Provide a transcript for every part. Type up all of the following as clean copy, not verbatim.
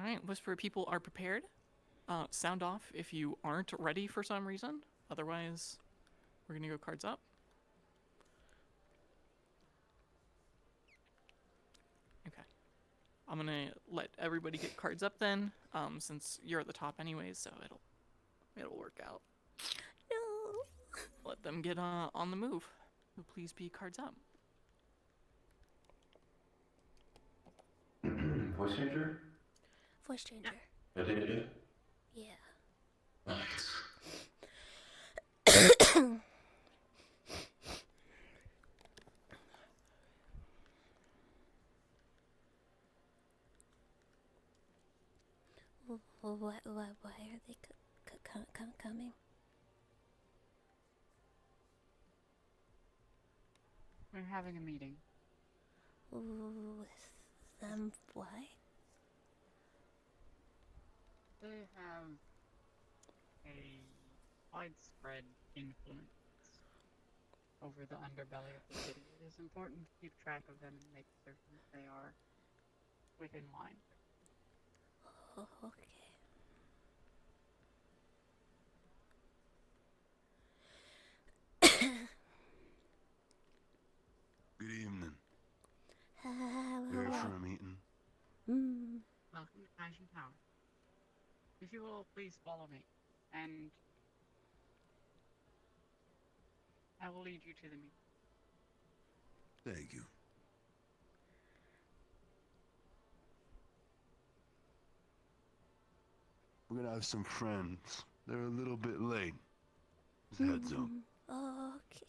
Alright, Whisper people are prepared. Sound off if you aren't ready for some reason. Otherwise, we're gonna go cards up. Okay. I'm gonna let everybody get cards up then, since you're at the top anyways, so it'll work out. No. Let them get on the move. So please be cards up. Voice changer? Voice changer. I did. Yeah. Nice. Why are they coming? We're having a meeting. With them, why? They have a widespread influence over the underbelly of the city. It is important to keep track of them and make certain they are within line. Oh, okay. Good evening. Hello. Here for a meeting? Welcome to Kaijin Tower. If you will, please follow me, and I will lead you to the meeting. Thank you. We're gonna have some friends. They're a little bit late. Just heads up. Oh, okay.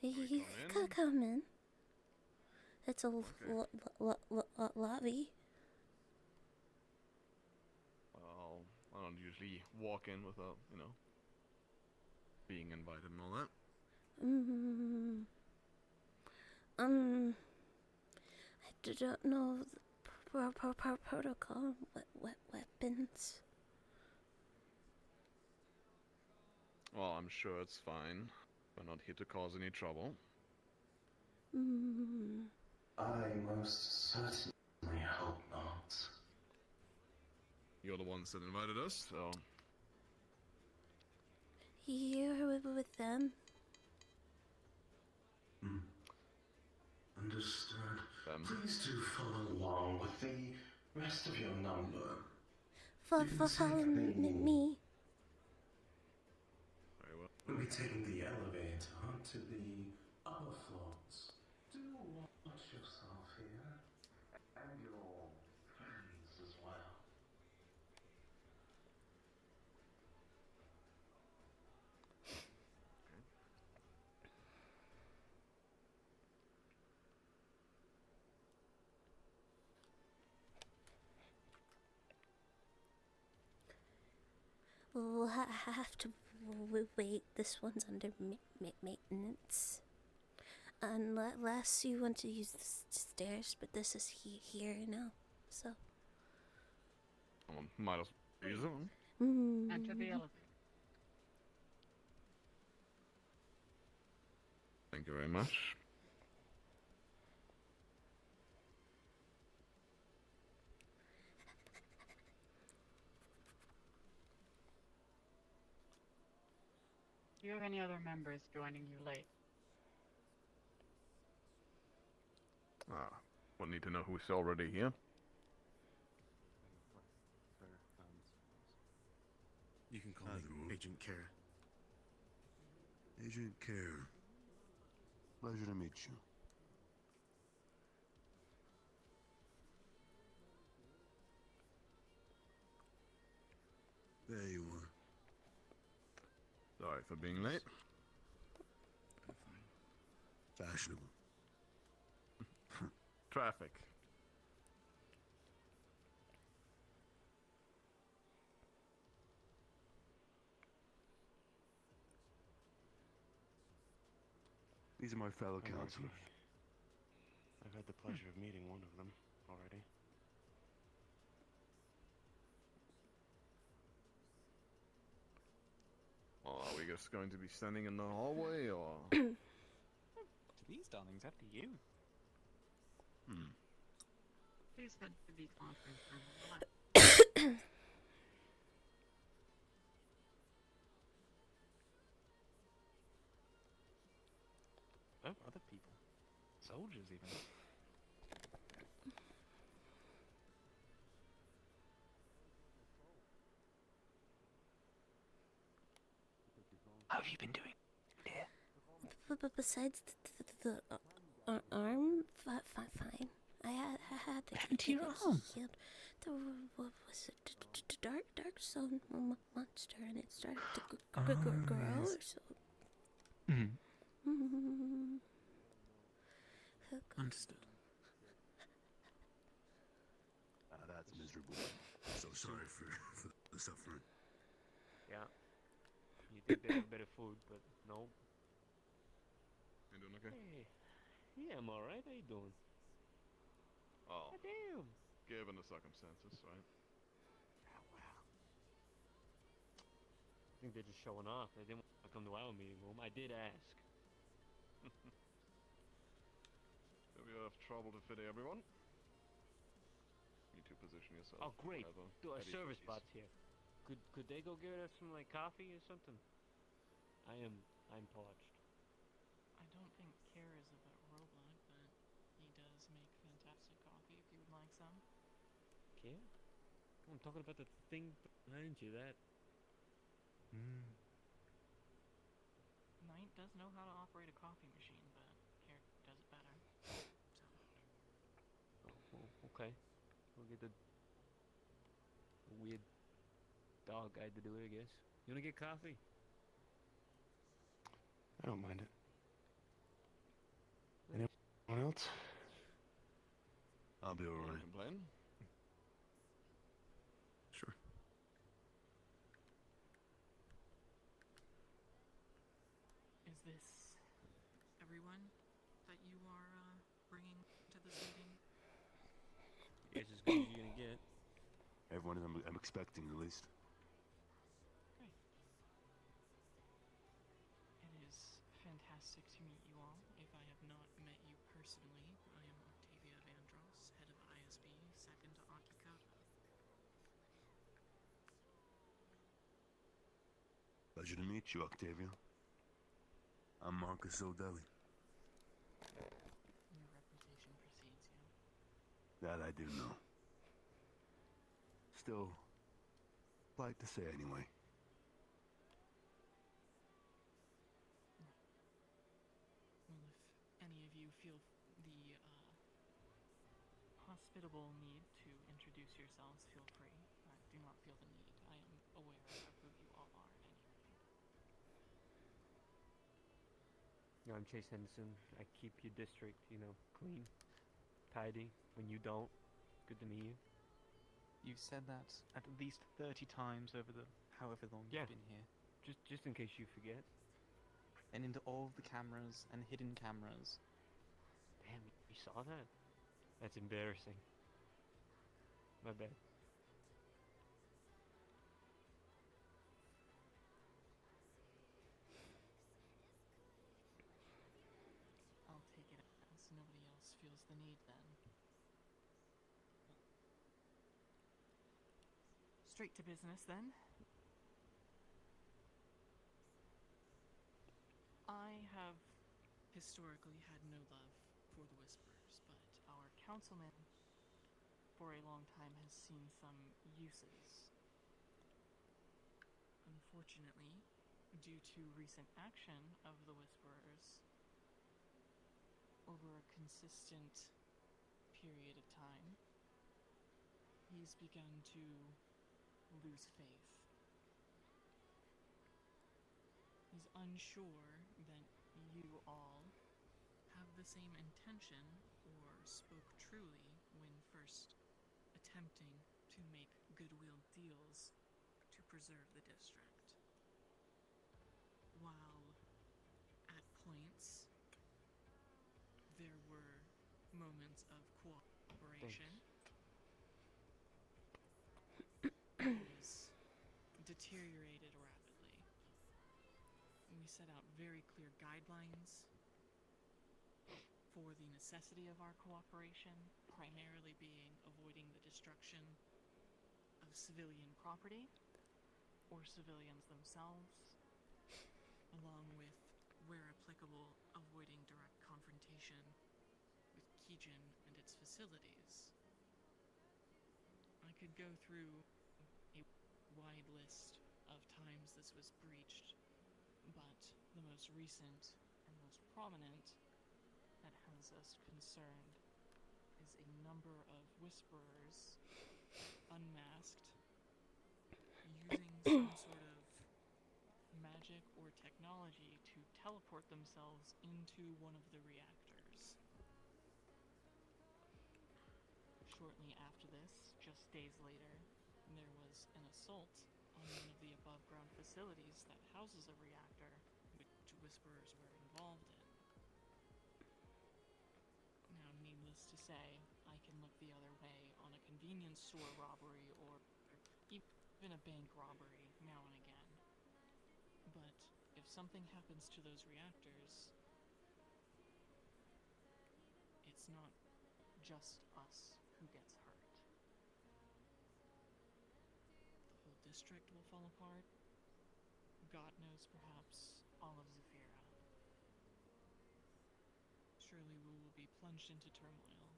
You can come in. It's a lobby. Well, I don't usually walk in without, being invited and all that. I don't know the protocol. What weapons? Well, I'm sure it's fine. We're not here to cause any trouble. I most certainly hope not. You're the ones that invited us, so... You're with them? Understood. Them. Please do follow along with the rest of your number. Follow me. Very well. We'll be taking the elevator to the upper floors. Do watch yourself here. And your friends as well. We'll have to wait. This one's under maintenance. Unless you want to use the stairs, but this is here now. So. Might as well use it. Enter the elevator. Thank you very much. Do you have any other members joining you late? We'll need to know who's already here. You can call me Agent Care. Agent Care. Pleasure to meet you. There you were. Sorry for being late. Fashionable. Traffic. These are my fellow I'm counselors. I've had the pleasure of meeting one of them already. Well, are we just going to be standing in the hallway, or...? To these darlings, after you. Please head to the conference room on the left. Oh, other people. Soldiers, even. How have you been doing, dear? But besides the arm, fine. I had the happened to your arm? healed. There was a dark zone monster, and it started to grow or so. Mm-hmm. Understood. That's miserable. So sorry for the suffering. Yeah. You think they have better food, but no. You doing okay? Hey. Yeah, I'm alright. How you doing? Oh, God damn. given the circumstances, right? Oh, wow. I think they're just showing off. They didn't want to come to our meeting room. I did ask. Do you have trouble to fit everyone? You two position yourself. Oh, great. wherever Do a Eddie service please. spot's here. Could they go get us some like coffee or something? I'm parched. I don't think Care is a robot, but he does make fantastic coffee if you would like some. Yeah? I'm talking about the thing behind you. That. Knight does know how to operate a coffee machine, but Care does it better. So, Oh, well, okay. We'll get the weird dog guy to do it, I guess. You wanna get coffee? I don't mind it. Anyone else? I'll be You alright. complain? Sure. is this everyone that you are bringing to this meeting? It's as good as you're gonna get. Everyone I'm expecting, at least. Great. It is fantastic to meet you all. If I have not met you personally, I am Octavia Vandross, head of ISB, second to Occupata. Pleasure to meet you, Octavia. I'm Marcus O'Delly. Your reputation precedes you. That I do know. Still, like to say anyway. Well, if any of you feel the hospitable need to introduce yourselves, feel free. I do not feel the need. I am aware of who you all are anyway. I'm Chase Henderson. I keep your district, clean, tidy. When you don't, good to meet you. You've said that at least 30 times over the however long Yeah. you've been here. Just in case you forget. And into all of the cameras and hidden cameras. Damn, you saw that? That's embarrassing. My bad. I'll take it as nobody else feels the need then. Straight to business then. I have historically had no love for the Whisperers, but our councilman for a long time has seen some uses. Unfortunately, due to recent action of the Whisperers over a consistent period of time, he's begun to lose faith. was unsure that you all have the same intention or spoke truly when first attempting to make goodwill deals to preserve the district. While at points there were moments of cooperation, those deteriorated rapidly. We set out very clear guidelines for the necessity of our cooperation, primarily being avoiding the destruction of civilian property or civilians themselves, along with, where applicable, avoiding direct confrontation with Kijin and its facilities. I could go through a wide list of times this was breached, but the most recent and most prominent that has us concerned is a number of whisperers, unmasked, using some sort of magic or technology to teleport themselves into one of the reactors. Shortly after this, just days later, there was an assault on one of the above-ground facilities that houses a reactor, which whisperers were involved in. Now, needless to say, I can look the other way on a convenience store robbery or even a bank robbery now and again. But if something happens to those reactors, it's not just us who gets hurt. The whole district will fall apart. God knows, perhaps all of Zephyra. Surely we will be plunged into turmoil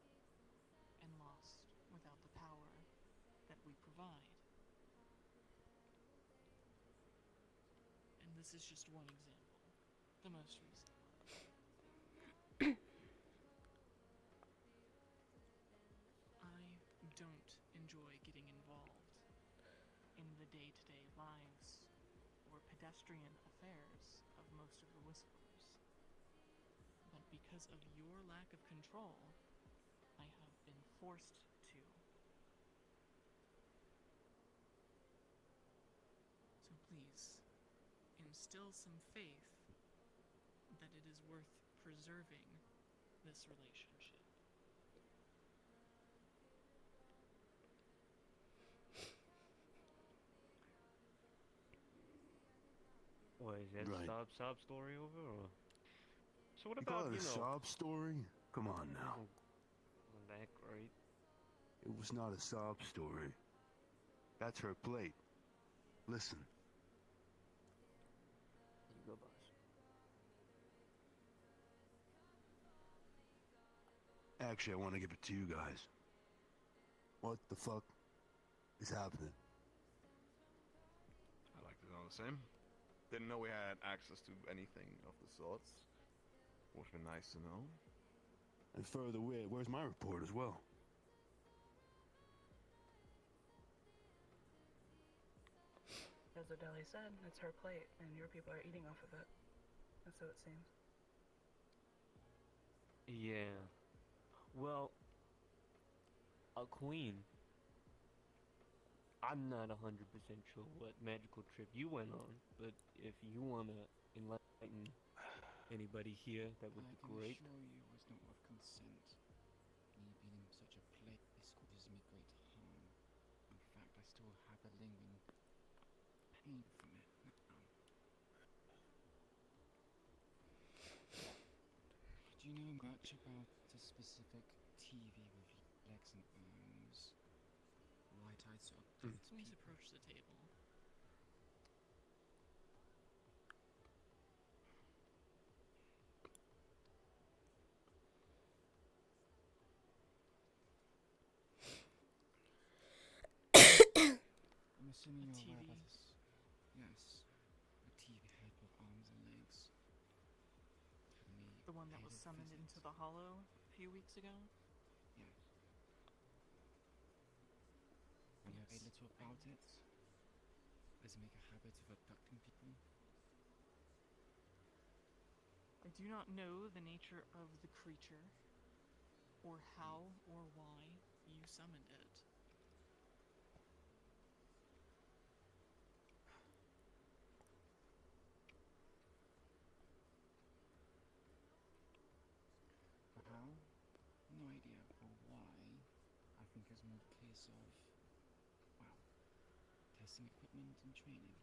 and lost without the power that we provide. And this is just one example, the most recent one. I don't enjoy getting involved in the day-to-day lives or pedestrian affairs of most of the Whisperers. But because of your lack of control, I have been forced to. So please, instill some faith that it is worth preserving this relationship. What is that? Right. Sob story over, or? So what You call about, it a sob story? Come on now. Wasn't that great? It was not a sob story. That's her plate. Listen. You go, boss. Actually, I want to give it to you guys. What the fuck is happening? I like to know the same. Didn't know we had access to anything of the sorts. Would have been nice to know. And further, where's my report as well? As Adeli said, it's her plate, and your people are eating off of it. And so it seems. Yeah. Well, a queen. I'm not 100% sure what magical trip you went on, but if you want to enlighten anybody here, that would be great. I can assure you it was not with consent. Me being in such a place causes me great harm. In fact, I still have a lingering pain from it now. Do you know much about the specific TV with legs and arms? White-eyed sort of Please approach the table. I'm assuming you're aware about this. Yes. A TV head with arms and legs. The one that was summoned into the hollow a few weeks ago? Yes. I know very little about it. Does it make a habit of abducting people? do not know the nature of the creature, or how or why you summoned it. For how? No idea. For why? I think it's more a case of, well, testing equipment and training.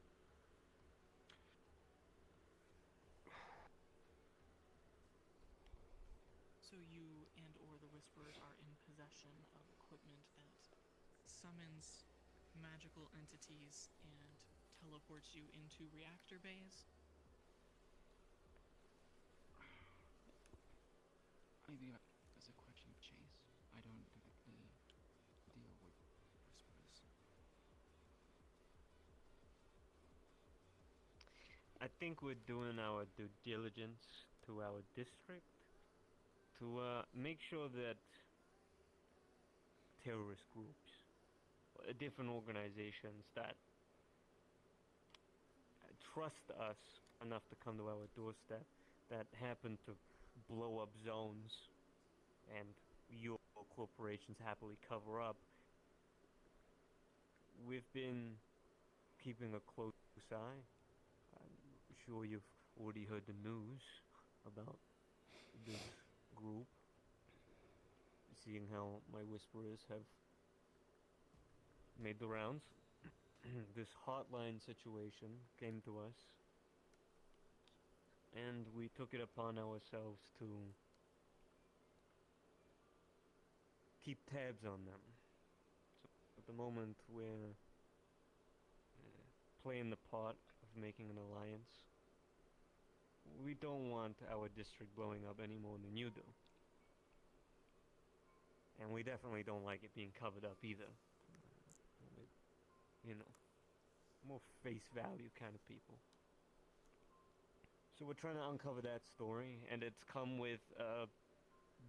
So you and or the Whisperers are in possession of equipment that summons magical entities and teleports you into reactor bays? I view it as a question of chase. I don't directly deal with whispers. I think we're doing our due diligence to our district to make sure that terrorist groups, different organizations that trust us enough to come to our doorstep, that happen to blow up zones and your corporations happily cover up. We've been keeping a close eye. I'm sure you've already heard the news about this group, seeing how my whisperers have made the rounds. This hotline situation came to us, and we took it upon ourselves to keep tabs on them. So at the moment we're playing the part of making an alliance. We don't want our district blowing up any more than you do. And we definitely don't like it being covered up either. You know, more face value kind of people. So we're trying to uncover that story, and it's come with a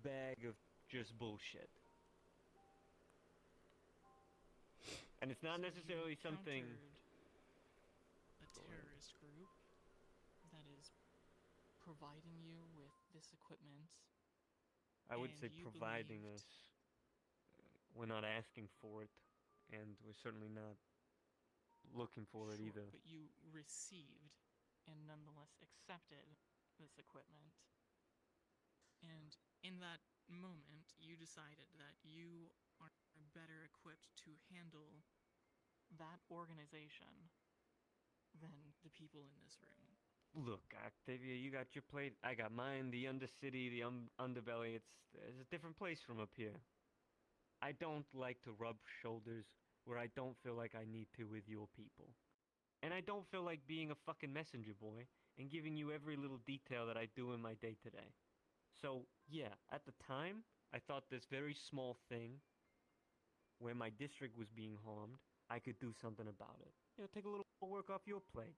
bag of just bullshit. And it's not So necessarily you something... A terrorist group that is providing you with this equipment. I would and say you providing believed- us. We're not asking for it, and we're certainly not looking for it Sure, either. but you received and nonetheless accepted this equipment. And in that moment, you decided that you are better equipped to handle that organization than the people in this room. Look, Octavia, you got your plate, I got mine, the Undercity, the Underbelly, it's a different place from up here. I don't like to rub shoulders where I don't feel like I need to with your people. And I don't feel like being a fucking messenger boy and giving you every little detail that I do in my day-to-day. So, yeah, at the time, I thought this very small thing where my district was being harmed, I could do something about it. You know, take a little work off your plate.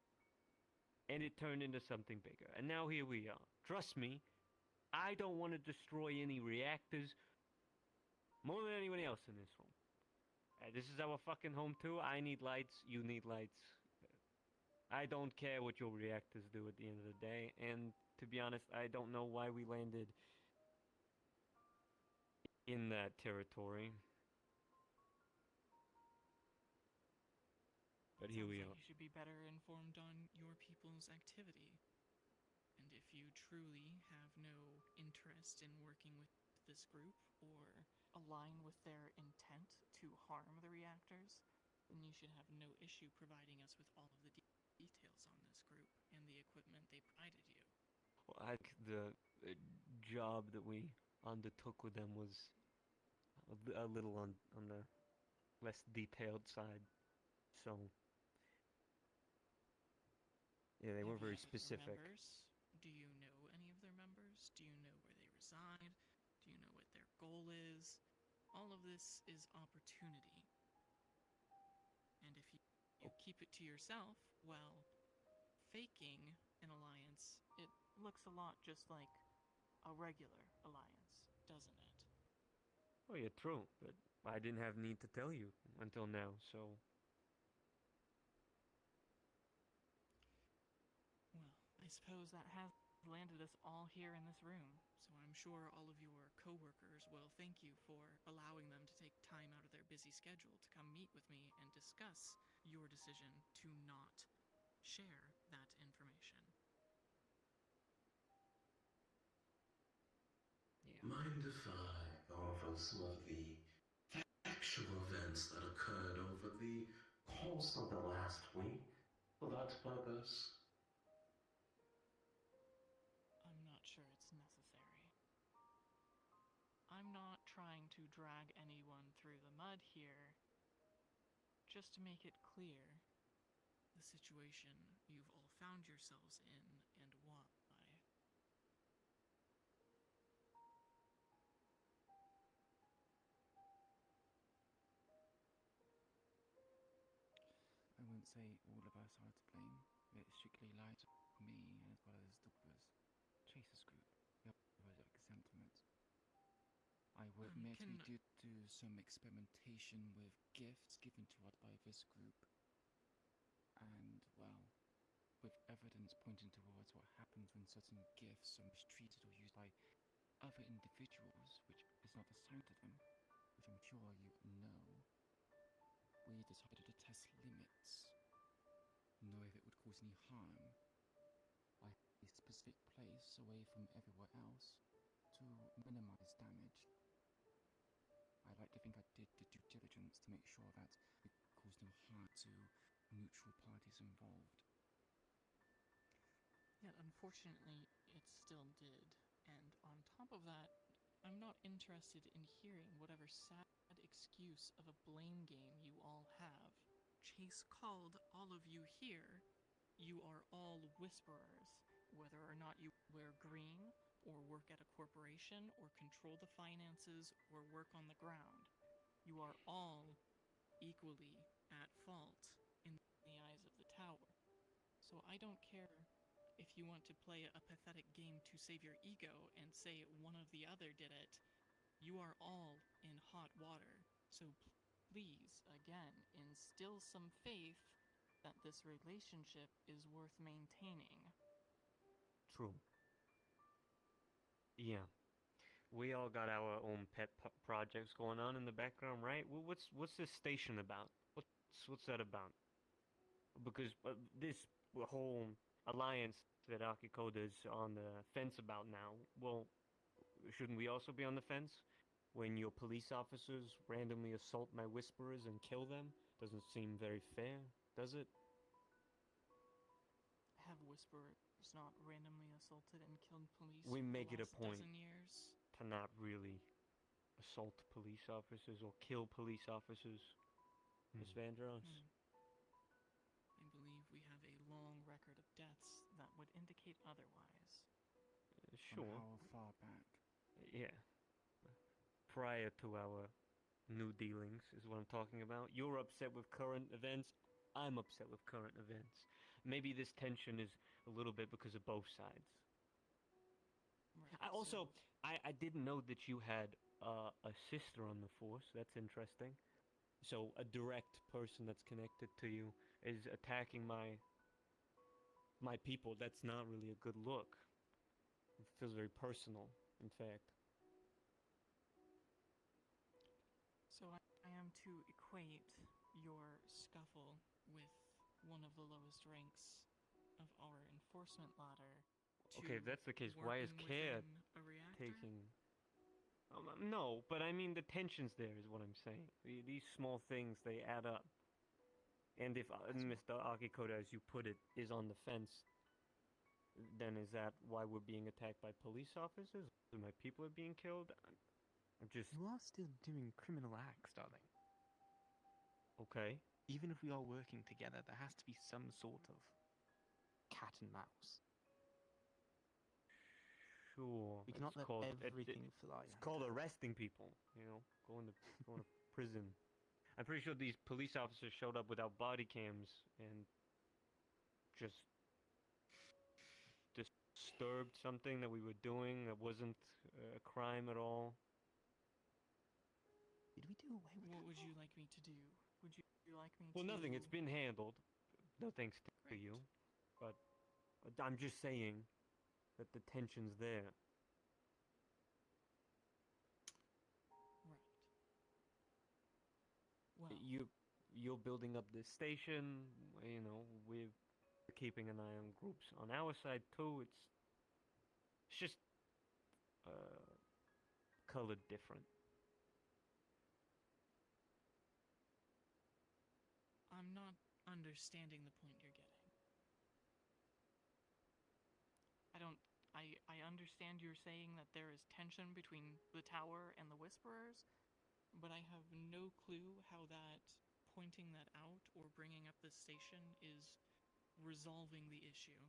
And it turned into something bigger. And now here we are. Trust me, I don't want to destroy any reactors more than anyone else in this room. This is our fucking home too. I need lights, you need lights. I don't care what your reactors do at the end of the day. And to be honest, I don't know why we landed in that territory. But here we Sounds are. like you should be better informed on your people's activity. And if you truly have no interest in working with this group or align with their intent to harm the reactors, then you should have no issue providing us with all of the details on this group and the equipment they provided you. Well, the job that we undertook with them was a little on the less detailed side. So, yeah, they weren't Have you very met with their specific. members? Do you know any of their members? Do you know where they reside? Do you know what their goal is? All of this is opportunity. And if you keep it to yourself, well, faking an alliance, it looks a lot just like a regular alliance, doesn't it? Oh yeah, true, but I didn't have need to tell you until now, so... Well, I suppose that has landed us all here in this room. So I'm sure all of your coworkers will thank you for allowing them to take time out of their busy schedule to come meet with me and discuss your decision to not share that information. Yeah. Mind if I go over some of the actual events that occurred over the course of the last week for that purpose? I'm not sure it's necessary. I'm not trying to drag anyone through the mud here. Just to make it clear, the situation you've all found yourselves in and why. I wouldn't say all of us are to blame. It strictly lies with me as well as the others. Chasers group. The others are exempt from it. I will admit we did do some experimentation with gifts given to us by this group. And, well, with evidence pointing towards what happens when certain gifts are mistreated or used by other individuals, which is not assigned to them, which I'm sure you know, we decided to test limits, know if it would cause any harm, by a specific place away from everywhere else to minimize damage. I like to think I did the due diligence to make sure that it caused no harm to neutral parties involved. Yet unfortunately, it still did. And on top of that, I'm not interested in hearing whatever sad excuse of a blame game you all have. Chase called all of you here. You are all whisperers. Whether or not you wear green, or work at a corporation, or control the finances, or work on the ground, you are all equally at fault in the eyes of the tower. So I don't care if you want to play a pathetic game to save your ego and say one of the other did it. You are all in hot water. So please, again, instill some faith that this relationship is worth maintaining. True. Yeah. We all got our own pet projects going on in the background, right? What's this station about? What's that about? Because this whole alliance that Akikoda is on the fence about now, well, shouldn't we also be on the fence? When your police officers randomly assault my whisperers and kill them? Doesn't seem very fair, does it? Have whisperers not randomly assaulted and killed police We for make the it a last point dozen years? to not really assault police officers or kill police officers, Miss Vandross. I believe we have a long record of deaths that would indicate otherwise. Sure. How far back? Yeah. Prior to our new dealings is what I'm talking about. You're upset with current events. I'm upset with current events. Maybe this tension is a little bit because of both sides. Right, I didn't know that you had a sister on the force. That's interesting. So a direct person that's connected to you is attacking my people. That's not really a good look. It feels very personal, in fact. So I am to equate your scuffle with one of the lowest ranks of our enforcement ladder to Okay, if that's the case, why is working Care within a reactor? taking... no, but I mean the tension's there is what I'm saying. These small things, they add up. And if Mr. Akikoda, as you put it, is on the fence, then is that why we're being attacked by police officers? My people are being killed? I'm just... You are still doing criminal acts, darling. Okay. Even if we are working together, there has to be some sort of cat and mouse. Sure. We cannot let everything fly. It's called arresting people, you know, going to prison. I'm pretty sure these police officers showed up without body cams and just disturbed something that we were doing that wasn't a crime at all. Did we do away with What would you like me to do? Would you like me Well, to... nothing. It's been handled. No thanks to you. But I'm just saying, that the tension's there. Right. Well, You're building up this station. You know, we're keeping an eye on groups on our side too. It's just colored different. I'm not understanding the point you're getting. I understand you're saying that there is tension between the tower and the Whisperers, but I have no clue how that pointing that out or bringing up the station is resolving the issue.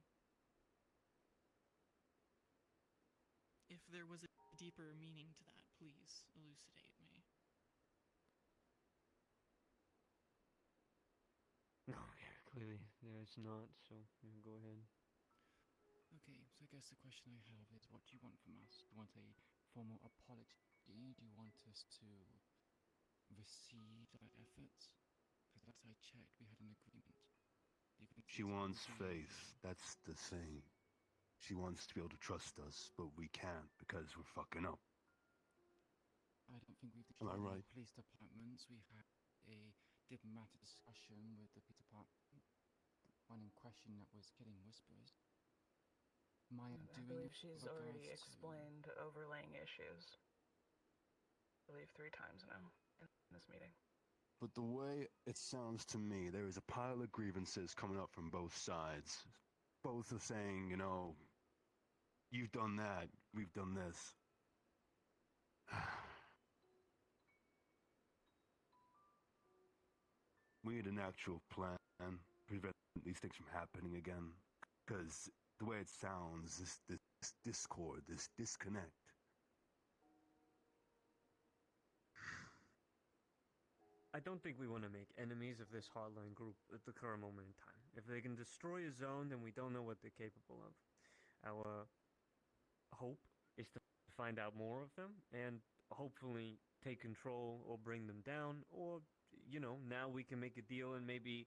If there was a deeper meaning to that, please elucidate me. No, yeah, clearly there's not, so yeah, go ahead. Okay, so I guess the question I have is, what do you want from us? Do you want a formal apology? Do you want us to recede our efforts? Because last I checked, we had an agreement. The agreement She says wants everything faith. is- That's the thing. She wants to be able to trust us, but we can't because we're fucking up. I don't think we've Am I declared right? any police departments. We had a diplomatic discussion with the police department. One in question that was getting whispers. My I undoing believe in she's regards already to- explained overlaying issues. I believe 3 times now in this meeting. But the way it sounds to me, there is a pile of grievances coming up from both sides. Both are saying, you know, you've done that, we've done this. We need an actual plan to prevent these things from happening again. Because the way it sounds, this discord, this disconnect. I don't think we want to make enemies of this hardline group at the current moment in time. If they can destroy a zone, then we don't know what they're capable of. Our hope is to find out more of them and hopefully take control or bring them down, or, you know, now we can make a deal and maybe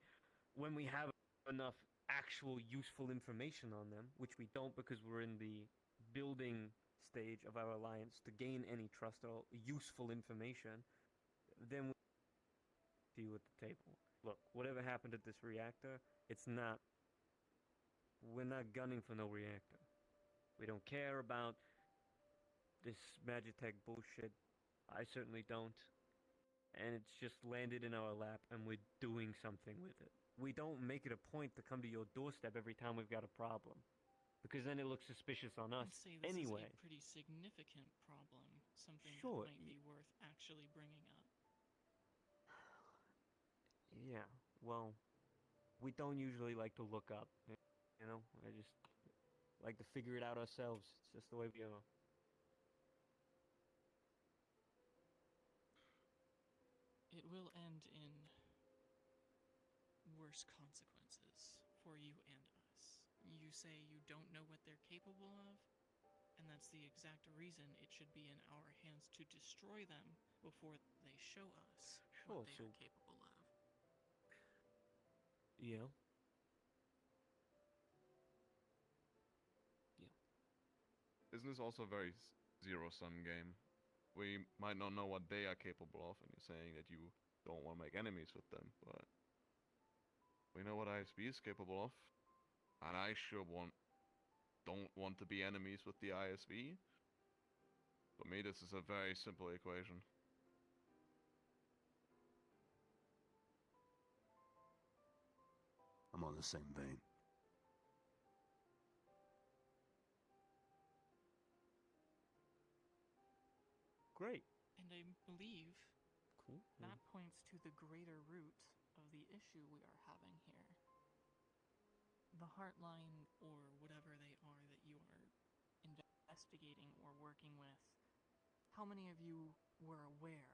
when we have enough actual useful information on them, which we don't because we're in the building stage of our alliance to gain any trust or useful information, then we see you at the table. Look, whatever happened at this reactor, we're not gunning for no reactor. We don't care about this Magitech bullshit. I certainly don't. And it's just landed in our lap and we're doing something with it. We don't make it a point to come to your doorstep every time we've got a problem. Because then it looks suspicious on us I'd say this anyway. is a pretty significant problem, something Sure, that might be worth actually bringing up. Yeah, well, we don't usually like to look up, you know? I just like to figure it out ourselves. It's just the way we are. It will end in worse consequences for you and us. You say you don't know what they're capable of, and that's the exact reason it should be in our hands to destroy them before they show us Sure, what they so are capable of. yeah. Isn't this also a very zero-sum game? We might not know what they are capable of, and you're saying that you don't want to make enemies with them, but we know what ISB is capable of, and I sure don't want to be enemies with the ISB. For me, this is a very simple equation. I'm on the same vein. Great. And I believe Cool. that points to the greater root of the issue we are having here. The Heartline, or whatever they are that you are investigating or working with, how many of you were aware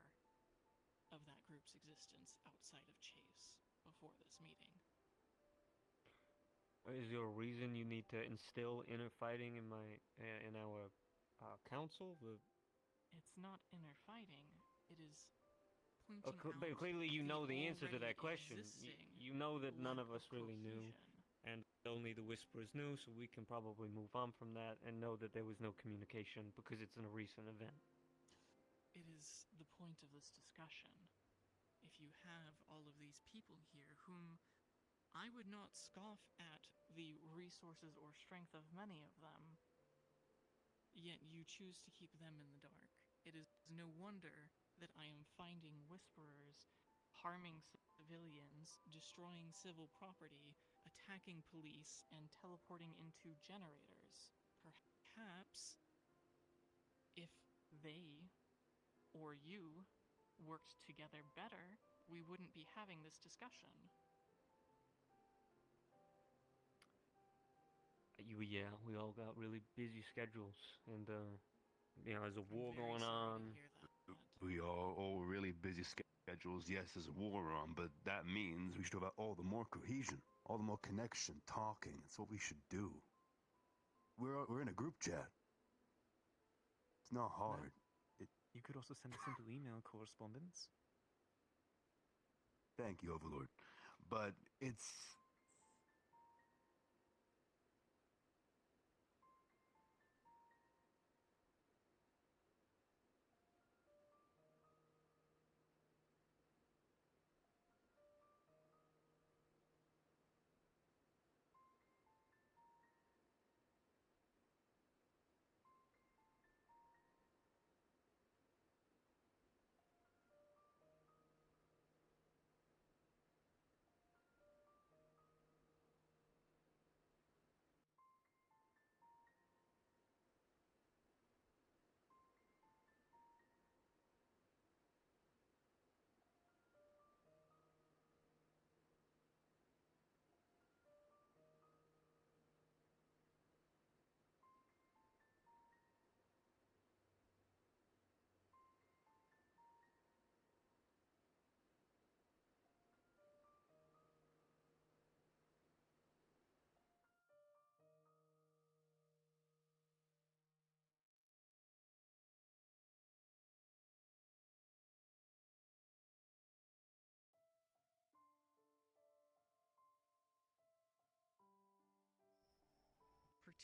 of that group's existence outside of Chase before this meeting? Is there a reason you need to instill inner fighting in our council? It's not inner fighting, it is pointing But out clearly you the know the answer to already that question. existing You know that none lack of us really knew cohesion. and only the Whisperers knew, so we can probably move on from that and know that there was no communication because it's a recent event. It is the point of this discussion. If you have all of these people here whom I would not scoff at the resources or strength of many of them, yet you choose to keep them in the dark. It is no wonder that I am finding Whisperers harming civilians, destroying civil property, attacking police, and teleporting into generators. Perhaps if they or you worked together better, we wouldn't be having this discussion. Yeah, we all got really busy schedules, and there's a I'm war very going sorry on. to hear that. We are all really busy schedules. Yes, there's a war on, but that means we should have all the more cohesion, all the more connection, talking. It's what we should do. We're in a group chat. It's not hard. You could also send a simple email correspondence. Thank you, Overlord. But it's...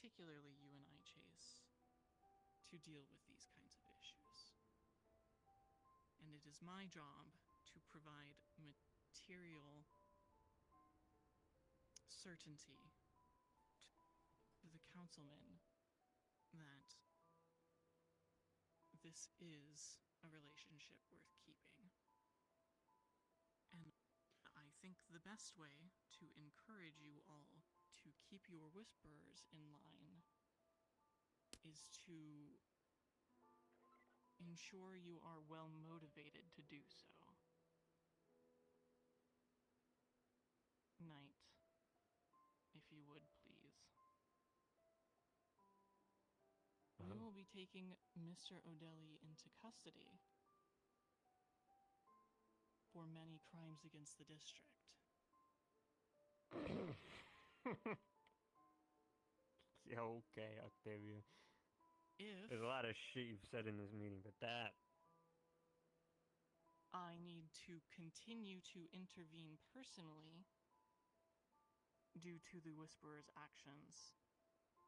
Particularly you and I, Chase, to deal with these kinds of issues. And it is my job to provide material certainty to the councilmen that this is a relationship worth keeping. And I think the best way to encourage you all to keep your Whisperers in line is to ensure you are well motivated to do so. Knight, if you would please. We will be taking Mr. O'Delly into custody for many crimes against the district. Yeah, okay, Octavia. If There's a lot of shit you've said in this meeting, but that... I need to continue to intervene personally due to the Whisperer's actions,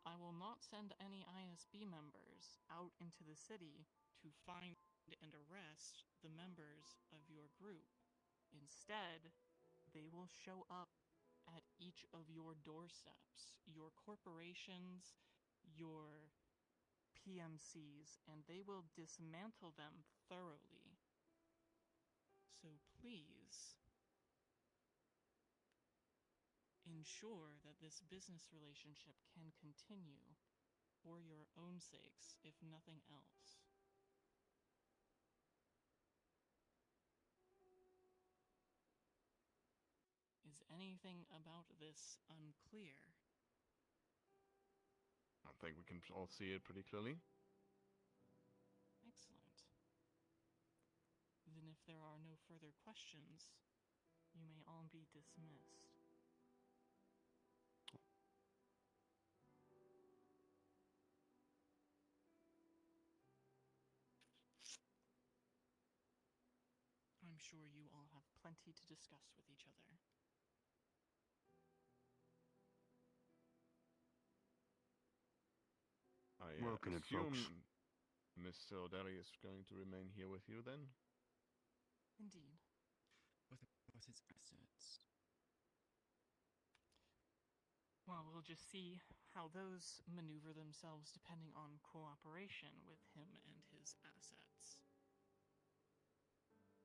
I will not send any ISB members out into the city to find and arrest the members of your group. Instead, they will show up at each of your doorsteps, your corporations, your PMCs, and they will dismantle them thoroughly. So please, ensure that this business relationship can continue for your own sakes, if nothing else. Is anything about this unclear? I think we can all see it pretty clearly. Excellent. Then if there are no further questions, you may all be dismissed. I'm sure you all have plenty to discuss with each other. Working it, folks. assume Miss Sildelli is going to remain here with you then? Indeed. What about his assets? Well, we'll just see how those maneuver themselves depending on cooperation with him and his assets.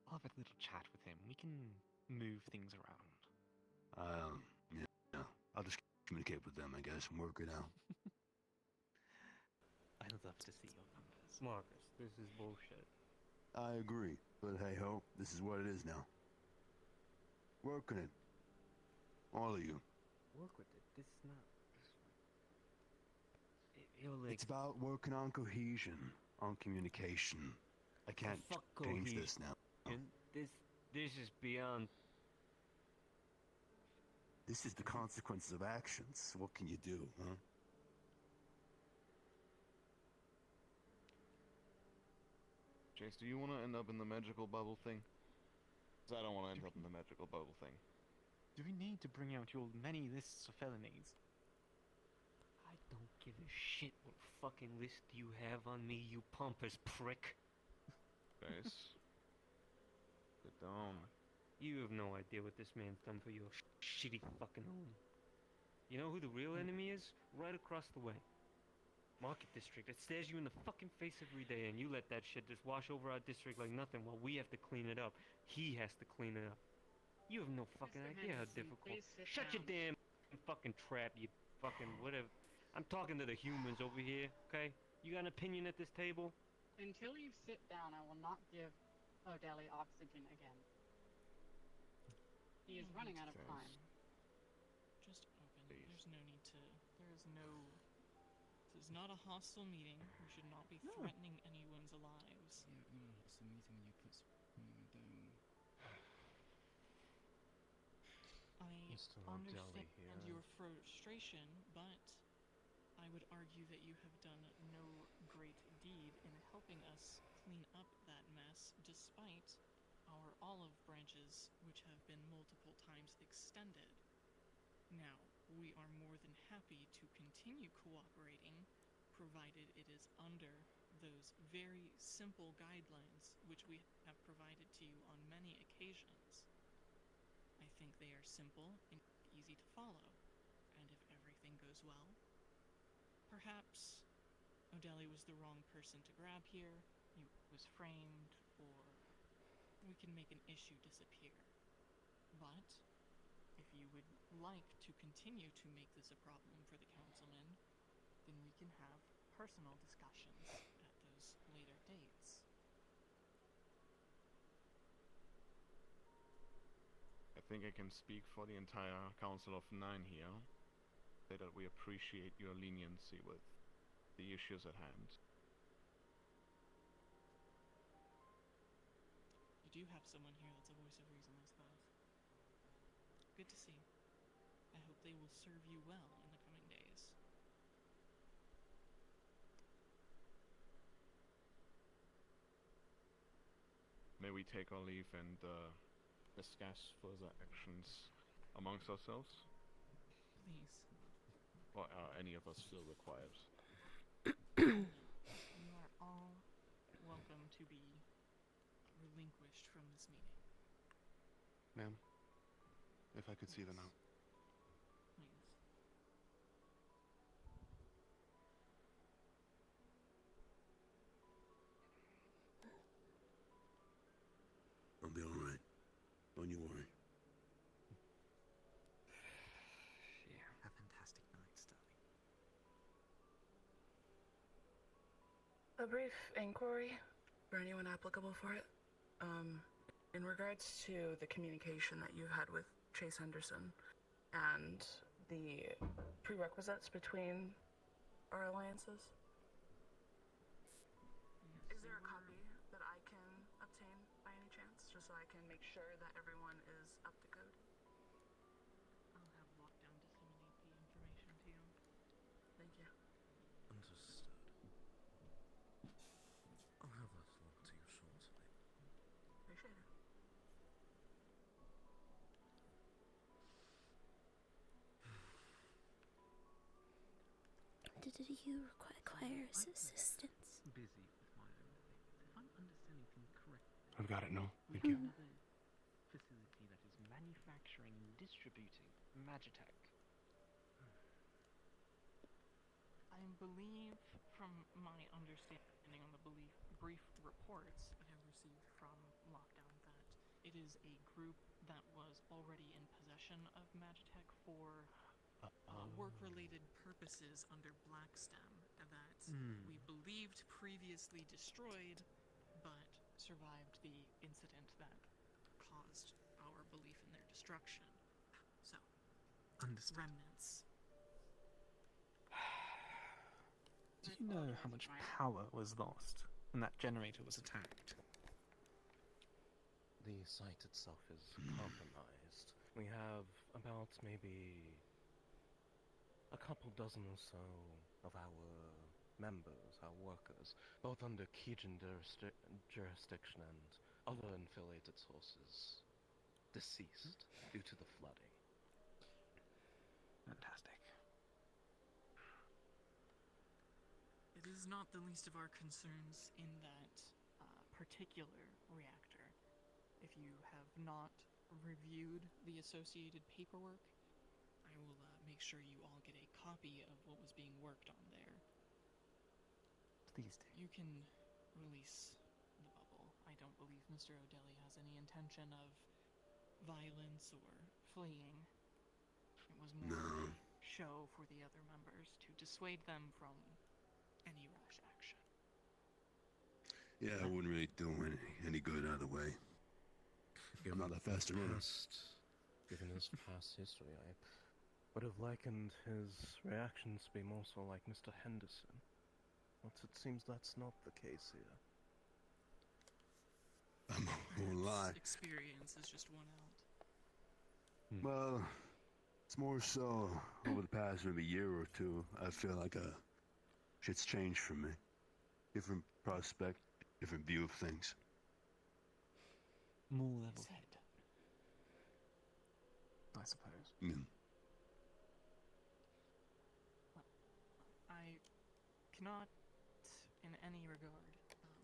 I'll have a little chat with him. We can move things around. Yeah. I'll just communicate with them, I guess, and work it out. I'd love to see your numbers. Marcus, this is bullshit. I agree, but hey ho, this is what it is now. Working it. All of you. Work with it. This is not. You're like. It's about working on cohesion, on communication. I can't fuck change cohesion. this now. This is beyond. This is the consequences of actions. What can you do, huh? Chase, do you want to end up in the magical bubble thing? 'Cause I don't want to end up in the magical bubble thing. Do we need to bring out your many lists of felonies? I don't give a shit what fucking list you have on me, you pompous prick. Chase, sit down. You have no idea what this man's done for your shitty fucking home. You know who the real enemy is? Right across the way. Market District. It stares you in the fucking face every day, and you let that shit just wash over our district like nothing while we have to clean it up. He has to clean it up. You have no fucking Mr. idea how Henderson, difficult. please sit Shut your damn fucking trap, you fucking whatever. I'm talking to the humans over here, okay? You got an opinion at this table? Until you sit down, I will not give O'Delly oxygen again. He is running out of Okay. time. Just open. Please. There's no need to. There is no. This is not a hostile meeting. We should not be No. threatening anyone's lives. Yeah, no, it's a meeting when you put something in a dome. I Mr. O'Delly understand here. your frustration, but I would argue that you have done no great deed in helping us clean up that mess, despite our olive branches, which have been multiple times extended. Now, we are more than happy to continue cooperating, provided it is under those very simple guidelines which we have provided to you on many occasions. I think they are simple and easy to follow, and if everything goes well, perhaps O'Delly was the wrong person to grab here, he was framed, or we can make an issue disappear. But if you would like to continue to make this a problem for the councilman, then we can have personal discussions at those later dates. I think I can speak for the entire Council of Nine here. Say that we appreciate your leniency with the issues at hand. You do have someone here that's a voice of reason, I suppose. Good to see. I hope they will serve you well in the coming days. May we take our leave and discuss further actions amongst ourselves? Please. Or are any of us still required? You are all welcome to be relinquished from this meeting. Ma'am, if I could see the note. Please. I'll be alright. Don't you worry. Yeah. Have a fantastic night, Sterling. A brief inquiry for anyone applicable for it. In regards to the communication that you had with Chase Henderson and the prerequisites between our alliances, is there a copy that I can obtain by any chance, just so I can make sure that everyone is up to code? I'll have Lockdown disseminate the information to you. Thank you. Understood. I'll have that along to you shortly. Appreciate it. did you require assistance? Busy with my own things. If I'm understanding things correctly, I've got it, no. we Thank you. have another facility that is manufacturing and distributing Magitech. I believe, from my understanding on the brief reports I have received from Lockdown, that it is a group that was already in possession of Magitech for work-related purposes under Blackstem, that we believed previously destroyed, but survived the incident that caused our belief in their destruction. So, Understood. remnants. Do you know how much power was lost when that generator was attacked? The site itself is compromised. We have about maybe a couple dozen or so of our members, our workers, both under Kijin jurisdiction and other affiliated sources, deceased due to the flooding. Fantastic. It is not the least of our concerns in that particular reactor. If you have not reviewed the associated paperwork, I will make sure you all get a copy of what was being worked on there. Please do. You can release the bubble. I don't believe Mr. O'Delly has any intention of violence or fleeing. It was more of a show for the other members to dissuade them from any rash action. Yeah, it wouldn't really do any good either way. I'm not that fast to run. Given his past history, I would have likened his reactions to be more so like Mr. Henderson. But it seems that's not the case here. I won't lie. Experience is just one out. Well, it's more so over the past maybe year or two, I feel like shit's changed for me. Different prospect, different view of things. More level-headed, I suppose. Mm. I cannot, in any regard,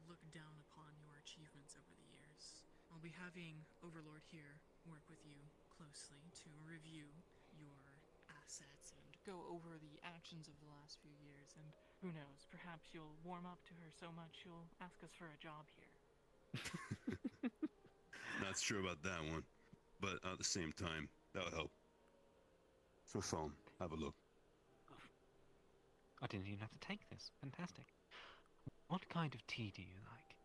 look down upon your achievements over the years. I'll be having Overlord here work with you closely to review your assets and go over the actions of the last few years, and who knows, perhaps you'll warm up to her so much you'll ask us for a job here. Not sure about that one, but at the same time, that'll help. So phone, have a look. I didn't even have to take this. Fantastic. What kind of tea do you like?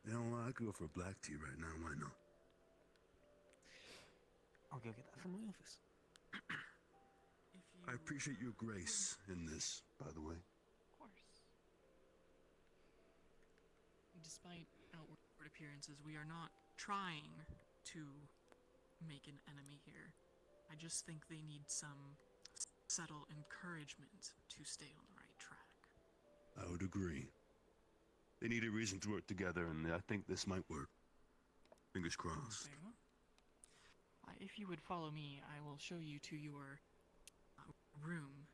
You know what, I could go for a black tea right now, why not? I'll go get that from my office. I appreciate your grace in this, by the way. Of course. Despite outward appearances, we are not trying to make an enemy here. I just think they need some subtle encouragement to stay on the right track. I would agree. They need a reason to work together, and I think this might work. Fingers crossed. Very well. If you would follow me, I will show you to your room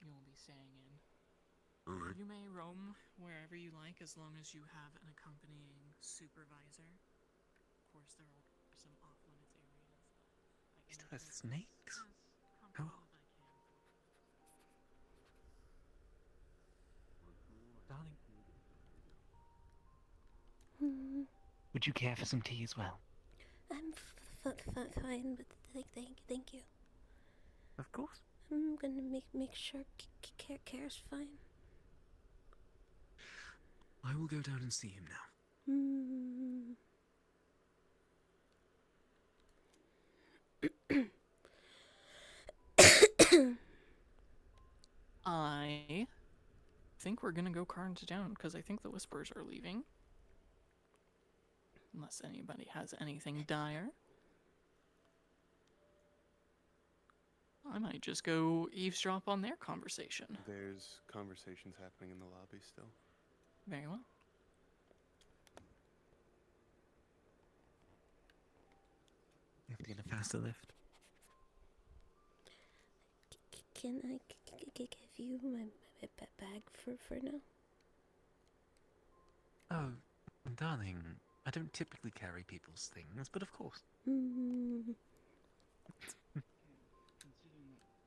you'll be staying in. All right. You may roam wherever you like as long as you have an accompanying supervisor. Of course, there are some off-limits areas, but I He can still has make this snakes? as comfortable as I can. Darling, Hmm, would you care for some tea as well? I'm fine, but thank you. Of course. I'm gonna make sure care's fine. I will go down and see him now. I think we're gonna go cards down because I think the Whispers are leaving. Unless anybody has anything dire. I might just go eavesdrop on their conversation. There's conversations happening in the lobby still. Very well. You have to get a faster lift. can I give you my bag for now? Oh, darling, I don't typically carry people's things, but of course. Mm. Considering that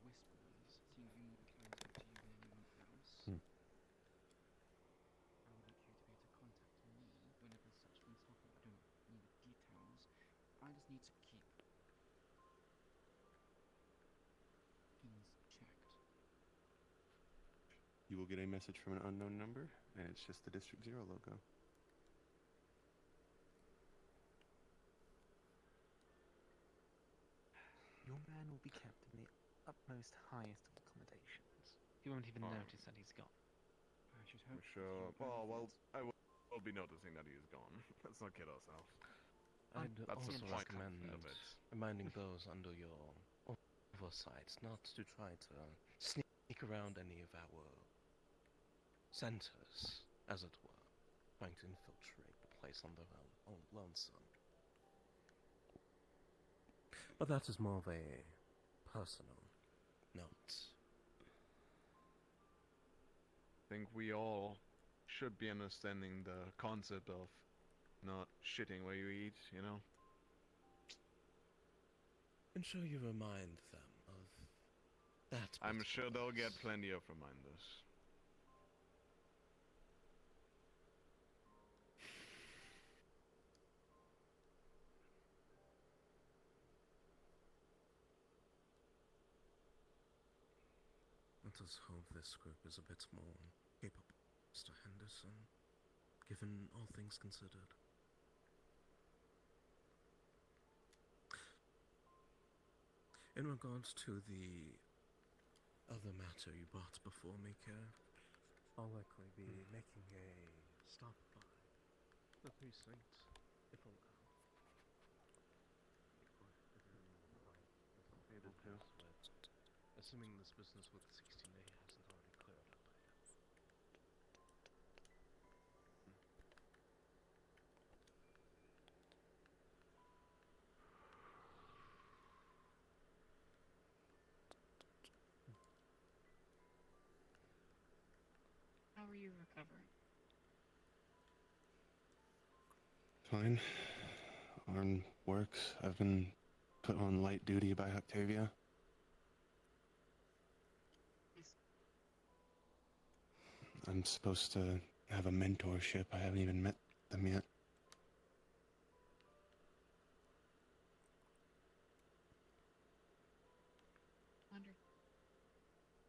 whispers seem to be more closer to you than anyone else, I would like you to be able to contact me whenever such things happen. I don't need details. I just need to keep things checked. You will get a message from an unknown number, and it's just the District Zero logo. Your man will be kept in the utmost highest of accommodations. He won't even notice that he's gone. I should hope. Sure. Well, I will be noticing that he is gone. Let's not kid ourselves. I'd That's the also point recommend of it. reminding those under your oversight not to try to sneak around any of our centers, as it were, trying to infiltrate the place on their own lonesome. But that is more of a personal note. I think we all should be understanding the concept of not shitting where you eat, you know? Ensure you remind them of that. I'm sure they'll get plenty of reminders. Let us hope this group is a bit more capable, Mr. Henderson, given all things considered. In regards to the other matter you brought before me, Care, I'll likely be making a stop by the precinct, if allowed. Able to. Assuming this business with 16A hasn't already cleared up by now. How are you recovering? Fine. Arm works. I've been put on light duty by Octavia. I'm supposed to have a mentorship. I haven't even met them yet.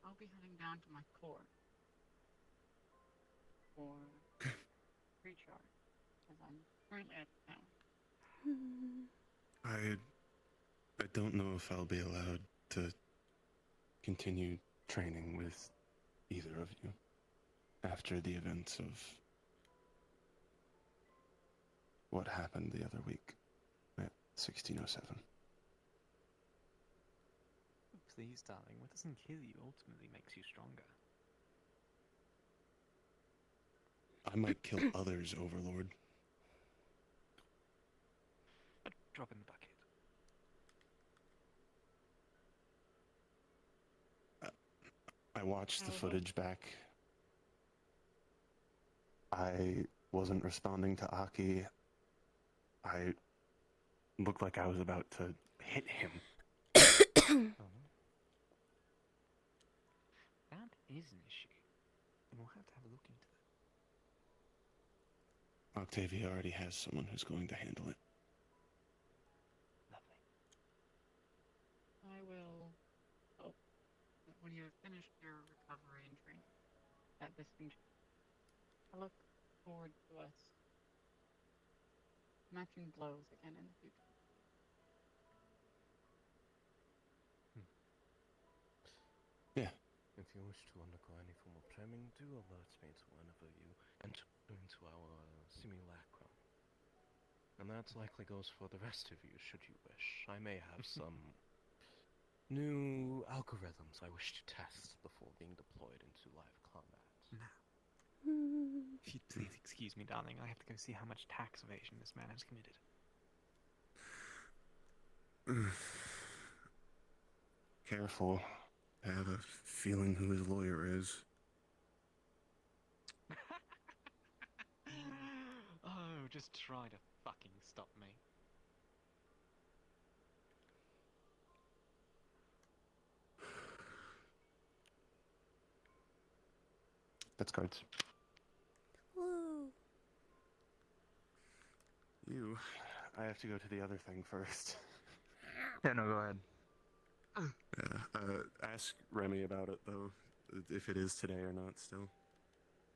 I'll be heading down to my core for recharge, because I'm currently at town. I don't know if I'll be allowed to continue training with either of you after the events of what happened the other week at 1607. Please, darling, what doesn't kill you ultimately makes you stronger. I might kill others, Overlord. A drop in the bucket. I watched the footage back. I wasn't responding to Aki. I looked like I was about to hit him. That is an issue, and we'll have to have a look into that. Octavia already has someone who's going to handle it. Lovely. I will hope that when you have finished your recovery and training, that this can change. I look forward to us matching blows again in the future. Yeah. If you wish to undergo any form of training, do alert me to whenever you enter into our simulacrum. And that likely goes for the rest of you, should you wish. I may have some new algorithms I wish to test before being deployed into live combat. Now, if you'd please excuse me, darling, I have to go see how much tax evasion this man has committed. careful. I have a feeling who his lawyer is. Oh, just try to fucking stop me. That's cards. Woo. I have to go to the other thing first. Yeah, no, go ahead. Ask Remy about it, though, if it is today or not still.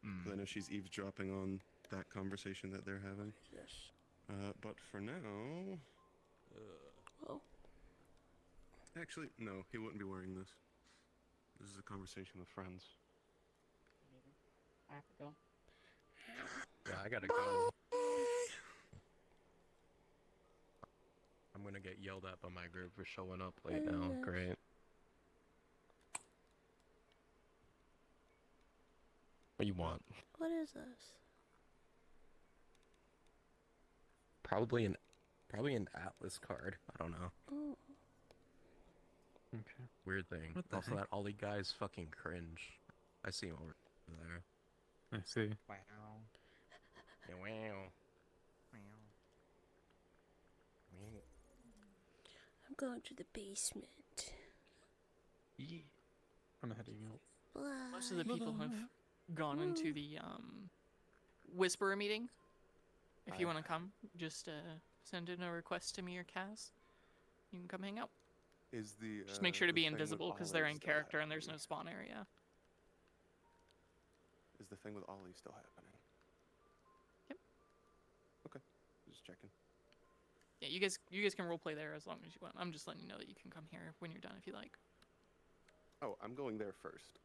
Mm. 'Cause I know she's eavesdropping on that conversation that they're having. Yes. But for now... Oh. Actually, no, he wouldn't be wearing this. This is a conversation with friends. I have to go. Yeah, I gotta go. I'm gonna get yelled at by my group for showing up late now. Yes. Great. What do you want? What is this? Probably an Atlas card. I don't know. Oh. Okay. Weird thing. What the Also, heck? that Ollie guy's fucking cringe. I see him over there. I see. Wow. Yeah, wow. I'm going to the basement. Yeah. I'm heading out. Bye. Most of the people have gone into the Whisperer meeting. If you want to come, just send in a request to me or Kaz. You can come hang out. Is the Just make sure to the be thing with invisible because they're Ollie in still character and there's no happening? spawn area. Is the thing with Ollie still happening? Yep. Okay, just checking. Yeah, you guys can roleplay there as long as you want. I'm just letting you know that you can come here when you're done if you like. Oh, I'm going there first.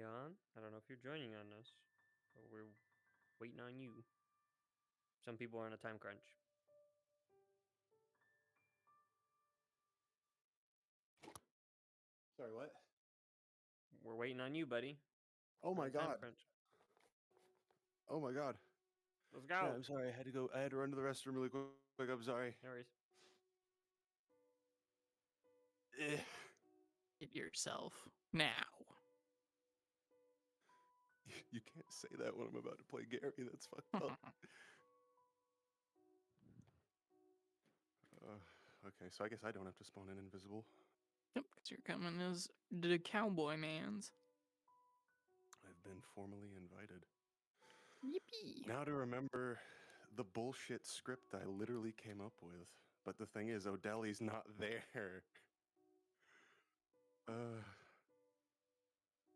on. I don't know if you're joining on us, but we're waiting on you. Some people are on a time crunch. Sorry, what? We're waiting on you, buddy. Oh my god. Crunch. Oh my god. Let's go. Yeah, I'm sorry. I had to run to the restroom really quick. I'm sorry. No worries. Get yourself now. You can't say that when I'm about to play Gary. That's fucked up. Okay, so I guess I don't have to spawn in invisible. Yep, because you're coming as the cowboy mans. I've been formally invited. Yippee! Now to remember the bullshit script I literally came up with. But the thing is, O'Delly's not there.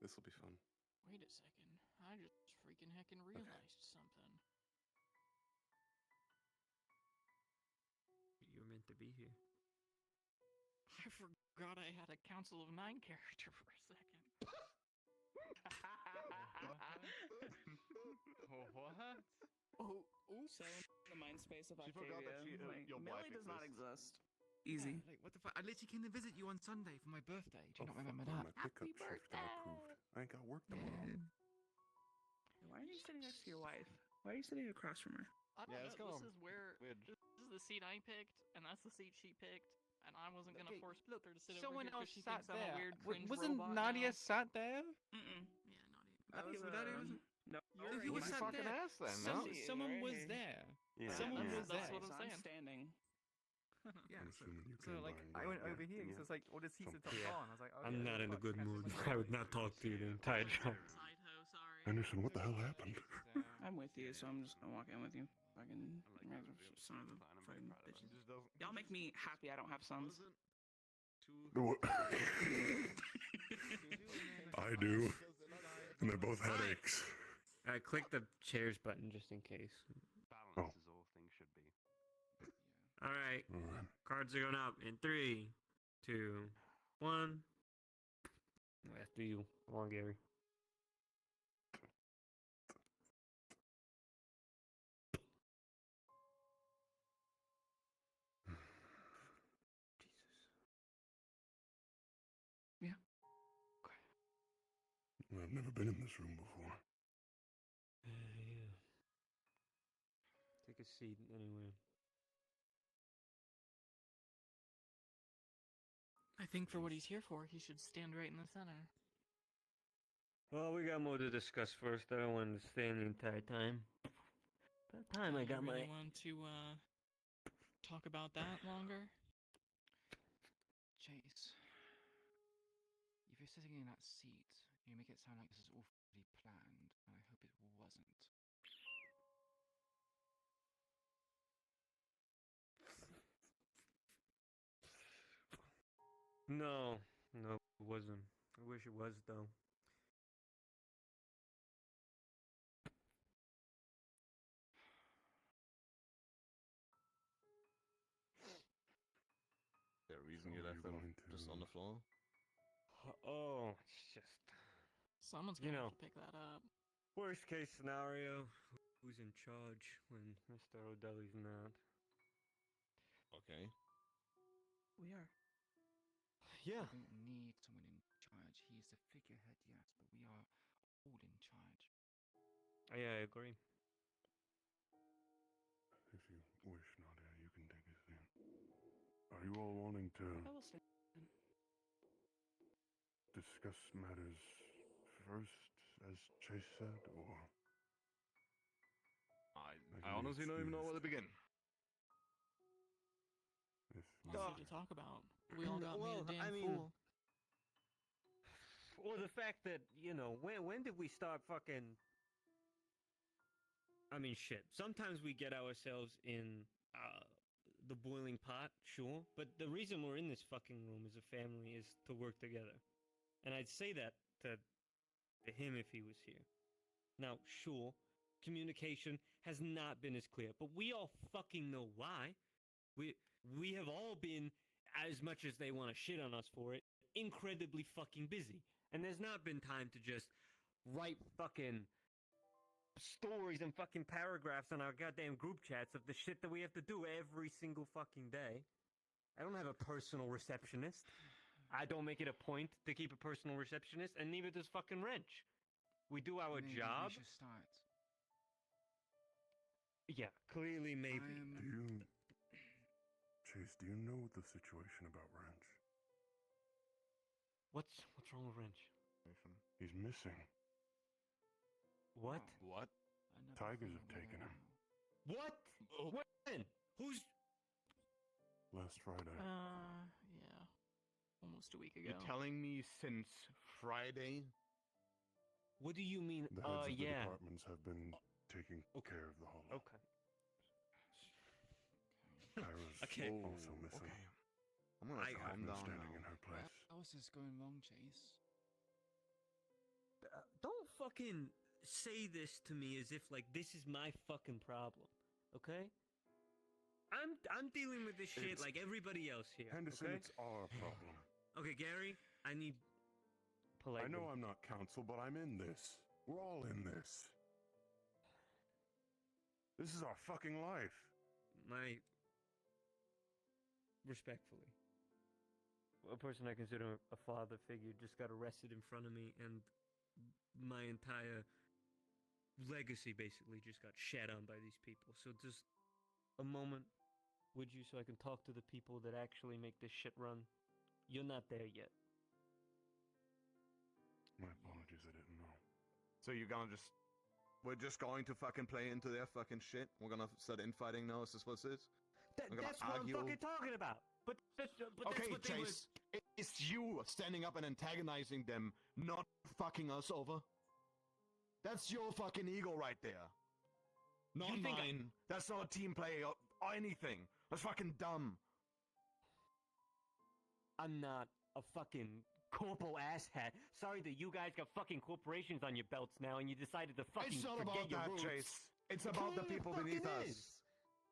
This will be fun. Wait a second. I just freaking heckin' realized something. You were meant to be here. I forgot I had a Council of 9 character for a second. What? Oh, So in the mind space of She forgot Octavia, that she, like, your wife Millie does not exists. exist. Easy. Yeah, like, what the fuck? I literally came to visit you on Sunday for my birthday. Do you not remember fuck, that? My pickup shift got approved. I ain't got work tomorrow. Why are you sitting next to your wife? Why are you sitting across from her? I don't Yeah, it's know. kinda This is where weird. this is the seat I picked, and that's the seat she picked, and I wasn't gonna Okay, force her to sit Someone over here else because she sat thinks I'm there. a weird cringe Wasn't robot Nadia now. sat there? Mm-mm. Yeah, Nadia. That was, Nadia wasn't. no. Who right was here. sat fucking there? ass then, Some, no? someone Right was here. there. Yeah, Someone yeah. was That's there. what I'm So saying. standing. Yeah, I'm so, assuming you so came like by and I got went over work, here yeah? because like all the seats are Yeah. gone. I was like, okay, I'm not in a fuck, good can mood. sit I would not talk to you the entire time. Side hoe, sorry. Anderson, what the hell happened? I'm with you, so I'm just gonna walk in with you. Fucking son of a fucking bitches. Y'all make me happy I don't have sons. What? I do. And they're both headaches. I clicked the chairs button just in case. Balance is all things should be. All right. Alright. Cards are going up in 3, 2, 1. After you. Come on, Gary. Well, I've never been in this room before. Yeah. Take a seat anyway. I think for what he's here for, he should stand right in the center. Well, we got more to discuss first. I don't want to stay the entire time. By the time I got You really my... want to talk about that longer? Chase, if you're sitting in that seat, you make it sound like this is awfully planned, and I hope it wasn't. No, it wasn't. I wish it was, though. Is there a reason you left them just on the floor? Oh, it's just... Someone's You gonna know. have to pick that up. Worst case scenario, who's in charge when Mr. O'Delly's not? Okay. We are. Yeah. We don't need someone in charge. He's the figurehead, yes, but we are all in charge. Yeah, I agree. If you wish, Nadia, you can take a seat. Are you all wanting to I will stand. discuss matters first, as Chase said, or... I honestly don't even know where to begin. If What's there to talk about? We all got Well, made a damn I mean- fool. Or the fact that, you know, when did we start fucking... I mean, shit. Sometimes we get ourselves in the boiling pot, sure. But the reason we're in this fucking room as a family is to work together. And I'd say that to him if he was here. Now, sure, communication has not been as clear, but we all fucking know why. We have all been, as much as they want to shit on us for it, incredibly fucking busy. And there's not been time to just write fucking stories and fucking paragraphs on our goddamn group chats of the shit that we have to do every single fucking day. I don't have a personal receptionist. I don't make it a point to keep a personal receptionist, and neither does fucking Wrench. We do our Maybe job. we should start. Yeah, clearly maybe. Do you, Chase? Do you know the situation about Wrench? What's wrong with Wrench? He's missing. What? What? Tigers have taken him. What? When? Who's? Last Friday. Yeah. Almost a week ago. You're telling me since Friday? What do you mean? The heads of the Yeah. departments have been taking care of the Hollow. Okay. Kyra's Okay. also missing. Okay. I'm gonna I've calm been down standing now. in her place. How is this going wrong, Chase? Don't fucking say this to me as if like this is my fucking problem, okay? I'm dealing with this shit It's- like everybody else here. Henderson, okay? it's our problem. Okay, Gary, I need polite. I know I'm not counsel, but I'm in this. We're all in this. This is our fucking life. Respectfully, a person I consider a father figure just got arrested in front of me, and my entire legacy basically just got shat on by these people. So just a moment, would you, so I can talk to the people that actually make this shit run? You're not there yet. My apologies, I didn't know. So we're just going to fucking play into their fucking shit? We're gonna start infighting now? Is this what it is? We're gonna That's what I'm argue? fucking talking about. But that's Okay, what they Chase, it's you standing up and antagonizing them, not fucking us over. That's your fucking ego right there. Not You think mine. That's not a team play or anything. That's fucking dumb. I'm not a fucking corporal asshat. Sorry that you guys got fucking corporations on your belts now and you decided to fucking It's not forget about your that, roots. Chase. It's about the Clearly people fucking beneath us. is.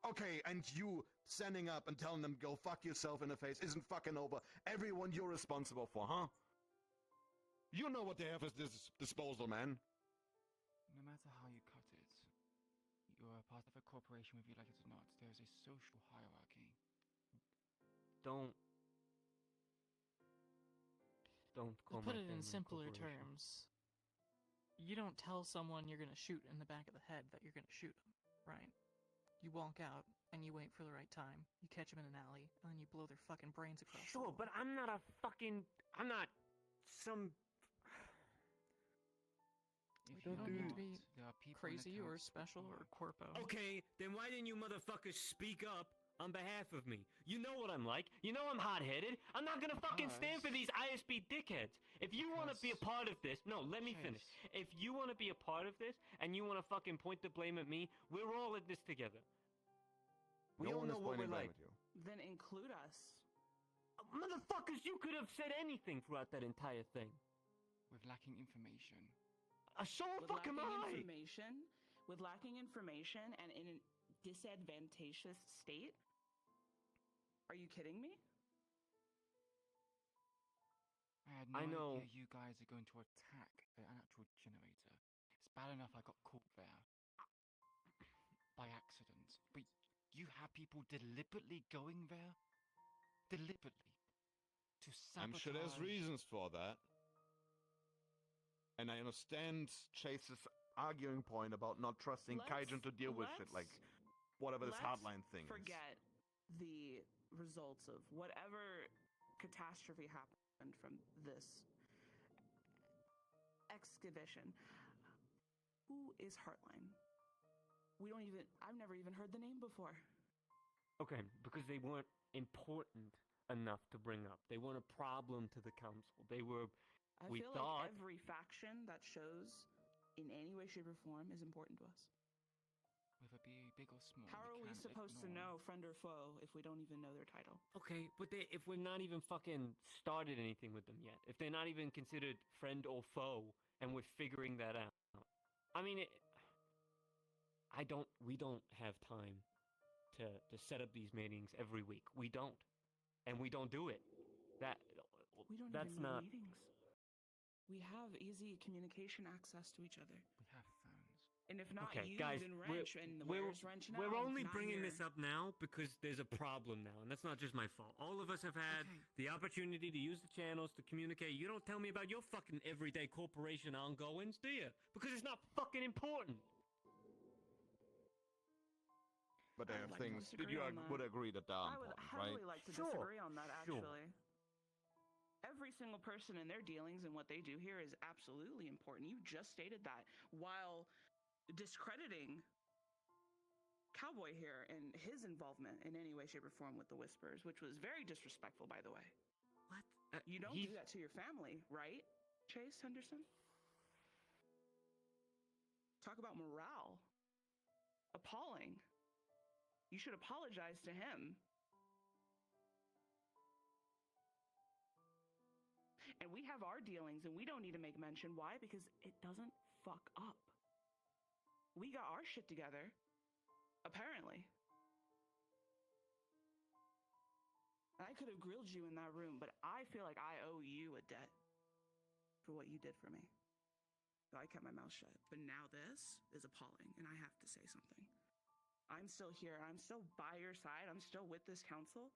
Okay, and you standing up and telling them go fuck yourself in the face isn't fucking over everyone you're responsible for, huh? You know what they have at this disposal, man. No matter how you cut it, you're a part of a corporation, whether you like it or not. There's a social hierarchy. Don't call To put my it in family a simpler corporation. terms, you don't tell someone you're gonna shoot in the back of the head that you're gonna shoot them, right? You walk out and you wait for the right time. You catch them in an alley and then you blow their fucking brains across. the Sure, wall. but I'm not some. If You you're don't need to not, be there are people in crazy or accounts special or corpo. Okay, then why didn't you motherfuckers speak up on behalf of me? You know what I'm like. You know I'm hot-headed. I'm not gonna fucking stand for these ISB dickheads. If you want to be a part of this, no, let me finish. If you want to be a part of this and you want to fucking point the blame at me, we're all in this together. We No all one know is what we're pointing blame like. at you. Then include us. Motherfuckers, you could have said anything throughout that entire thing. with lacking information. So With fuck am lacking I. information, with lacking information and in a disadvantageous state? Are you kidding me? I had no I know. idea you guys are going to attack an actual generator. It's bad enough I got caught there by accident, but you have people deliberately going there? Deliberately. To I'm sabotage. sure there's reasons for that. And I understand Chase's arguing point about not trusting Kaijin to deal with shit like whatever this let's hotline thing is. Forget the results of whatever catastrophe happened from this excavation. Who is Heartline? I've never even heard the name before. Okay, because they weren't important enough to bring up. They weren't a problem to the council. They were. I we feel thought. like every faction that shows in any way, shape, or form is important to us. Whether it be big or small. How are we can't supposed to ignore. know friend or foe if we don't even know their title? Okay, but if we're not even fucking started anything with them yet, if they're not even considered friend or foe, and we're figuring that out, I mean, we don't have time to set up these meetings every week. We don't, and we don't do it. We don't That's even know not. meetings. We have easy communication access to each other. We have phones. And if not Okay, you, guys, then Wrench. And we're, where's Wrench now? we're only Not bringing here. this up now because there's a problem now, and that's not just my fault. All of us have had Okay. the opportunity to use the channels to communicate. You don't tell me about your fucking everyday corporation ongoings, do you? Because it's not fucking important. But there I are would like to things that disagree you on that. would agree that they are I would important, heavily right? like to Sure, disagree on that, sure. actually. Every single person in their dealings and what they do here is absolutely important. You just stated that while discrediting Cowboy here and his involvement in any way, shape, or form with the Whispers, which was very disrespectful, by the way. What? You don't do that to your family, right, Chase Henderson? Talk about morale. Appalling. You should apologize to him. And we have our dealings, and we don't need to make mention. Why? Because it doesn't fuck up. We got our shit together, apparently. I could have grilled you in that room, but I feel like I owe you a debt for what you did for me. So I kept my mouth shut. But now this is appalling, and I have to say something. I'm still here. I'm still by your side. I'm still with this council.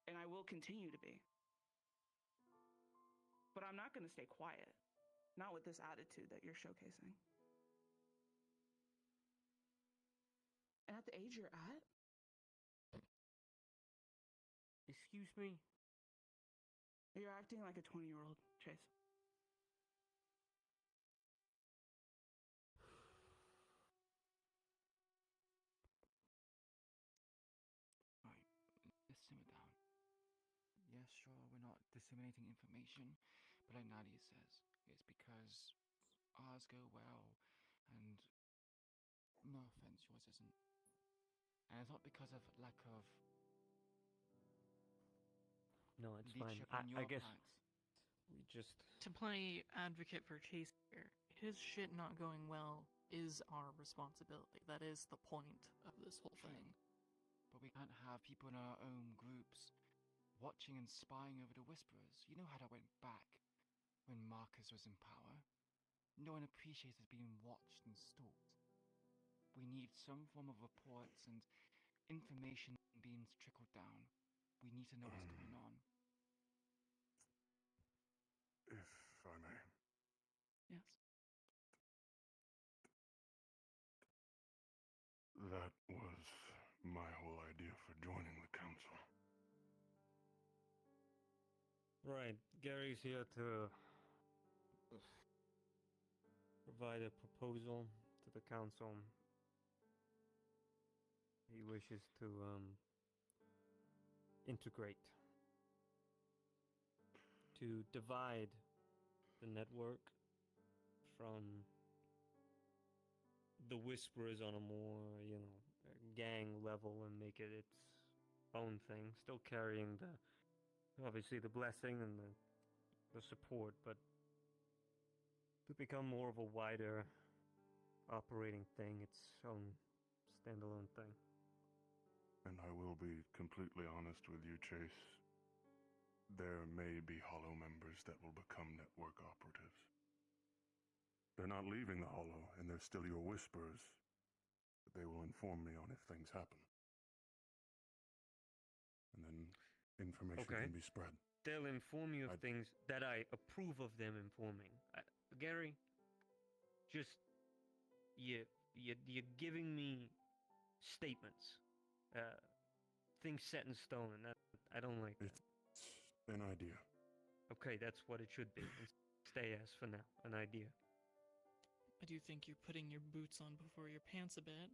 And I will continue to be. But I'm not going to stay quiet. Not with this attitude that you're showcasing. And at the age you're at, Excuse me? you're acting like a 20-year-old, Chase. Right, let's simmer down. Yes, sure, we're not disseminating information, but like Nadia says, it's because ours go well, and no offense, yours isn't. And it's not because of lack of No, it's fine. leadership on your I guess part. we just... To play advocate for Chase here, his shit not going well is our responsibility. That is the point of this whole thing. But we can't have people in our own groups watching and spying over the Whisperers. You know how that went back when Marcus was in power. No one appreciated being watched and stalked. We need some form of reports and information being trickled down. We need to know what's going on. If I may. Yes. That was my whole idea for joining the council. Right, Gary's here to provide a proposal to the council. He wishes to integrate, to divide the network from the Whisperers on a more, gang level and make it its own thing. Still carrying obviously the blessing and the support, but to become more of a wider operating thing, its own standalone thing. And I will be completely honest with you, Chase. There may be Hollow members that will become network operatives. They're not leaving the Hollow, and they're still your Whisperers. But they will inform me on if things happen. And then information can be spread. They'll inform you of things that I approve of them informing. Gary, just you're giving me statements, things set in stone. I don't like that. It's an idea. Okay, that's what it should be. And stay as for now, an idea. I do think you're putting your boots on before your pants a bit,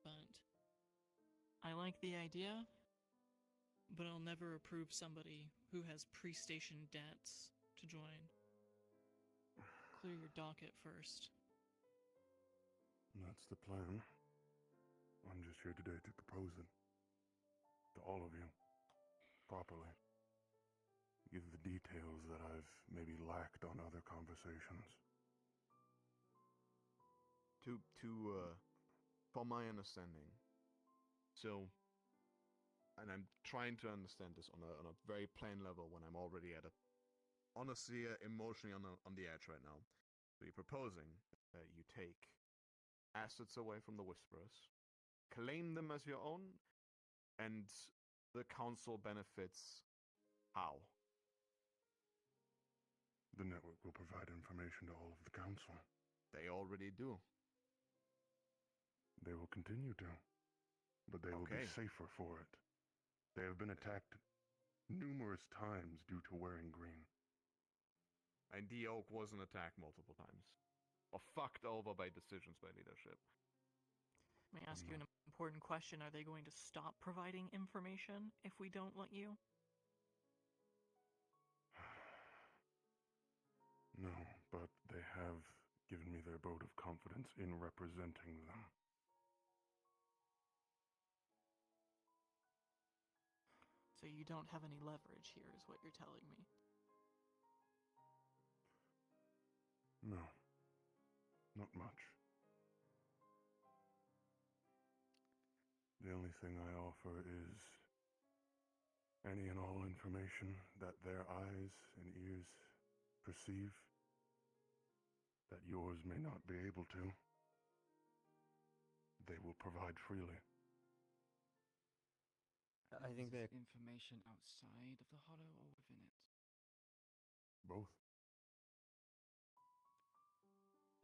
but I like the idea, but I'll never approve somebody who has pre-station debts to join. Clear your docket first. That's the plan. I'm just here today to propose it. To all of you. Properly. Give the details that I've maybe lacked on other conversations. For my understanding, so, and I'm trying to understand this on a very plain level when I'm already at a honestly emotionally on the edge right now. So you're proposing that you take assets away from the Whisperers, claim them as your own, and the council benefits how? The network will provide information to all of the council. They already do. They will continue to, but they will be safer for it. They have been attacked numerous times due to wearing green. And the Oak wasn't attacked multiple times. Or fucked over by decisions by leadership. May I ask you an important question? Are they going to stop providing information if we don't let you? No, but they have given me their vote of confidence in representing them. So you don't have any leverage here, is what you're telling me. No, not much. The only thing I offer is any and all information that their eyes and ears perceive that yours may not be able to. They will provide freely. I think that information outside of the hollow or within it? Both.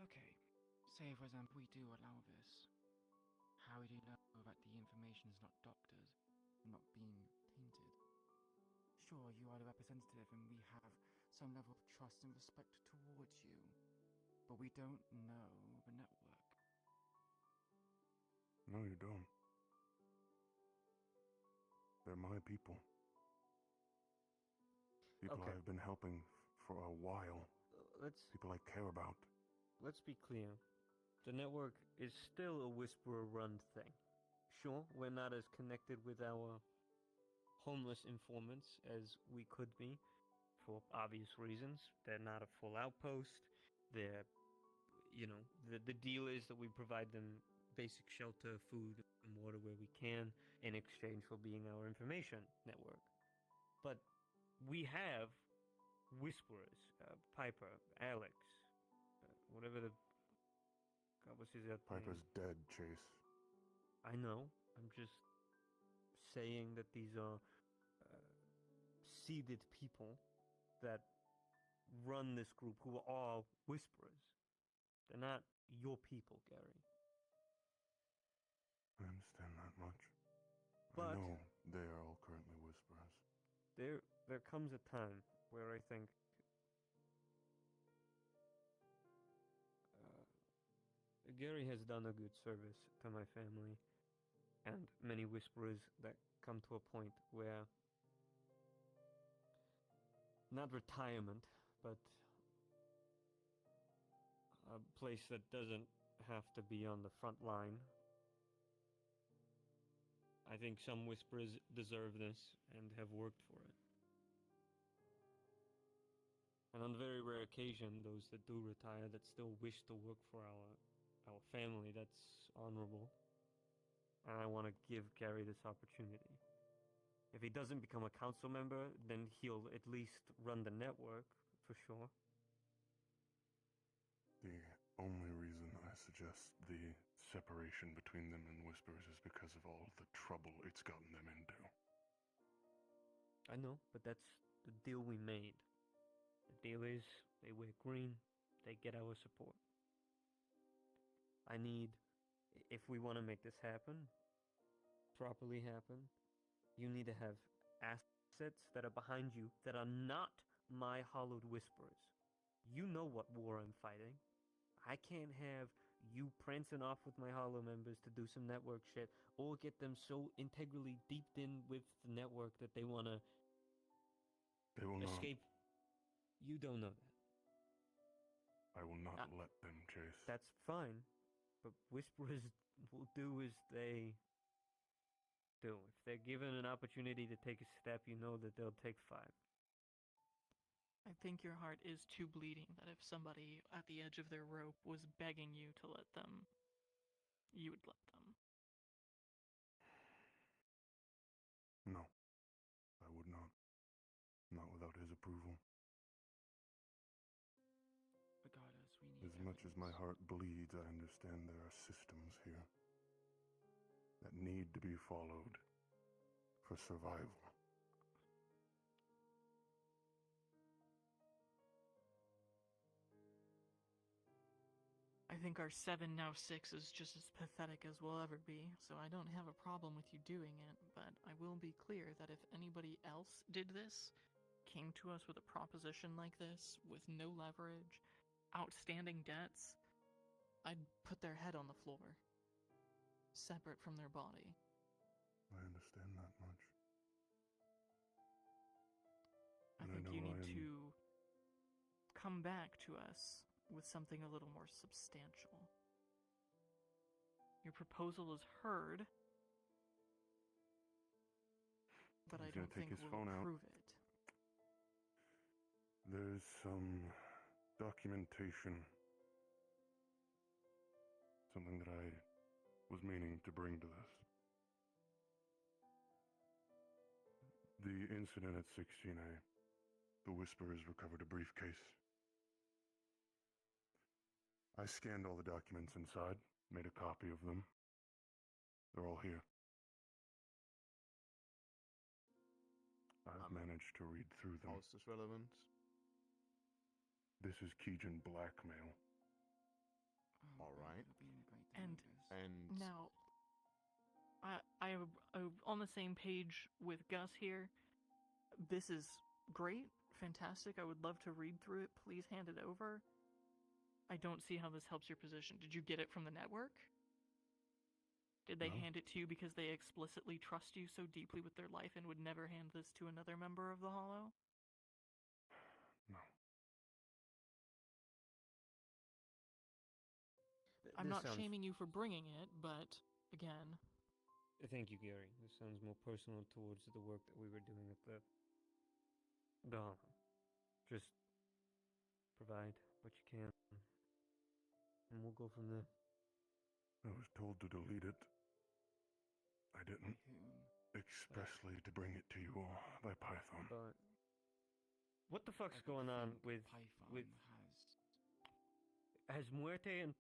Okay. Say, for example, we do allow this. How do you know that the information is not doctored and not being tainted? Sure, you are the representative and we have some level of trust and respect towards you, but we don't know the network. No, you don't. They're my people. People Okay. I've been helping for a while. People I care about. Let's be clear. The network is still a Whisperer-run thing. Sure, we're not as connected with our homeless informants as we could be, for obvious reasons. They're not a full outpost. They're, the deal is that we provide them basic shelter, food, and water where we can in exchange for being our information network. But we have Whisperers, Piper, Alex, whatever the... God, what's his other Piper's name? dead, Chase. I know. I'm just saying that these are seeded people that run this group who are Whisperers. They're not your people, Gary. I understand that much. But I know they are all currently Whisperers. There comes a time where I think Gary has done a good service to my family and many Whisperers that come to a point where not retirement, but a place that doesn't have to be on the front line. I think some Whisperers deserve this and have worked for it. And on very rare occasion, those that do retire that still wish to work for our family, that's honorable. And I want to give Gary this opportunity. If he doesn't become a council member, then he'll at least run the network, for sure. The only reason I suggest the separation between them and Whisperers is because of all the trouble it's gotten them into. I know, but that's the deal we made. The deal is, they wear green, they get our support. I need, if we want to make this happen, properly happen, you need to have assets that are behind you that are not my hollowed Whisperers. You know what war I'm fighting. I can't have you prancing off with my hollow members to do some network shit or get them so integrally deeped in with the network that they want to escape. You don't know that. I will not let them, Chase. That's fine, but Whisperers will do as they do. If they're given an opportunity to take a step, you know that they'll take 5. I think your heart is too bleeding that if somebody at the edge of their rope was begging you to let them, you would let them. No, I would not. Not without his approval. much as my heart bleeds, I understand there are systems here that need to be followed for survival. I think our 7, now 6 is just as pathetic as we'll ever be, so I don't have a problem with you doing it, but I will be clear that if anybody else did this, came to us with a proposition like this, with no leverage, outstanding debts, I'd put their head on the floor, separate from their body. I understand that much. I think you need to come back to us with something a little more substantial. Your proposal is heard, but I don't think we'll approve it. There's some documentation. Something that I was meaning to bring to this. The incident at 16A. The Whisperers recovered a briefcase. I scanned all the documents inside, made a copy of them. They're all here. I've managed to read through them. How is this relevant? This is Keegan blackmail. Alright. And now, I'm on the same page with Gus here. This is great, fantastic. I would love to read through it. Please hand it over. I don't see how this helps your position. Did you get it from the network? Did they hand it to you because they explicitly trust you so deeply with their life and would never hand this to another member of the Hollow? No. I'm not shaming you for bringing it, but, again... Thank you, Gary. This sounds more personal towards the work that we were doing at the Hollow. Just provide what you can, and we'll go from there. I was told to delete it. I didn't. Expressly to bring it to you all by Python. But what the fuck's going on with has Muerte and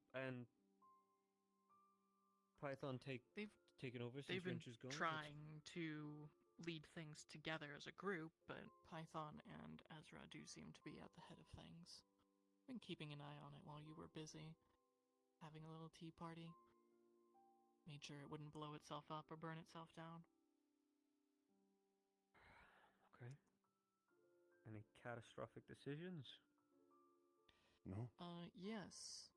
Python taken over since They've been Wrench is gone? trying to lead things together as a group, but Python and Ezra do seem to be at the head of things. Been keeping an eye on it while you were busy, having a little tea party. Made sure it wouldn't blow itself up or burn itself down. Okay. Any catastrophic decisions? No. Yes.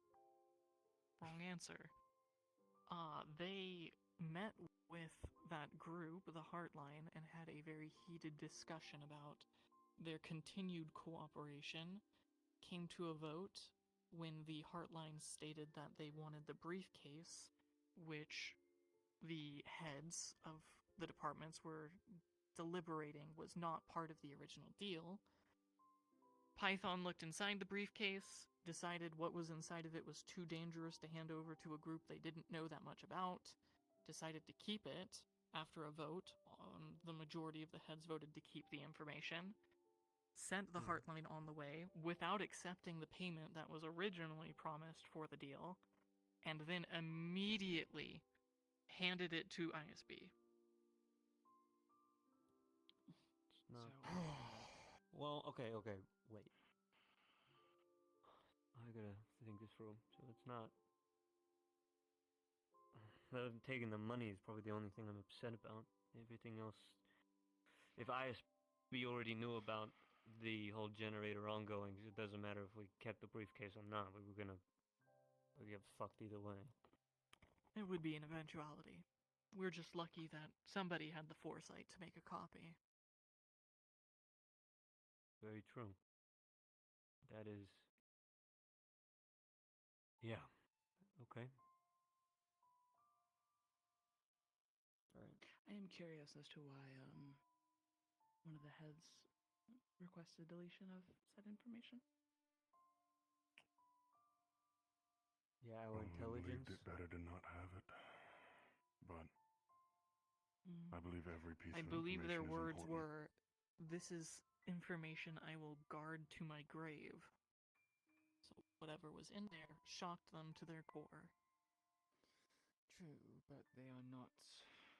Wrong answer. They met with that group, the Heartline, and had a very heated discussion about their continued cooperation, came to a vote when the Heartline stated that they wanted the briefcase, which the heads of the departments were deliberating was not part of the original deal. Python looked inside the briefcase, decided what was inside of it was too dangerous to hand over to a group they didn't know that much about, decided to keep it after a vote. The majority of the heads voted to keep the information, sent the Heartline on the way without accepting the payment that was originally promised for the deal, and then immediately handed it to ISB. It's not... Well, okay, wait. I gotta think this through. So it's not... Them taking the money is probably the only thing I'm upset about. Everything else... If ISB already knew about the whole generator ongoing, it doesn't matter if we kept the briefcase or not. We were gonna get fucked either way. It would be an eventuality. We're just lucky that somebody had the foresight to make a copy. Very true. That is... Yeah. Okay. Alright. I am curious as to why one of the heads requested deletion of said information. Yeah, our intelligence. Believed it better to not have it, but I believe every piece of information is important. I believe their words were, "This is information I will guard to my grave." So whatever was in there shocked them to their core. True, but they are not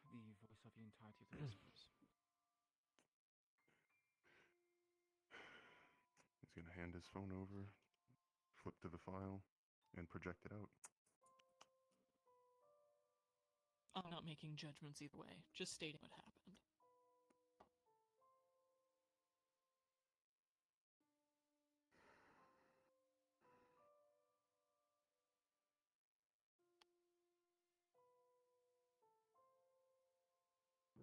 the voice of the entirety of the Whispers. He's gonna hand his phone over, flip to the file, and project it out. I'm not making judgments either way, just stating what happened.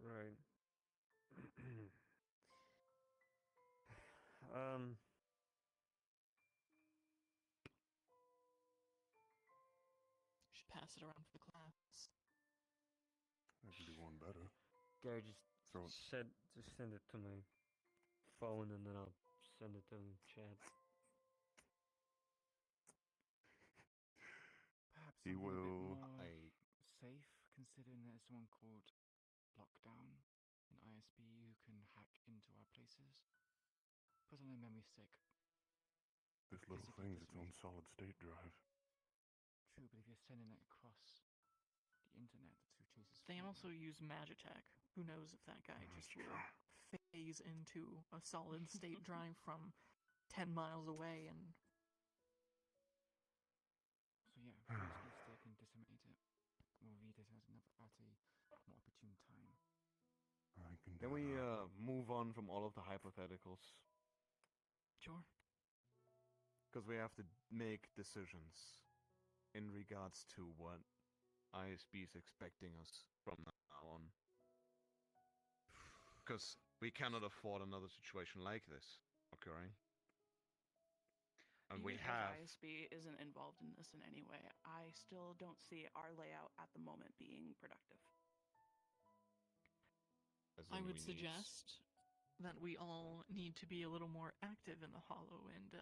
Right. Should pass it around for the class. I can do one better. Gary, just Throw it. just send it to my phone and then I'll send it to the chat. Perhaps He something will. a bit more safe, considering there's someone called Lockdown in ISB who can hack into our places. Put on a memory stick. This little Physically thing's its own dissuade. solid state drive. True, but if you're sending it across the internet to Chase's They phone, also use Magitech. Who knows if that guy That's just true. will phase into a solid state drive from 10 miles away and... So yeah, USB stick and disseminate it. We'll read it at a more opportune time. I can do Can we that. move on from all of the hypotheticals? Sure. Because we have to make decisions in regards to what ISB is expecting us from now on. Because we cannot afford another situation like this occurring. And Even we if have... ISB isn't involved in this in any way, I still don't see our layout at the moment being productive. I would suggest that we all need to be a little more active in the Hollow and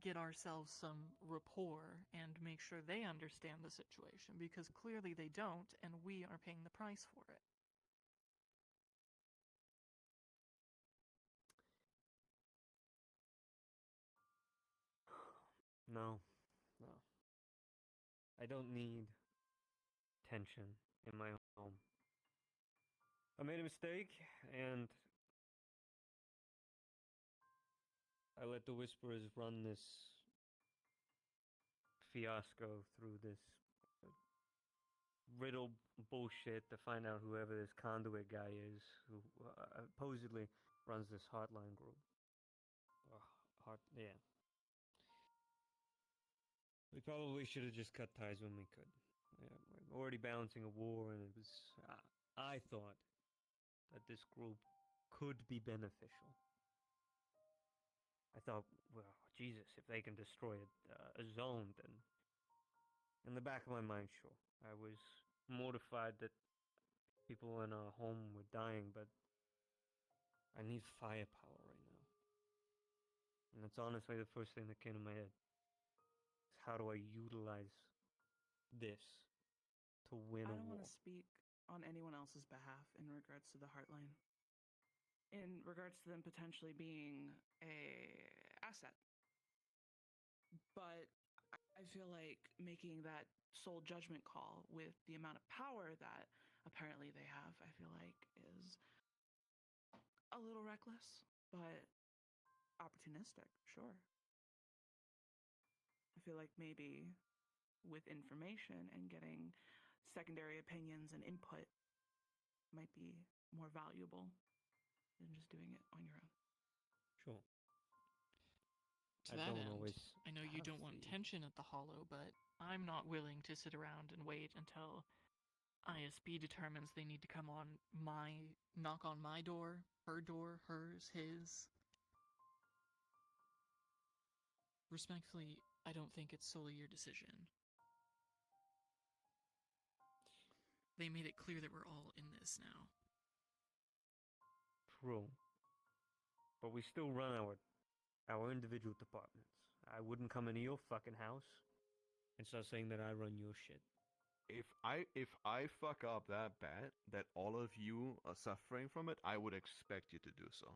get ourselves some rapport and make sure they understand the situation, because clearly they don't, and we are paying the price for it. No. I don't need tension in my home. I made a mistake, and I let the Whisperers run this fiasco through this riddle bullshit to find out whoever this conduit guy is, who supposedly runs this hotline group. Yeah. We probably should have just cut ties when we could. Yeah, we're already balancing a war, and it was... I thought that this group could be beneficial. I thought, well, Jesus, if they can destroy a zone, then... In the back of my mind, sure. I was mortified that people in our home were dying, but I need firepower right now. And that's honestly the first thing that came to my head. Is how do I utilize this to win a I don't war? want to speak on anyone else's behalf in regards to the Heartline. In regards to them potentially being a asset. But I feel like making that sole judgment call with the amount of power that apparently they have, I feel like is a little reckless, but opportunistic, sure. I feel like maybe with information and getting secondary opinions and input might be more valuable than just doing it on your own. Sure. To that end, I know you don't want tension at the Hollow, but I'm not willing to sit around and wait until ISB determines they need to knock on my door, her door, hers, his. Respectfully, I don't think it's solely your decision. They made it clear that we're all in this now. True. But we still run our individual departments. I wouldn't come into your fucking house and start saying that I run your shit. If I fuck up that bad that all of you are suffering from it, I would expect you to do so.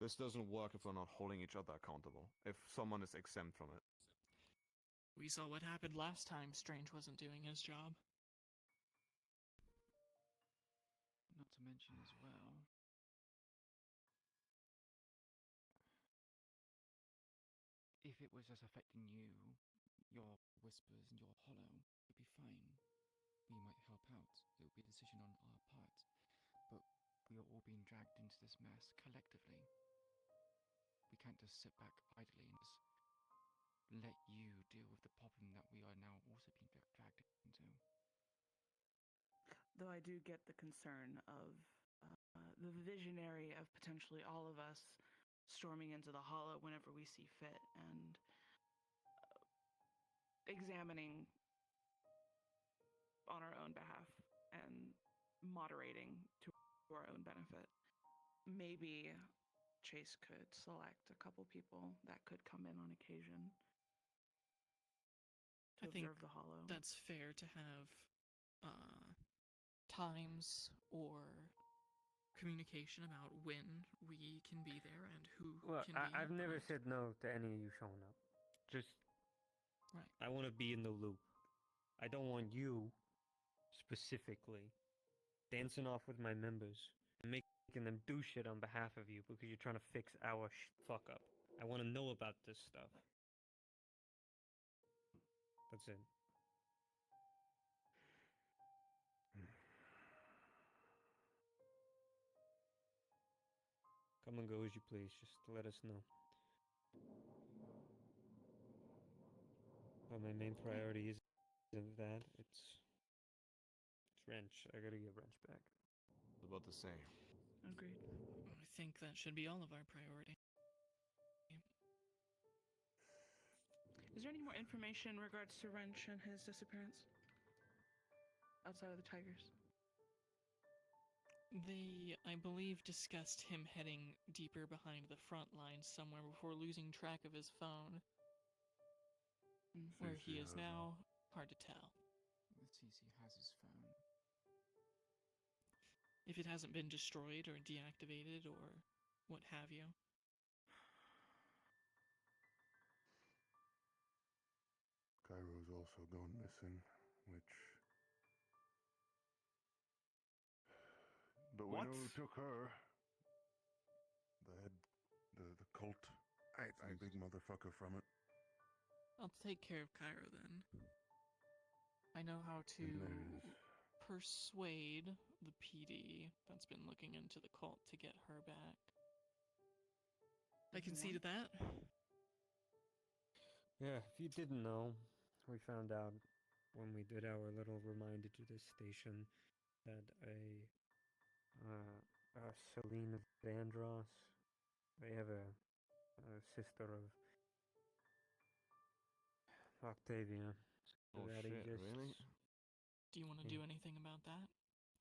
This doesn't work if we're not holding each other accountable. If someone is exempt from it. We saw what happened last time Strange wasn't doing his job. Not to mention as well, if it was just affecting you, your whispers and your hollow, it'd be fine. We might help out. It would be a decision on our part. But we are all being dragged into this mess collectively. We can't just sit back idly and just let you deal with the problem that we are now also being dragged into. Though I do get the concern of the visionary of potentially all of us storming into the hollow whenever we see fit and examining on our own behalf and moderating to our own benefit. Maybe Chase could select a couple people that could come in on occasion to observe the hollow. That's fair to have times or communication about when we can be there and who can be. I've never said no to any of you showing up. Just, right. I want to be in the loop. I don't want you, specifically, dancing off with my members and making them do shit on behalf of you because you're trying to fix our fuck up. I want to know about this stuff. That's it. Come and go as you please, just let us know. But my main priority isn't that, it's Wrench. I gotta get Wrench back. I was about to say. Agreed. I think that should be all of our priority. Is there any more information in regards to Wrench and his disappearance? Outside of the Tigers? They, I believe, discussed him heading deeper behind the front lines somewhere before losing track of his phone. Where he is now, hard to tell. The CC has his phone. If it hasn't been destroyed or deactivated or what have you. Cairo's also gone missing, which... But we know who took her. The head... the cult. The big motherfucker from it. I'll take care of Cairo then. I know how to persuade the PD that's been looking into the cult to get her back. I conceded that. Yeah, if you didn't know, we found out when we did our little reminder to this station that a Celine Vandross, they have a sister of Octavia. Oh shit, really? Do you want to do anything about that?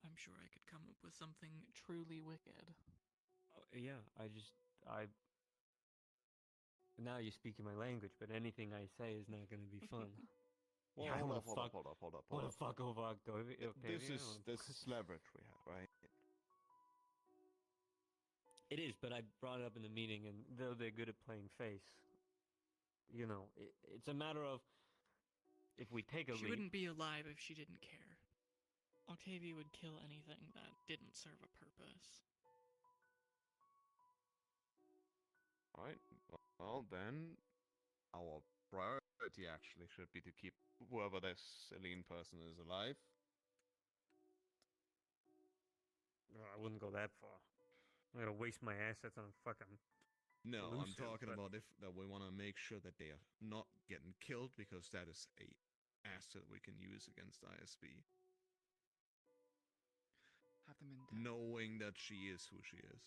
I'm sure I could come up with something truly wicked. Yeah, now you're speaking my language, but anything I say is not going to be fun. Well, yeah, hold up. I want to fuck over Octavia. This is leverage we have, right? It is, but I brought it up in the meeting, and though they're good at playing face, you know, it's a matter of if we take a leap... She wouldn't be alive if she didn't care. Octavia would kill anything that didn't serve a purpose. Alright, well then, our priority actually should be to keep whoever this Celine person is alive. I wouldn't go that far. I'm gonna waste my assets on fucking... No, I'm talking about that we want to make sure that they are not getting killed, because that is a asset we can use against ISB. Have them in debt. Knowing that she is who she is.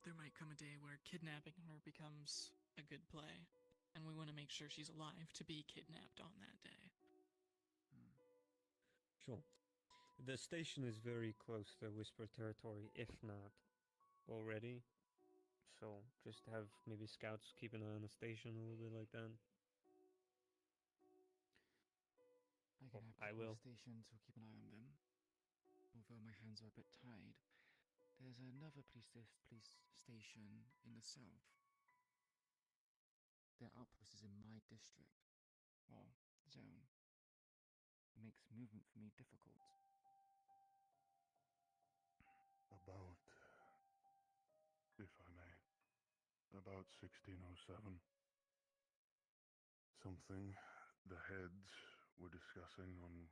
There might come a day where kidnapping her becomes a good play, and we want to make sure she's alive to be kidnapped on that day. Sure. The station is very close to Whisper territory, if not already. So just have maybe scouts keep an eye on the station a little bit like that. I will. The stations will keep an eye on them. Although my hands are a bit tied, there's there's another police station in the south. Their outpost is in my district, or zone. It makes movement for me difficult. About, if I may, about 1607. Something the heads were discussing on,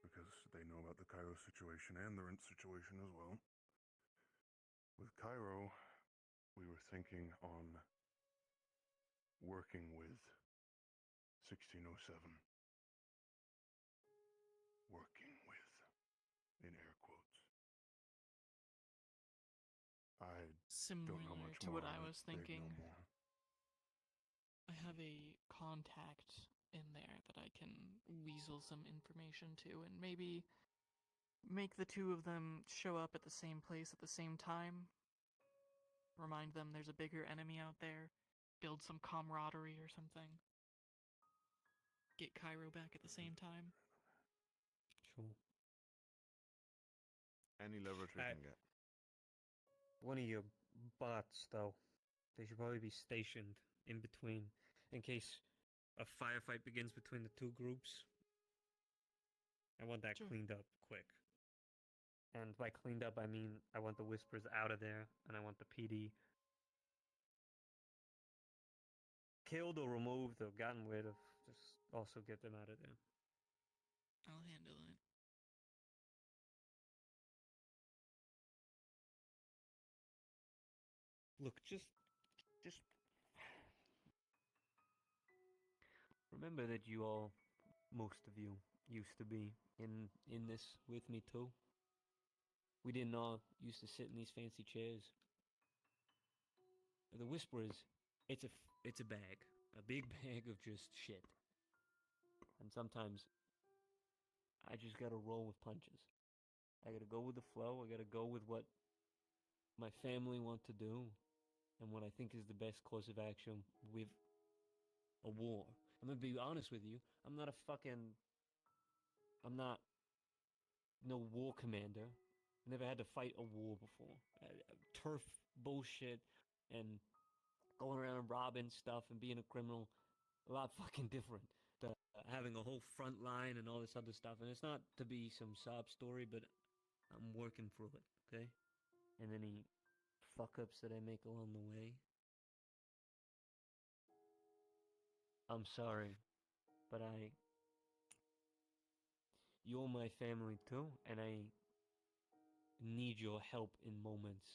because they know about the Cairo situation and the rent situation as well. With Cairo, we were thinking on working with 1607. Working with, in air quotes. I don't know Similar much to more what I on it. was They'd thinking, know more. I have a contact in there that I can weasel some information to and maybe make the two of them show up at the same place at the same time. Remind them there's a bigger enemy out there. Build some camaraderie or something. Get Cairo back at the same time. Sure. Any leverage we can get. One of your bots, though, they should probably be stationed in between in case a firefight begins between the two groups. I want that cleaned up quick. And by cleaned up, I mean I want the Whispers out of there, and I want the PD killed or removed or gotten rid of. Just also get them out of there. I'll handle it. Look, just remember that you all, most of you, used to be in this with me too. We didn't all used to sit in these fancy chairs. The Whisperers, it's a bag, a big bag of just shit. And sometimes I just gotta roll with punches. I gotta go with the flow. I gotta go with what my family want to do and what I think is the best course of action with a war. I'm gonna be honest with you. I'm not no war commander. I never had to fight a war before. Turf bullshit and going around robbing stuff and being a criminal, a lot fucking different. Having a whole front line and all this other stuff. And it's not to be some sob story, but I'm working through it, okay? And any fuck-ups that I make along the way, I'm sorry, but you're my family too, and I need your help in moments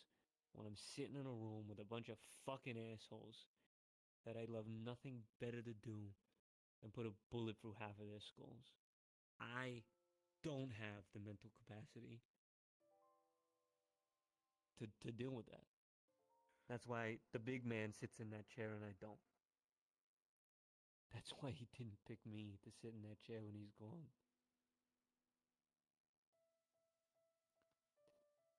when I'm sitting in a room with a bunch of fucking assholes that I love nothing better to do than put a bullet through half of their skulls. I don't have the mental capacity to deal with that. That's why the big man sits in that chair and I don't. That's why he didn't pick me to sit in that chair when he's gone.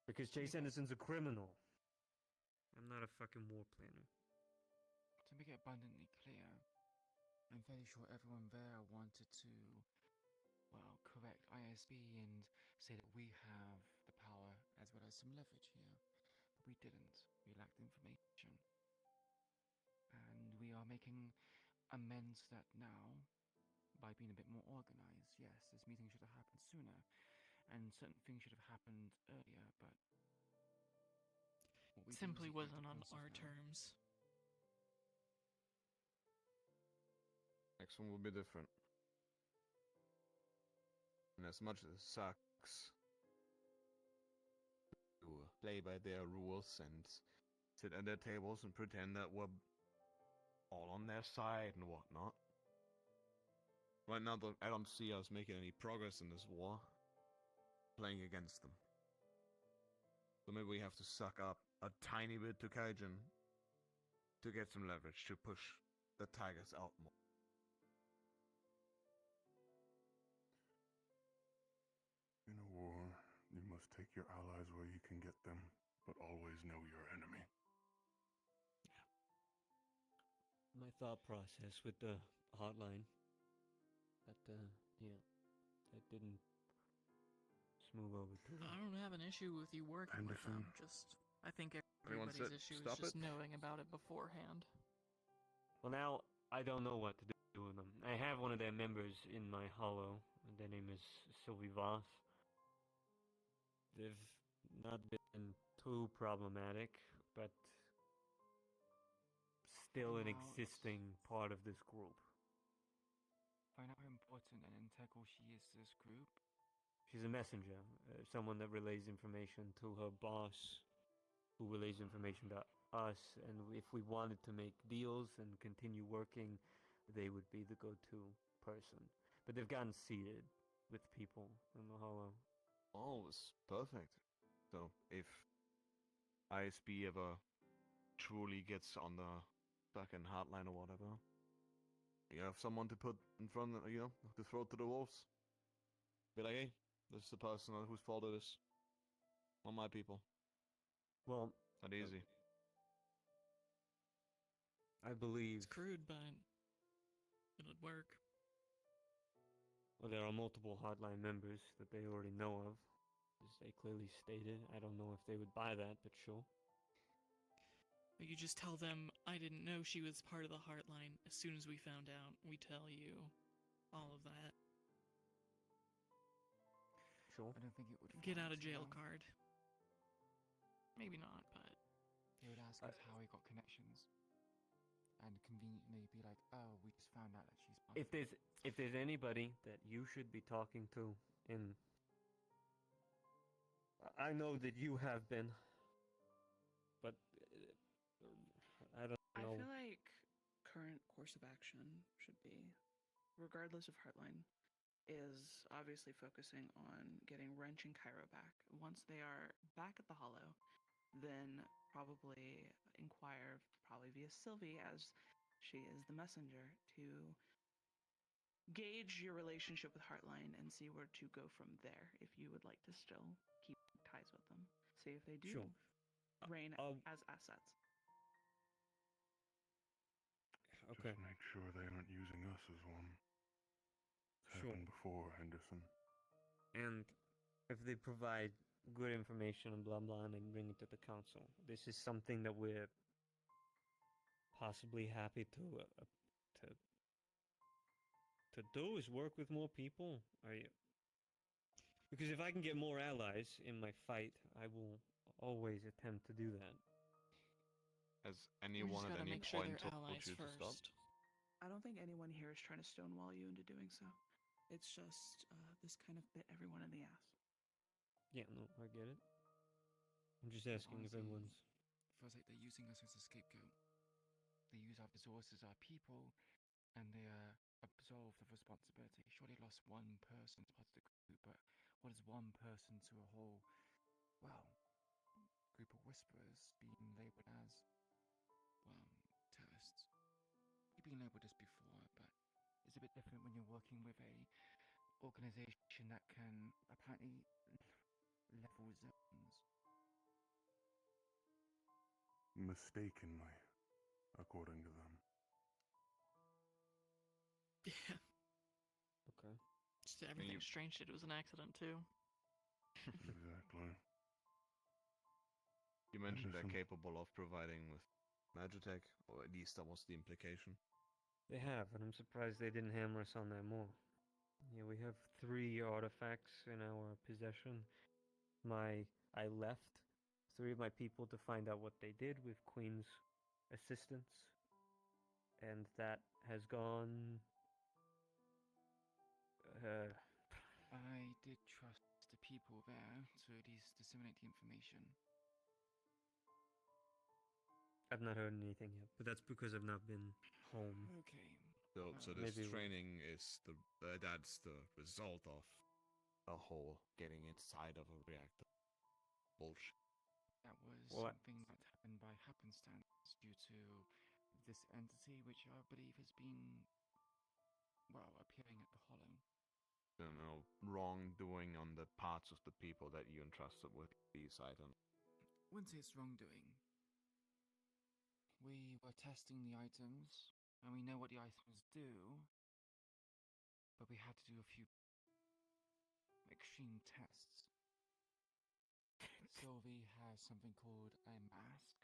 Because Chase Anderson's a criminal. I'm not a fucking war planner. To make it abundantly clear, I'm fairly sure everyone there wanted to, well, correct ISB and say that we have the power as well as some leverage here. But we didn't. We lacked information. And we are making amends to that now by being a bit more organized. Yes, this meeting should have happened sooner, and certain things should have happened earlier, but what we Simply do is wasn't on agreed our now. terms. Next one will be different. And as much as it sucks to play by their rules and sit at their tables and pretend that we're all on their side and whatnot. Right now, I don't see us making any progress in this war. Playing against them. So maybe we have to suck up a tiny bit to Kaijin to get some leverage to push the Tigers out more. In a war, you must take your allies where you can get them, but always know your enemy. My thought process with the hotline, that, that didn't move over to them. I don't have an issue with you working with them. Just, I think Anyone everybody's sit- issue is stop just it? knowing about it beforehand. Well, now I don't know what to do with them. I have one of their members in my hollow. And their name is Sylvie Voss. They've not been too problematic, but still an Find out- existing part of this group. Find out how important and integral she is to this group. She's a messenger, someone that relays information to her boss, who relays information to us, and if we wanted to make deals and continue working, they would be the go-to person. But they've gotten seated with people in the hollow. Oh, it's perfect. So, if ISB ever truly gets on the fucking hotline or whatever, you have someone to put in front of, to throw to the wolves. Be like, hey, this is the person whose fault it is. Not my people. Well, not easy. I believe... It's crude, but it would work. Well, there are multiple hotline members that they already know of, as they clearly stated. I don't know if they would buy that, but sure. But you just tell them, I didn't know she was part of the Heartline. As soon as we found out, we tell you all of that. Sure. I don't think it would Get fly out of too jail well. card. Maybe not, but... They would ask us how we got connections. And conveniently be like, oh, we just found out that she's part If of it." there's anybody that you should be talking to, in... I know that you have been, but I don't I know. feel like current course of action should be, regardless of Heartline, is obviously focusing on getting Wrench and Cairo back. Once they are back at the Hollow, then probably inquire, probably via Sylvie, as she is the messenger, to gauge your relationship with Heartline and see where to go from there if you would like to still keep ties with them. See if they do Sure. reign as assets. Okay. Just make sure they aren't using us as one. It's Sure. happened before, Henderson. And if they provide good information and blah blah, and they bring it to the council, this is something that we're possibly happy to do, is work with more people. Are you? Because if I can get more allies in my fight, I will always attempt to do that. Has We anyone just at gotta any make sure point they're told allies you to stop? first. I don't think anyone here is trying to stonewall you into doing so. It's just this kind of bit everyone in the ass. Yeah, no, I get it. I'm just asking if Honestly, everyone's... feels like they're using us as a scapegoat. They use our resources, our people, and they absolve of responsibility. Sure, they lost one person as part of the group, but what is one person to a whole, well, group of whisperers being labeled as, well, terrorists? You've been labeled this before, but it's a bit different when you're working with a organization that can apparently level zones. Mistakenly, according to them. Yeah. Okay. Just everything Strange did was an accident, too. Exactly. You mentioned they're Henderson. capable of providing with Magitech, or at least that was the implication. They have, and I'm surprised they didn't hammer us on that more. Yeah, we have 3 artifacts in our possession. I left 3 of my people to find out what they did with Queen's assistance, and that has gone... I did trust the people there to at least disseminate the information. I've not heard anything yet, but that's because I've not been home. Okay. So this Maybe training is that's the result of a whole getting inside of a reactor bullshit. That was Well, something that happened by happenstance due to this entity, which I believe has been, well, appearing at the Hollow. Wrongdoing on the parts of the people that you entrusted with these items. Wouldn't say it's wrongdoing. We were testing the items, and we know what the items do, but we had to do a few extreme tests Sylvie has something called a mask.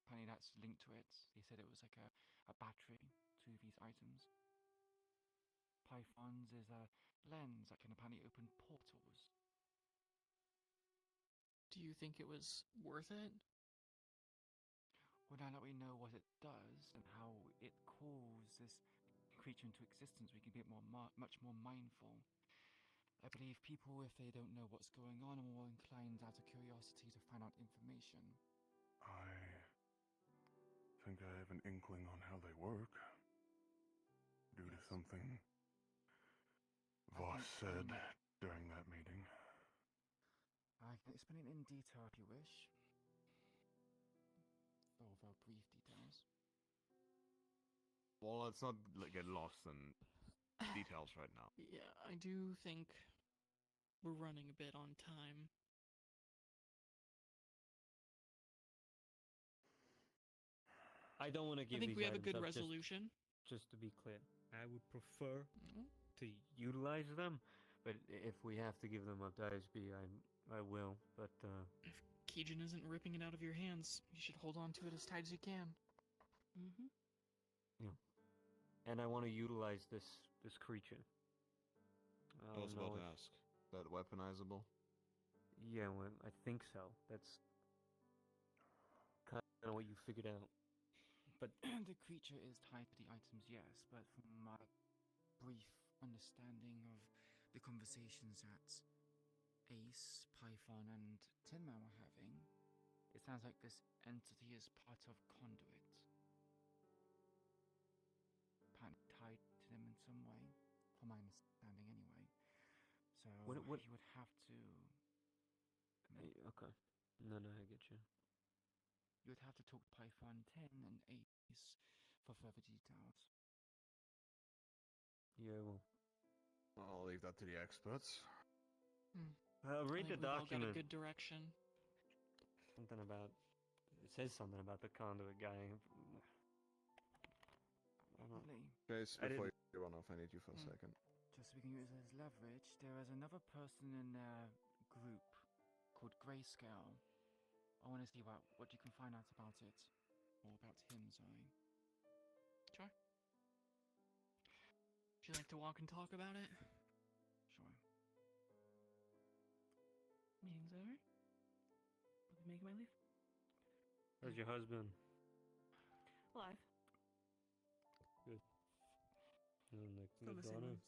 Apparently that's linked to it. They said it was like a battery to these items. Python's is a lens that can apparently open portals. Do you think it was worth it? Well, now that we know what it does and how it calls this creature into existence, we can be much more mindful. I believe people, if they don't know what's going on, are more inclined out of curiosity to find out information. I think I have an inkling on how they work. Due to something Voss said during that meeting. I can explain it in detail if you wish. Although brief details. Well, let's not get lost in details right now. Yeah, I do think we're running a bit on time. I don't want to give I think these we have a items good up, resolution. Just to be clear, I would prefer to utilize them, but if we have to give them up to ISB, I will. But if Keijin isn't ripping it out of your hands, you should hold on to it as tight as you can. Mm-hmm. Yeah, and I want to utilize this creature. I was about to ask. Is that weaponizable? Yeah, well, I think so. That's kind of what you figured out. But the creature is tied to the items, yes, but from my brief understanding of the conversations that Ace, Python, and Tin Man were having, it sounds like this entity is part of Conduit. Apparently tied to them in some way, from my understanding anyway. So what? you would have to... Okay. No, I get you. You would have to talk to Python 10 and Ace for further details. Yeah, well. I'll leave that to the experts. Read the we've all got document. a good direction. Something about... It says something about the conduit guy. Lovely. Chase, before you run off, I need you for a second. Just so we can use it as leverage, there is another person in their group called Grayscale. I want to see what you can find out about it. Or about him, sorry. Sure. Would you like to walk and talk about it? Sure. Meeting's over. I'll be making my leave. How's your husband? Alive. Good. And Still the missing daughter? limbs.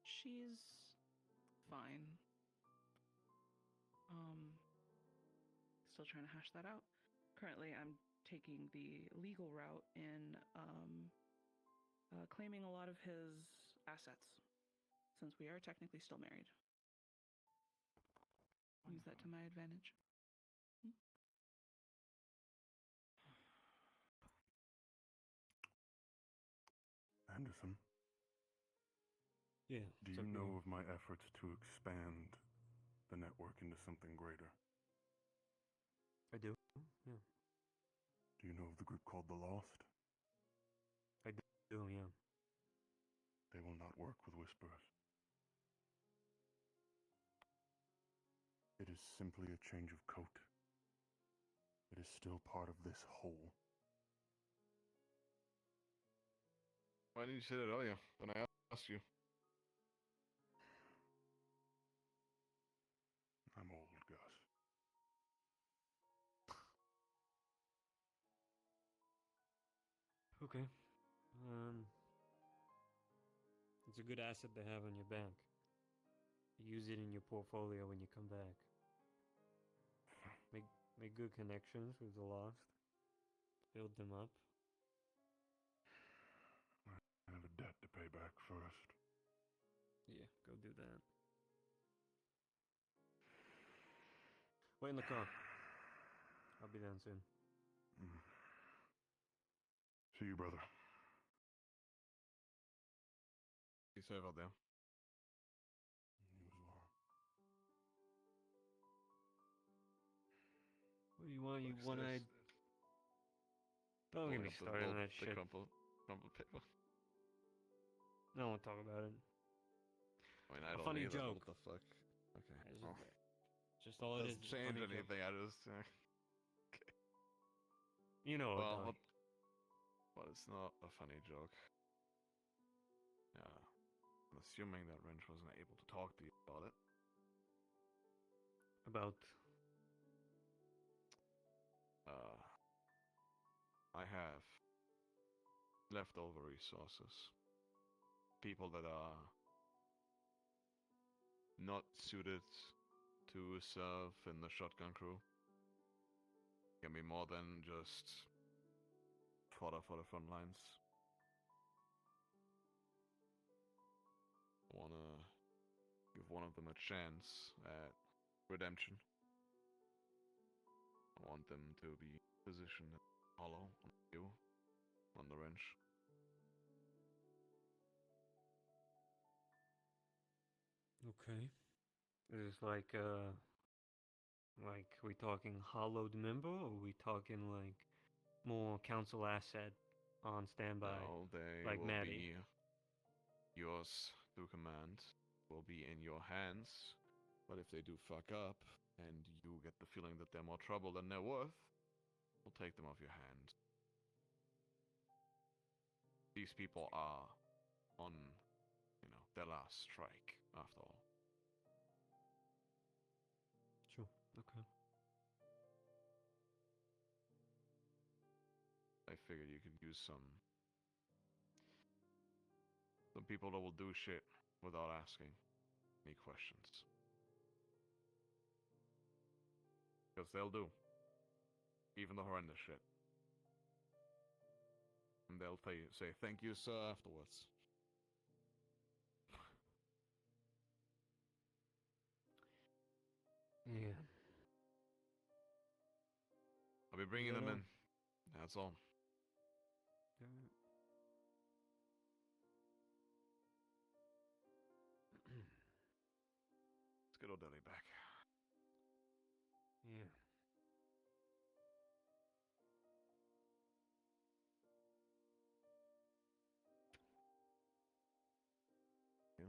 She's fine. Still trying to hash that out. Currently, I'm taking the legal route in claiming a lot of his assets, since we are technically still married. Use that to my advantage. Anderson? Yeah. Do you know of my efforts to expand the network into something greater? I do, yeah. Do you know of the group called The Lost? I do, yeah. They will not work with Whisperers. It is simply a change of coat. It is still part of this whole. Why didn't you say that earlier when I asked you? I'm old, Gus. Okay. It's a good asset to have on your back. Use it in your portfolio when you come back. Make good connections with the lost. Build them up. I have a debt to pay back first. Yeah, go do that. Wait in the car. I'll be down soon. See you, brother. Be safe out there. You as well. What do you want, you What's one-eyed? this? Don't get Pulling me up the started on roll- that the shit. crumpled paper. I don't want to talk about it. I mean, I A don't funny either, but joke. What the fuck? Okay. It's Well, just all it is. doesn't is a change funny joke. anything. I just. Okay. You know what, Well, dog. but it's not a funny joke. Yeah. I'm assuming that Wrench wasn't able to talk to you about it. About I have leftover resources. People that are not suited to serve in the shotgun crew. Can be more than just fodder for the front lines. I wanna give one of them a chance at redemption. I want them to be positioned hollow on you, on the wrench. okay. Is like we talking hollowed member, or we talking like more council asset on standby? No, they like will Maddie. be yours to command. Will be in your hands. But if they do fuck up, and you get the feeling that they're more trouble than they're worth, we'll take them off your hands. These people are on, their last strike, after all. Sure. Okay. I figured you could use some people that will do shit without asking any questions. Because they'll do. Even the horrendous shit. And they'll say, thank you, sir, afterwards. Yeah. I'll be bringing them in. That's all. Let's get O'Delly back. Yeah. Yeah.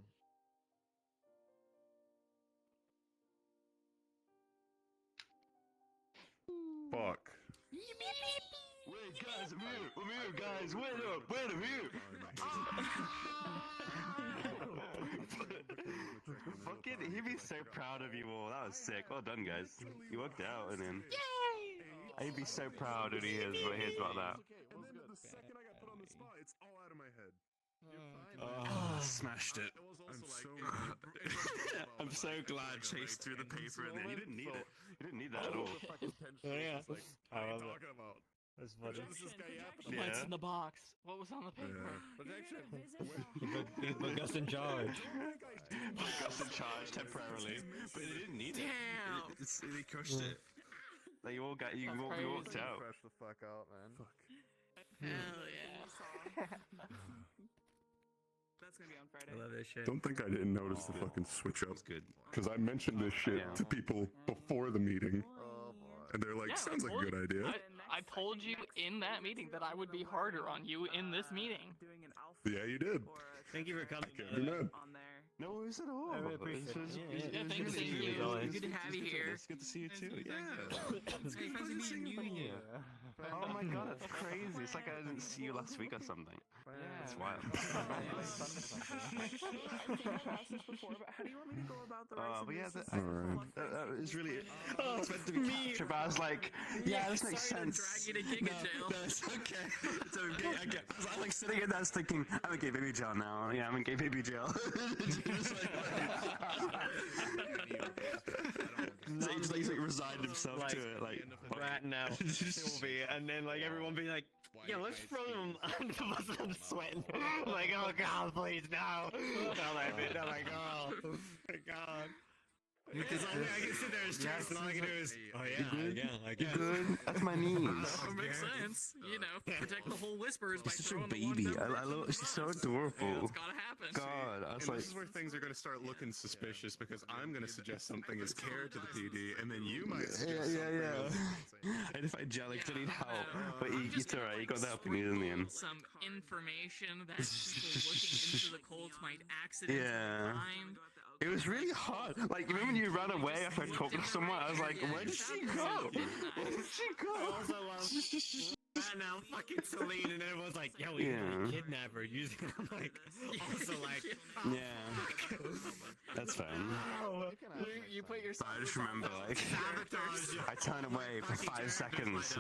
Fuck. Wait, guys, I'm here, guys. Wait up, I'm here. Fucking, he'd be so proud of you all. That was sick. Well done, guys. You worked out, and then. Yay! He'd be so proud when he hears about that. And then the second I got put on the spot, it's all out of my head. Oh, smashed it. I'm so I'm so glad Chase threw the paper in there. He didn't need it. He didn't need that at all. Yeah. I love it. talking about? That's funny. What's in the box? What was on the paper? He put Gus in charge. Put Gus in charge temporarily, but they didn't need it. Damn. They crushed it. They all got you. We walked out. Crash the fuck out, man. Fuck. Hell yeah. That's gonna be on Friday. I love this shit. Don't think I didn't notice the fucking switch up. It's good. Because I mentioned this shit Yeah. to people before the meeting, Oh boy. and they're like, Yeah, sounds I like a told good you. idea. I told you in that meeting that I would be harder on you in this meeting. Doing an alpha Yeah, you did. or a Thank you for coming. Can't be mad. on there. No worries at all. I really appreciate it. Yeah, thank you. Good to have you here. It's good to see you too. Yeah. Hey, fancy meeting you. Yeah. Oh my god, that's crazy. It's like I didn't see you last week or something. It's wild. I think I've asked this before, but how do you want me to go about the rights But yeah, abuses? that is really. It's meant to be captured, but I was like, yeah, this makes sense. Drag you to Giga Jail. No, it's okay. It's okay. I was like sitting in there, I was thinking, I'm in gay baby jail now. Yeah, I'm in gay baby jail. So he just like resigned himself Like, to it, like ratting out Sylvie, and then like everyone being like, yeah, let's throw him under the bus and I'm sweating. Like, oh god, please, no. I'm like, oh my god. Because I can sit there as Chase and all I can do is, oh yeah, I guess. good. That's my knees. That makes sense. You know, protect the whole whispers by She's such a throwing the baby. one I love. She's so adorable. It's gotta happen. God, I was And like, this is where things are going to start looking suspicious because I'm going to suggest something as care to the PD, and then you might suggest something as... And if I gel, like, I need help, but it's alright. You got the help you need in the end. Some information that people looking into the cult might accidentally Yeah. find. It was really hard. Like, even when you ran away after talking to someone, I was like, where did she go? Where did she go? Also, right now, fucking Celine, and everyone's like, yo, we can kidnap her using. I'm like, also like, yeah, that's fine. You put yourself. I just remember, like, I turn away for 5 seconds.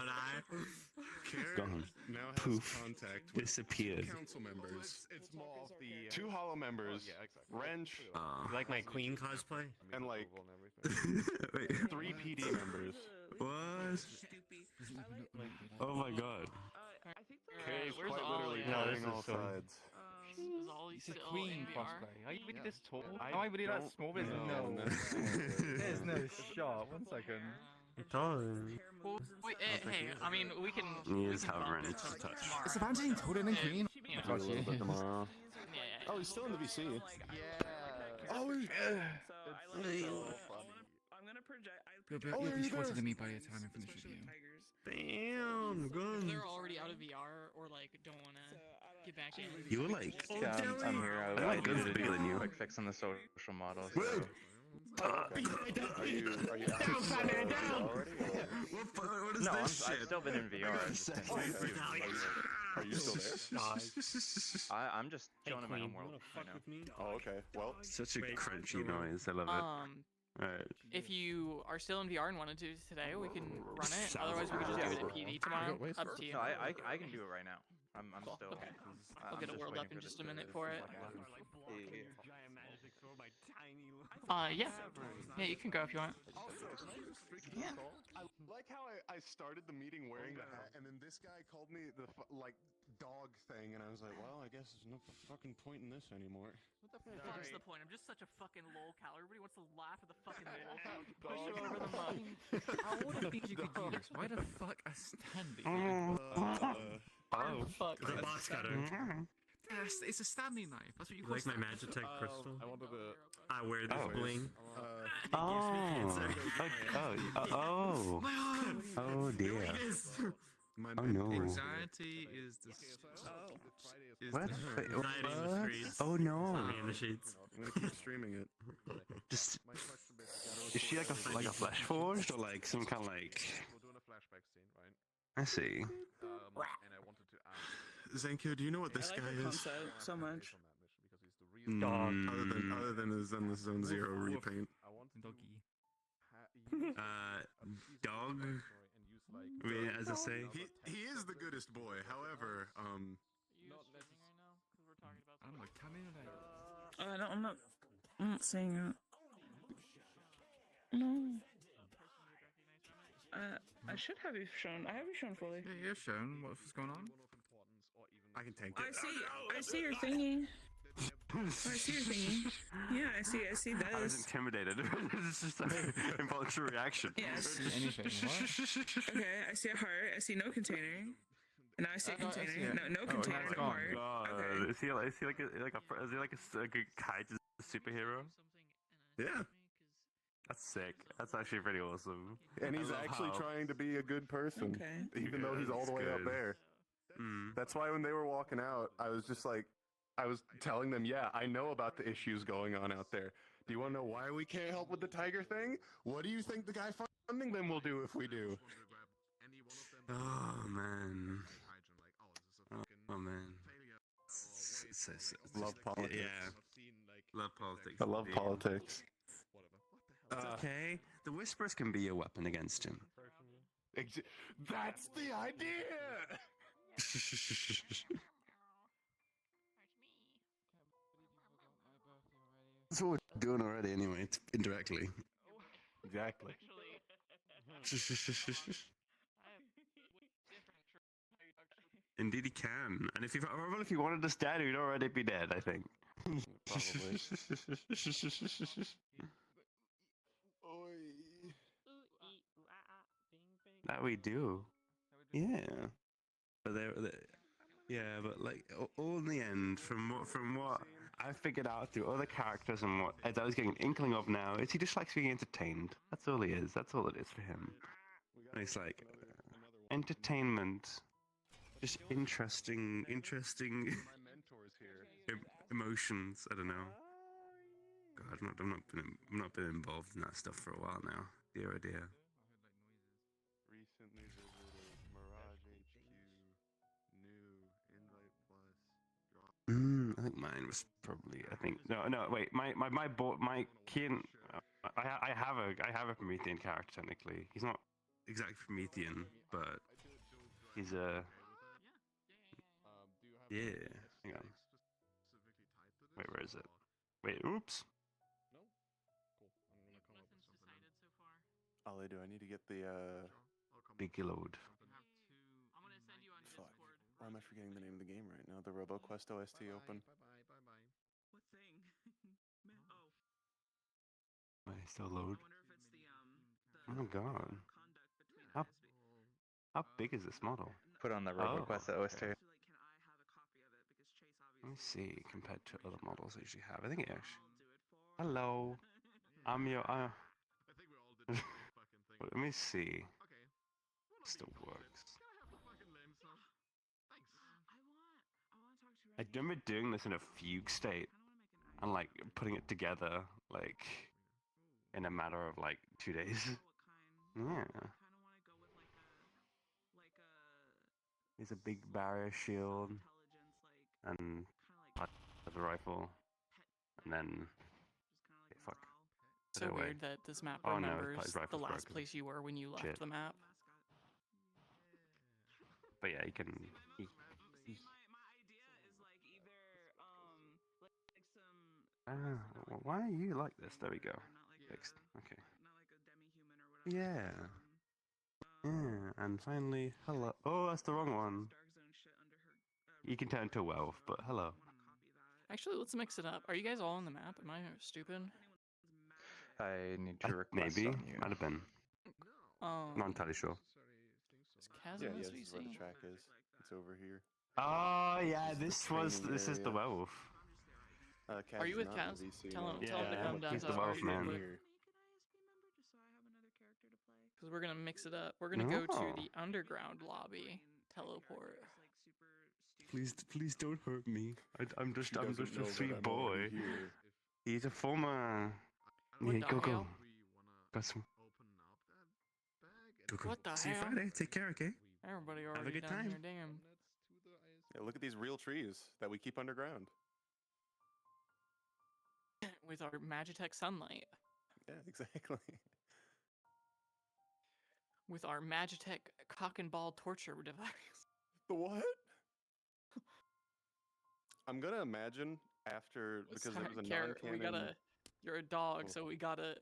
Gone. Now has Poof. contact with Disappeared. council members. It's more of the 2 hollow members, yeah, exactly. Wrench, You like my Queen cosplay? and like Wait, 3 PD members. what? Oh my god. I think Kay is where's quite Ollie? literally No, playing this all is so- sides. Is Ollie It's a still queen in VR? cosplay. Are you really this tall? I Am I really that don't small? There's know no. necessarily. There's no shot. 1 second. Well, wait, hey, I mean, we can. He we is can bump hovering into to touch. tomorrow. It's Evangeline Toden and Queen. You know, Talk a little bit tomorrow. yeah. Oh, he's still in the VC. Oh, yeah. I'm gonna project. You'll be shorter than me by the time I finish with you. Damn, If good. they're already out of VR or like don't want to get back in. You were like, Yeah, I'm here. I I like did this bigger than you. a quick fix on the social model. So. Are you already? What is No, this I've shit? still been in VR. Are you still there? I'm just chilling in my home world right now. Oh, okay. Well, Such a Wait, crunchy noise. I love it. Alright. If you are still in VR and want to do it today, we can run it. Otherwise, we can just do it at PD tomorrow. Up to you. No, I can do it right now. I'm Cool, still. okay. I'm I'll get a just world up waiting in for just this a minute to for it. Yeah. Yeah, you can go if you want. Yeah. I like how I started the meeting wearing the hat, and then this guy called me the like dog thing, and I was like, well, I guess there's no fucking point in this anymore. What the fuck's the point? I'm just such a fucking lol cow. Everybody wants to laugh at the fucking lol cow. Push him over the mug. All the things you could use. Why the fuck a standing? Oh, fuck. The box cutter. It's a standing knife. That's what you You call like my Magitech crystal? I wanted to. I wear this bling. Oh dear. Oh no. Anxiety is the. What? Anxiety in the streets. Oh no. Me in the sheets. I'm gonna keep streaming it. Just is she like a flesh forged or like some kind of like? We're doing a flashback scene, right? I see. And I wanted to ask. Zenko, do you know what this I like guy the is? concept so much. On that mission because he's the reason. Dog. Other than the Zone Zero repaint. I wanted Doggy. Dog. and use like. I mean, as I say. He is the goodest boy. However, You streaming right now? Because we're talking about. I don't know. Come in and No, I'm not saying that. No. I should have you shown. I have you shown fully. Yeah, you're shown what's going on. I can tank I it. see your thingy. I see your thingy. Yeah, I see I was this. intimidated. It's just an involuntary reaction. Yes. Anything. What? Okay, I see a heart. I see no container. And now I see a I see container. it. No Oh, container, it's no gone. heart. God, Okay. is he like is he like a kaiju superhero? Yeah. That's sick. That's actually pretty awesome. And he's I love actually how- trying to be a good person, Okay. even though he's all the way up good. there. Mm. That's why when they were walking out, I was just like, I was telling them, yeah, I know about the issues going on out there. Do you want to know why we can't help with the tiger thing? What do you think the guy funding them will do if we do? Oh man. Oh man. Love politics. Yeah. Love politics. I love indeed. politics. It's okay. The whispers can be your weapon against him. That's the idea! That's what we're doing already anyway, indirectly. Exactly. Indeed he can. And if you wanted us dead, we'd already be dead, I think. Probably. That we do. Yeah. But yeah, but like all in the end, from what I figured out through other characters and what as I was getting an inkling of now, is he just likes being entertained. That's all he is. That's all it is for him. And it's like entertainment, just interesting emotions. I don't know. God, I've not been involved in that stuff for a while now. Dear oh dear. Recently visited Mirage HQ, new invite plus. I think mine was probably. I think no. Wait, my Kian. I have a Promethean character technically. He's not exactly Promethean, but he's a. Yeah. Hang on. Wait, where is it? Wait, oops. No? Cool. I'm gonna come up with something. So far. Ollie, do I need to get the Big load. I'm gonna send you on Fuck. Discord. Why am I forgetting the name of the game right now? The RoboQuest OST open. Bye. What thing? Oh. Wait, still load. I wonder if it's the Oh my god. conduct between How big is this model? Put on the RoboQuest OST. Okay. Let me see, compared to other models I usually have. I think it actually. Hello. I'm your. Let me see. Still works. I remember doing this in a fugue state and like putting it together like in a matter of like 2 days. Yeah. Here's a big barrier shield and the rifle, and then fuck. So weird that this map Oh, remembers no, his the rifle's last broken. place you were when you left Shit. the map. But yeah, you can. Why are you like this? There we go. Fixed. Okay. Yeah. Yeah, and finally, hello. Oh, that's the wrong one. You can turn to a werewolf, but hello. Actually, let's mix it up. Are you guys all on the map? Am I stupid? I need to request Maybe. on you. Might have been. Not entirely sure. Is Kaz Yeah, in this SVC? is where the track is. It's over here. Oh yeah, This is the werewolf. Kaz Are you is with not in Kaz? VC, Tell him no. to come down he's to the us werewolf real man. quick. Because we're gonna mix it up. We're gonna go to the underground lobby teleport. Please don't hurt me. I'm just She doesn't a know that sweet I'm boy. already here. He's a former. What Yeah, the go. hell? Got some. Go. What the See you hell? Friday. Take care, okay? Everybody a already good down time. here. Damn. Yeah, look at these real trees that we keep underground. With our Magitech sunlight. Yeah, exactly. With our Magitech cock and ball torture device. The what? I'm gonna imagine after, because there was a Carrot, non-canon. we gotta. You're a dog, so we gotta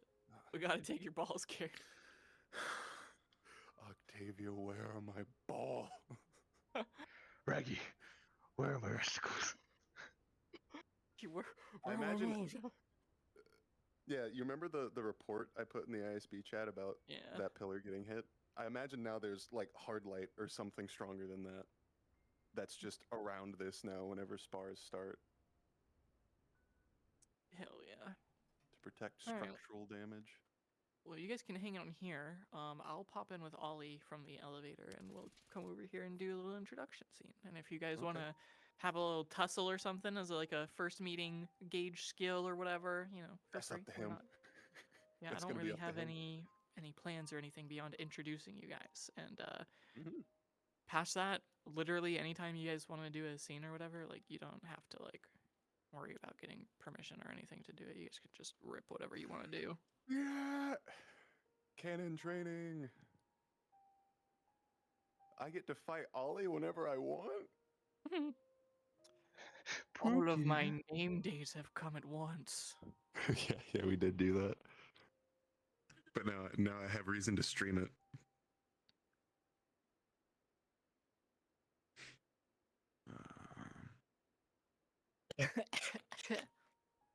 take your balls, Carrot. Octavia, where are my balls? Raggy, where are my testicles? I imagine. Yeah, you remember the report I put in the ISB chat about that pillar getting hit? I imagine now there's like hard light or something stronger than that. That's just around this now whenever spars start. Hell yeah. To protect All right. structural damage. Well, you guys can hang out in here. I'll pop in with Ollie from the elevator, and we'll come over here and do a little introduction scene. And if you guys want to have a little tussle or something as like a first meeting gauge skill or whatever, you know, feel That's free. up to Why him. not? Yeah, That's I don't gonna be really up to have him. any plans or anything beyond introducing you guys. And past that, literally anytime you guys want to do a scene or whatever, like you don't have to like worry about getting permission or anything to do it. You guys can just rip whatever you want to do. Yeah. Cannon training. I get to fight Ollie whenever I want. All of my name days have come at once. yeah, we did do that. But now I have reason to stream it.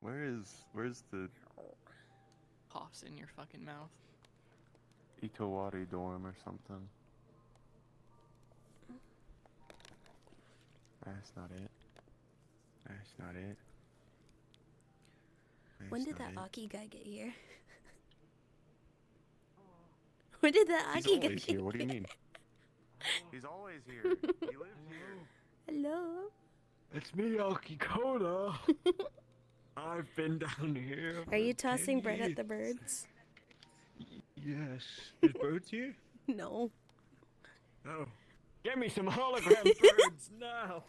Where's the Coughs in your fucking mouth. Itowari dorm or something? That's not it. That's not it. When did that Aki guy get here? When did that He's Aki guy always get here. What do you mean? He's always here. He lives here. Hello? It's me, Aki Koda. I've been down here. Are you for 10 tossing bread at years. the birds? Yes. There's birds here? No. Oh. Get me some hologram birds now.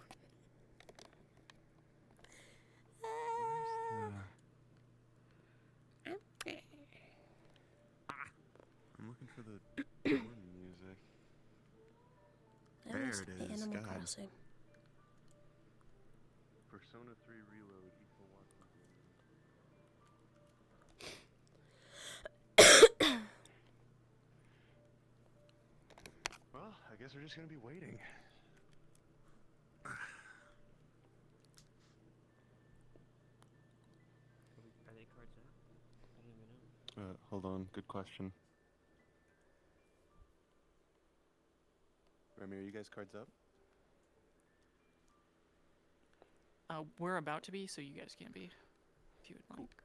I'm looking for the horn music. I There wanna it play is. Animal God. Crossing. Persona 3 Reload equal watching game. Well, I guess we're just gonna be waiting. Are they cards out? I don't even know. Hold on. Good question. Remy, are you guys cards up? We're about to be, so you guys can be, if you would like.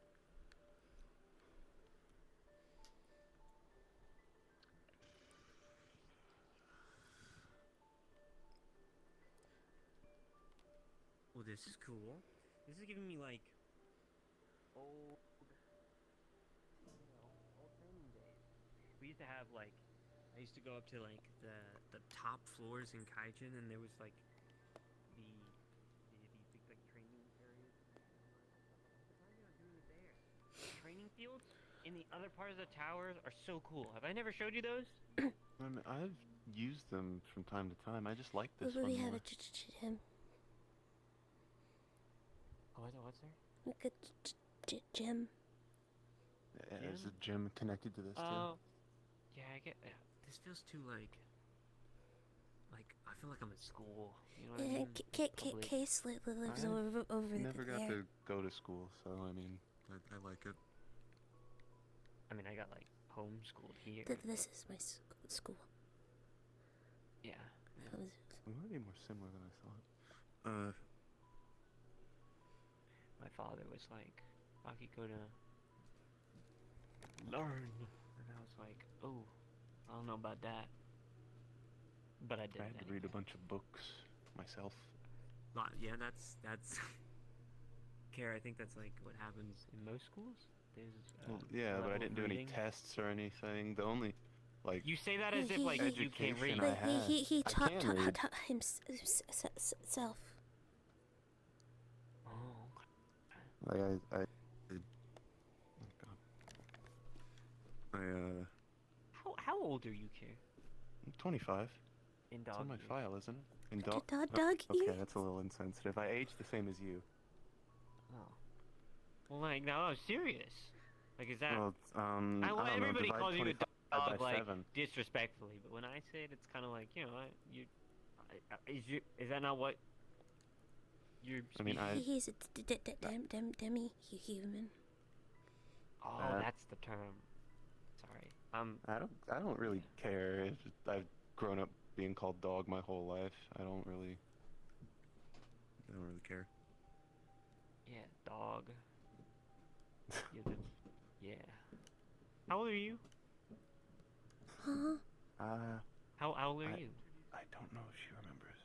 Well, this is cool. This is giving me like old training days. We used to have like, I used to go up to like the top floors in Kaijin, and there was like the big like training areas. Why are you not doing it there? The training fields in the other part of the towers are so cool. Have I never showed you those? I've used them from time to time. I just like this We one have more. a gym. What's there? Like a gym. Is the gym connected to this too? Yeah, I get. This feels too like I feel like I'm at school. You know what I mean? Case lives I've over there. never got to go to school, so I mean, I like it. I mean, I got like homeschooled here. This is my school. Yeah. We might be more similar than I thought. My father was like, Akiko to learn. And I was like, oh, I don't know about that. But I did. I had to read a bunch of books myself. Yeah, that's Care, I think that's like what happens in most schools. There's Well, yeah, but I didn't do any tests or anything. The only, like, You say that as if like you can't read. I had. He I taught can read. himself. Oh. Like oh God. How old are you, Care? I'm 25. In It's dog on my years. file, isn't it? In Dog Okay, years? that's a little insensitive. I age the same as you. Oh. Well, like, no, I'm serious. Like, is that... Well, I don't everybody know, calls you a 25 dog, by like, 7. disrespectfully, but when I say it, it's kind of like, you know, is that not what you're speaking? I mean, He's a demi human. Oh, that's the term. Sorry. I don't really care. It's just, I've grown up being called dog my whole life. I don't really care. Yeah, dog. Yeah. How old are you? Huh? How old are you? I don't know if she remembers.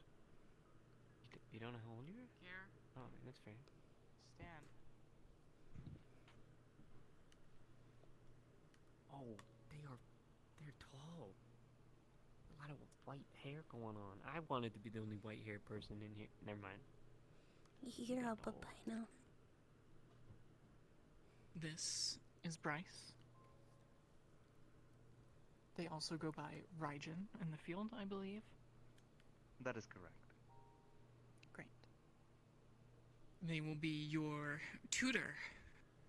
You don't know how old you are? Here. Oh, that's fair. Stand. Oh, they're tall. A lot of white hair going on. I wanted to be the only white haired person in here. Never mind. You're up by now. This is Bryce. They also go by Raijin in the field, I believe. That is correct. Great. They will be your tutor.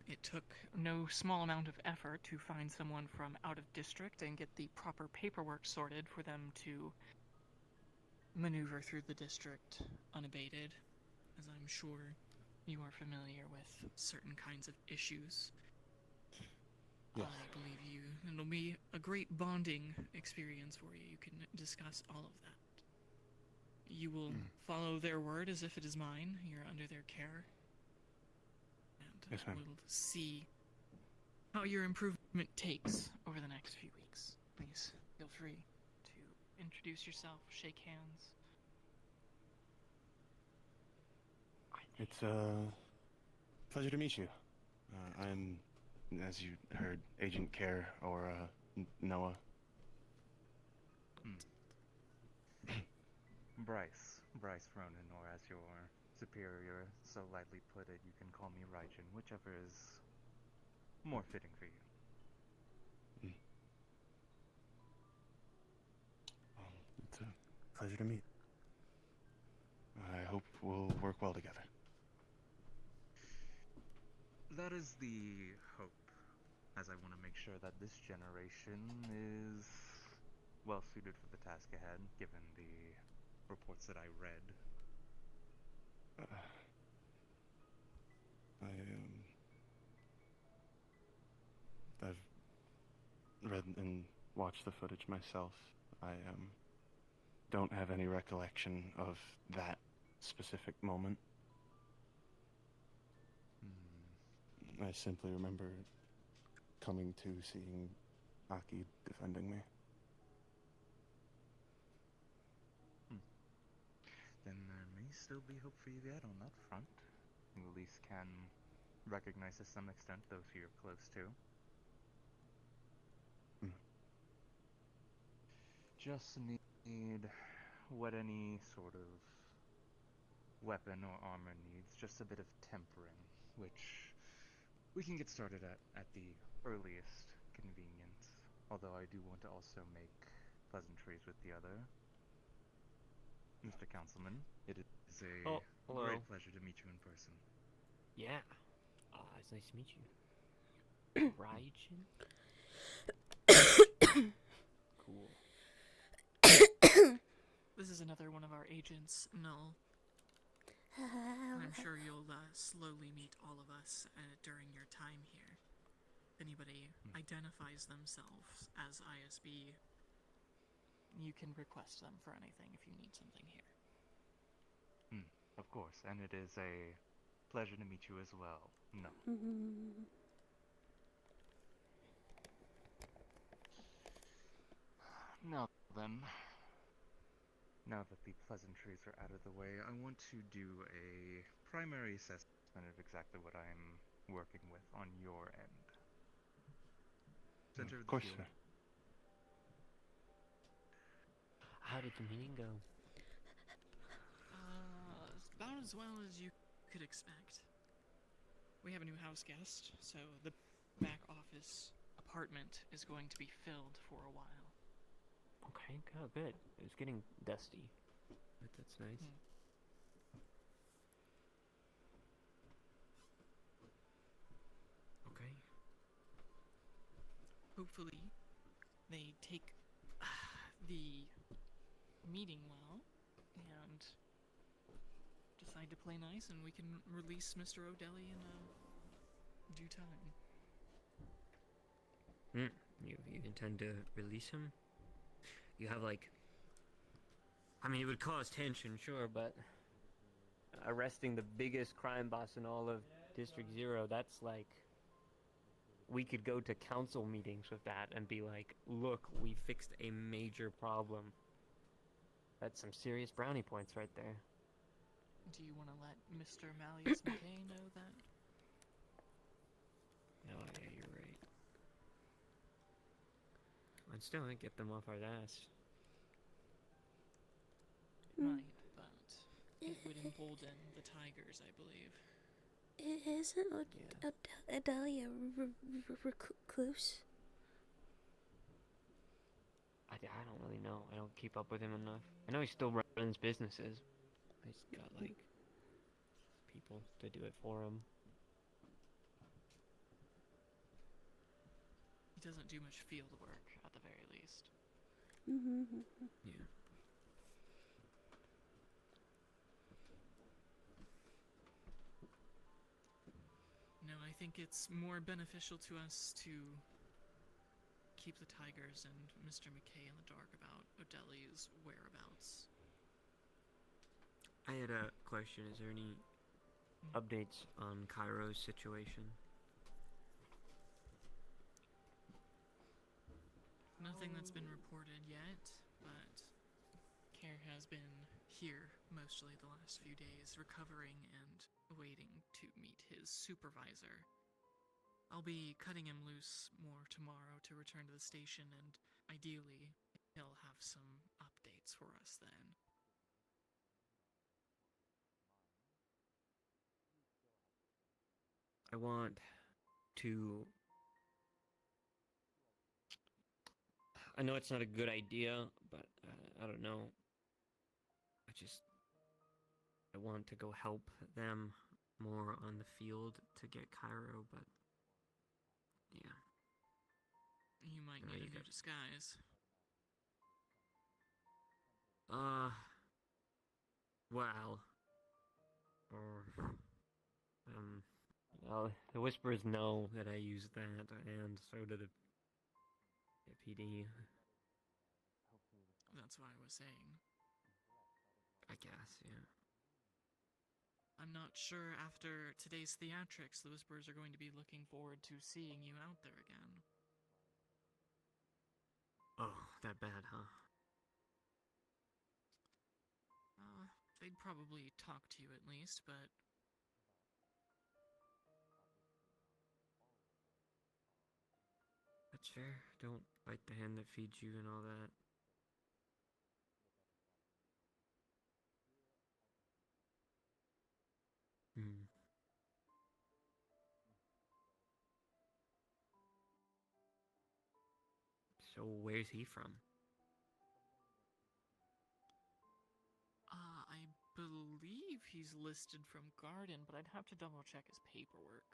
It took no small amount of effort to find someone from out of district and get the proper paperwork sorted for them to maneuver through the district unabated, as I'm sure you are familiar with certain kinds of issues. Yes. I believe it'll be a great bonding experience for you. You can discuss all of that. You will follow their word as if it is mine. You're under their care. And Yes, ma'am. we'll see how your improvement takes over the next few weeks. Please feel free to introduce yourself, shake hands. It's Pleasure to meet you. I'm, as you heard, Agent Care, or Noah. Bryce Ronan, or as your superior so lightly put it, you can call me Raijin, whichever is more fitting for you. It's a pleasure to meet. I hope we'll work well together. That is the hope, as I want to make sure that this generation is well suited for the task ahead, given the reports that I read. I've read and watched the footage myself. I don't have any recollection of that specific moment. I simply remember coming to seeing Aki defending me. Then there may still be hope for you yet on that front. You at least can recognize to some extent those who you're close to. Just need what any sort of weapon or armor needs, just a bit of tempering, which we can get started at the earliest convenience. Although I do want to also make pleasantries with the other. Mr. Councilman, it is a great pleasure to meet you in person. Yeah. It's nice to meet you. Raijin? Cool. This is another one of our agents, Null. I'm sure you'll slowly meet all of us during your time here. If anybody identifies themselves as ISB, you can request them for anything if you need something here. Of course, and it is a pleasure to meet you as well. No. Now then, now that the pleasantries are out of the way, I want to do a primary assessment of exactly what I'm working with on your end. Center Of course, sir. How did the meeting go? About as well as you could expect. We have a new house guest, so the back office apartment is going to be filled for a while. Okay, good. It was getting dusty, but that's nice. Okay. Hopefully, they take the meeting well and decide to play nice, and we can release Mr. O'Delly in due time. You intend to release him? You have, like... I mean, it would cause tension, sure, but... arresting the biggest crime boss in all of District 0, that's like... We could go to council meetings with that and be like, look, we fixed a major problem. That's some serious brownie points right there. Do you want to let Mr. Malleus McKay know that? Oh, yeah, you're right. I'd still get them off our ass. Might, but it would embolden the tigers, I believe. Isn't Adelia recluse? I don't really know. I don't keep up with him enough. I know he still runs businesses. He's got, like, people to do it for him. He doesn't do much field work, at the very least. Yeah. No, I think it's more beneficial to us to keep the tigers and Mr. McKay in the dark about O'Delly's whereabouts. I had a question. Is there any updates on Cairo's situation? Nothing that's been reported yet, but care has been here mostly the last few days, recovering and waiting to meet his supervisor. I'll be cutting him loose more tomorrow to return to the station, and ideally, he'll have some updates for us then. I want to... I know it's not a good idea, but I don't know. I want to go help them more on the field to get Cairo, but yeah. You might need a new disguise. Well, well, the Whisperers know that I use that, and so do the PD. That's what I was saying. I guess, yeah. I'm not sure after today's theatrics, the Whisperers are going to be looking forward to seeing you out there again. Oh, that bad, huh? They'd probably talk to you at least, but... That's fair. Don't bite the hand that feeds you and all that. So where's he from? I believe he's listed from Garden, but I'd have to double check his paperwork.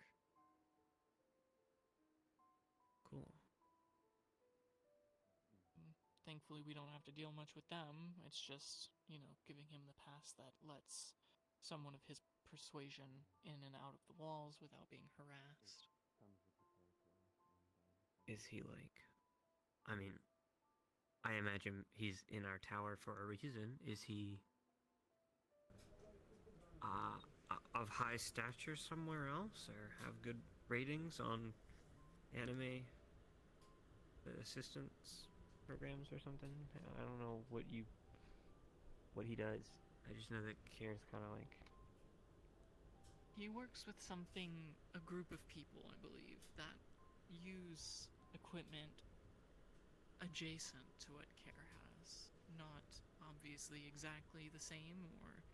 Cool. Thankfully, we don't have to deal much with them. It's just, you know, giving him the pass that lets someone of his persuasion in and out of the walls without being harassed. Is he like... I mean, I imagine he's in our tower for a reason. Is he... of high stature somewhere else, or have good ratings on anime assistance programs or something? I don't know what he does. I just know that Kier's kind of like... He works with a group of people, I believe, that use equipment adjacent to what Kier has. Not obviously exactly the same or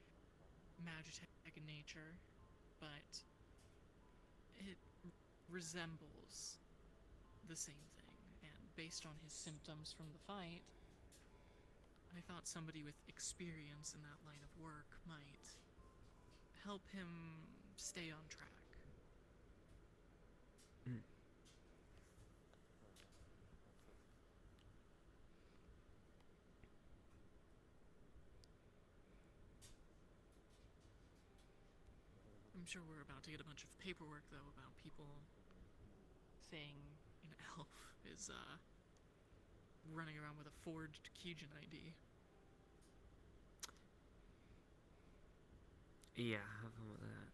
magitech in nature, but it resembles the same thing. And based on his symptoms from the fight, I thought somebody with experience in that line of work might help him stay on track. I'm sure we're about to get a bunch of paperwork, though, about people saying an elf is, running around with a forged Kijin ID. Yeah, have fun with that.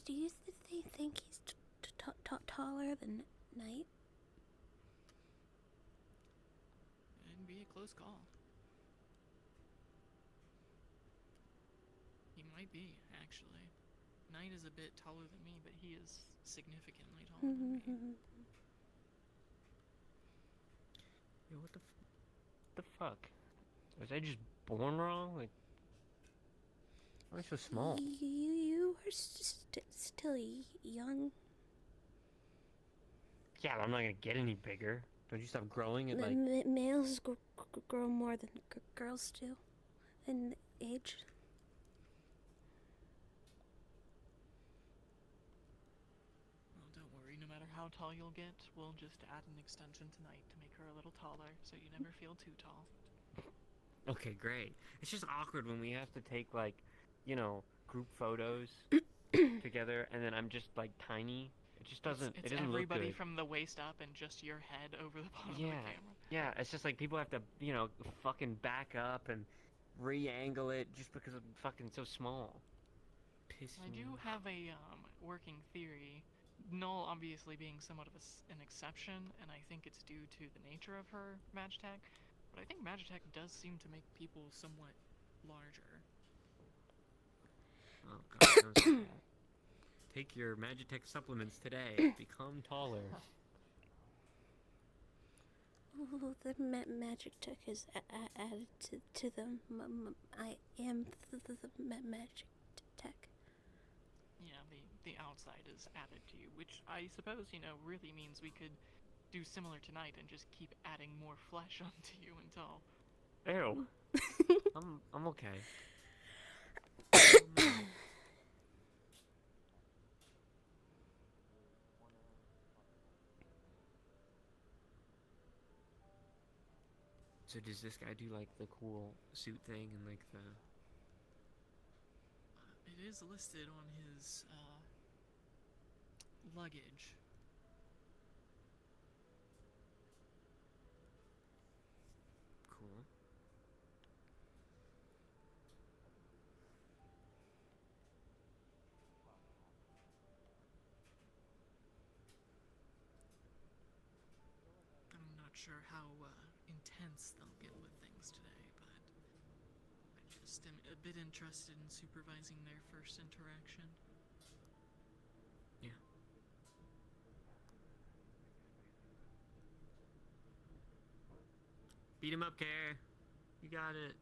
Do you think he's taller than Knight? It'd be a close call. He might be, actually. Knight is a bit taller than me, but he is significantly taller than me. Yo, what the fuck? Was I just born wrong? Like, why am I so small? You are still young. Yeah, but I'm not gonna get any bigger. Don't you stop growing at like... Males grow more than girls do in age. Well, don't worry. No matter how tall you'll get, we'll just add an extension tonight to make her a little taller, so you never feel too tall. Okay, great. It's just awkward when we have to take, like, you know, group photos together, and then I'm just, like, tiny. It just doesn't, It's it doesn't look good. everybody from the waist up and just your head over the bottom of the camera. Yeah, it's just like people have to, you know, fucking back up and re-angle it just because I'm fucking so small. I do have a working theory Null obviously being somewhat of an exception, and I think it's due to the nature of her Magitech, but I think Magitech does seem to make people somewhat larger. Oh god, don't say that. Take your Magitech supplements today. Become taller. Oh, the magic tech is added to them. I am the magic tech. Yeah, the outside is added to you, which I suppose, really means we could do similar tonight and just keep adding more flesh onto you until... Ew. I'm okay. So does this guy do like the cool suit thing and like the... It is listed on his, luggage. Cool. I'm not sure how, intense they'll get with things today, but I just am a bit interested in supervising their first interaction. Yeah. Beat him up, Care. You got it.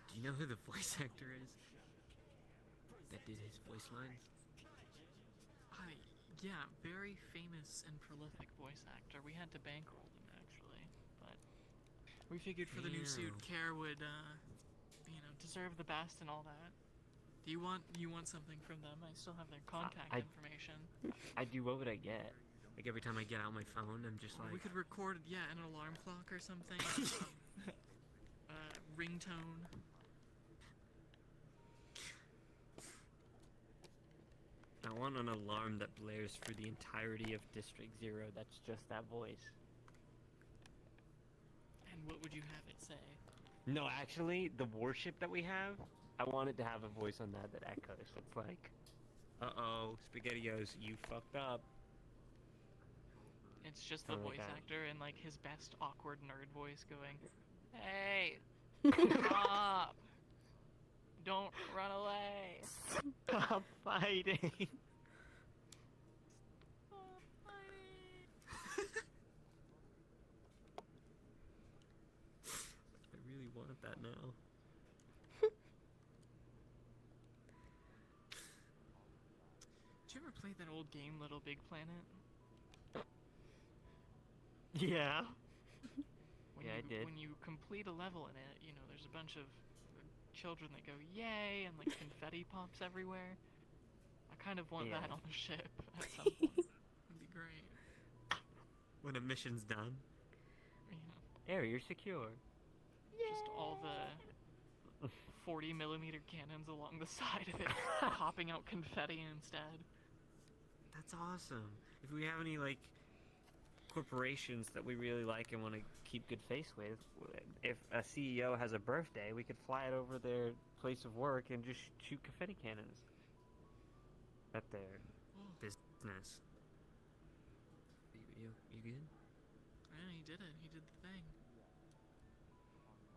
Do you know who the voice actor is? That did his voice lines? Yeah, very famous and prolific voice actor. We had to bankroll him, actually, but we figured for the new suit, Care would, deserve the best and all that. Do you want something from them? I still have their contact information. I do. What would I get? Like every time I get out my phone, I'm just like... We could record, an alarm clock or something. Ringtone. I want an alarm that blares for the entirety of District 0 that's just that voice. And what would you have it say? No, actually, the warship that we have, I want it to have a voice on that echoes. It's like, uh-oh, SpaghettiOs, you fucked up. It's just the voice actor in, like, his best awkward nerd voice going, "Hey, stop! Don't run away! Stop fighting!" Stop fighting! I really want that now. Did you ever play that old game, Little Big Planet? Yeah. I did. When you complete a level in it, there's a bunch of children that go, yay, and, like, confetti pops everywhere. I kind of want that on the ship at some point. It'd be great. When a mission's done. Yeah. Air, you're secure. Just all the 40mm cannons along the side of it, popping out confetti instead. That's awesome. If we have any, like, corporations that we really like and want to keep good face with, if a CEO has a birthday, we could fly it over their place of work and just shoot confetti cannons at their business. You good? Yeah, he did it. He did the thing.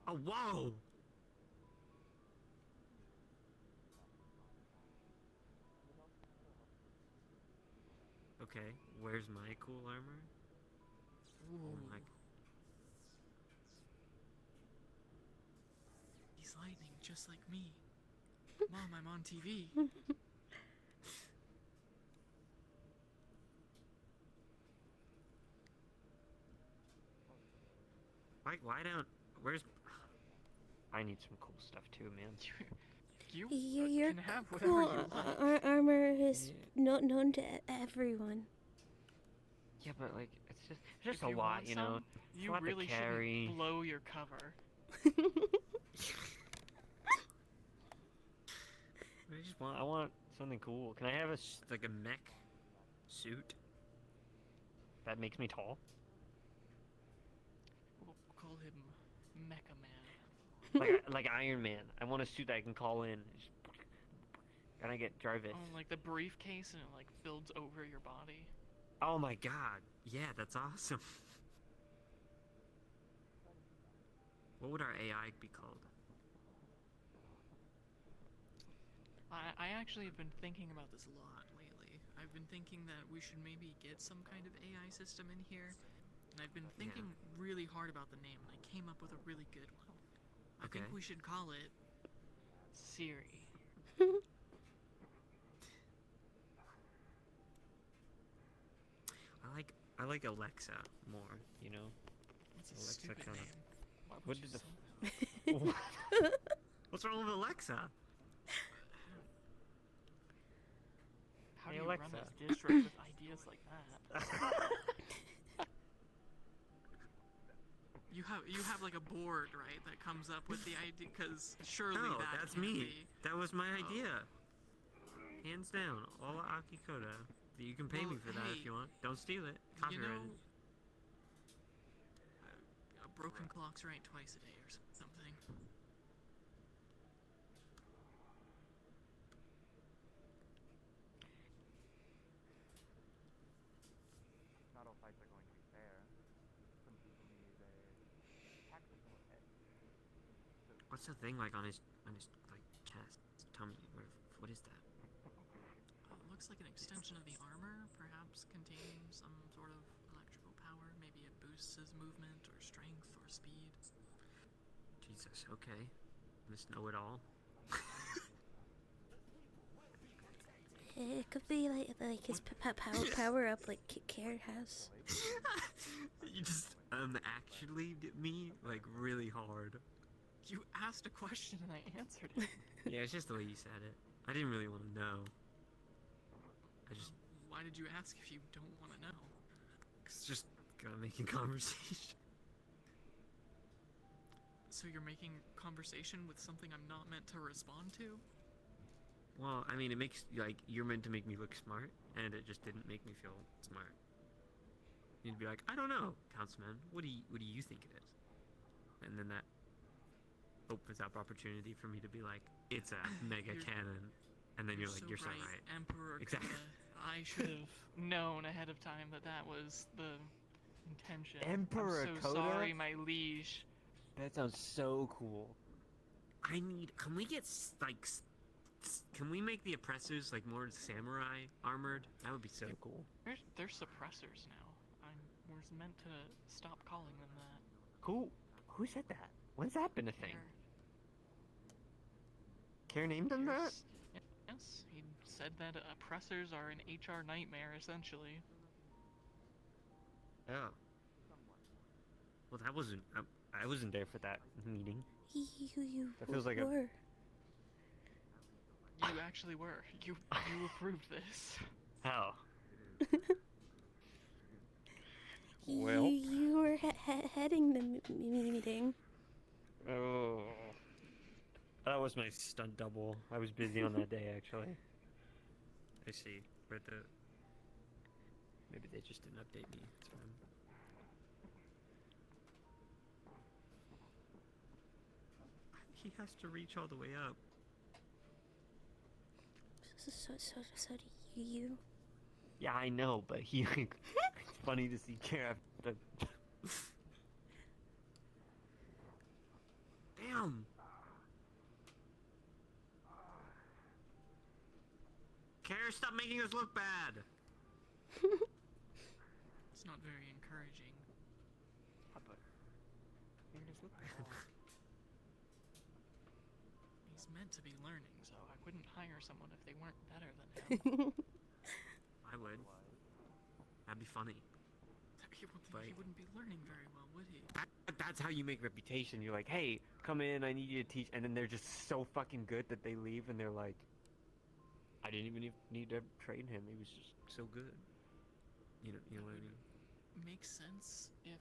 Oh, whoa! Okay, where's my cool armor? Ooh. Oh my... He's lightning, just like me. Mom, I'm on TV. Why don't... Where's... I need some cool stuff too, man. You can have whatever cool you want. Armor is known to everyone. Yeah, but, like, it's just a lot, you know? You really shouldn't blow your cover. I want something cool. Can I have like a mech suit that makes me tall? We'll call him Mecha Man. like Iron Man. I want a suit that I can call in. And I get Jarvis. Oh, like the briefcase and it like builds over your body. Oh my god. Yeah, that's awesome. What would our AI be called? I actually have been thinking about this a lot lately. I've been thinking that we should maybe get some kind of AI system in here. And I've been thinking really hard about the name, and I came up with a really good one. I think we should call it Siri. I like Alexa more, you know? That's a Alexa stupid kinda... name. Why would What you did say the... What's wrong with Alexa? How Hey, do you Alexa. run this district with ideas like that? You have like a board, right, that comes up with the idea, because surely No, that that's can't me. be. That was my idea. Hands down, all Akikoda. You can pay me for that if you want. Don't steal it. You know, Copyrighted. a broken clock's right twice a day or something. Not all fights are going to be fair. Some people need a tactical edge. What's the thing like on his like chest, tummy? What is that? It looks like an extension of the armor, perhaps containing some sort of electrical power. Maybe it boosts his movement or strength or speed. Jesus. Okay. Miss Know-It-All. It could be like his power up like Carrot has. You just actually get me like really hard. You asked a question and I answered it. Yeah, it's just the way you said it. I didn't really want to know. I just... Why did you ask if you don't want to know? It's just gotta make a conversation. So you're making conversation with something I'm not meant to respond to? Well, I mean, it makes, like, you're meant to make me look smart, and it just didn't make me feel smart. You'd be like, I don't know, Councilman, what do you think it is? And then that opens up opportunity for me to be like, it's a mega cannon. And then you're like, you're so right. Emperor Exactly. I should have known ahead of time that that was the intention. Emperor I'm so Coda? sorry, my liege. That sounds so cool. Can we get, like, can we make the oppressors, like, more samurai armored? That would be so cool. They're suppressors now. We're meant to stop calling them that. Cool. Who said that? When's that been a thing? Care named them that? Yes, he said that oppressors are an HR nightmare, essentially. Oh. Well, that wasn't... I wasn't there for that meeting. You That feels like were. You actually were. You approved this. How? Well. You were heading the meeting. Oh. That was my stunt double. I was busy on that day, actually. I see. Maybe they just didn't update me. It's fine. He has to reach all the way up. So do you? Yeah, I know, but it's funny to see Kara. Damn! Kara, stop making us look bad! It's not very encouraging. But making us look bad. He's meant to be learning, so I wouldn't hire someone if they weren't better than him. I would. That'd be funny. He wouldn't be learning very well, would he? That's how you make reputation. You're like, hey, come in, I need you to teach. And then they're just so fucking good that they leave and they're like, I didn't even need to train him. He was just so good. You know what I mean? Makes sense if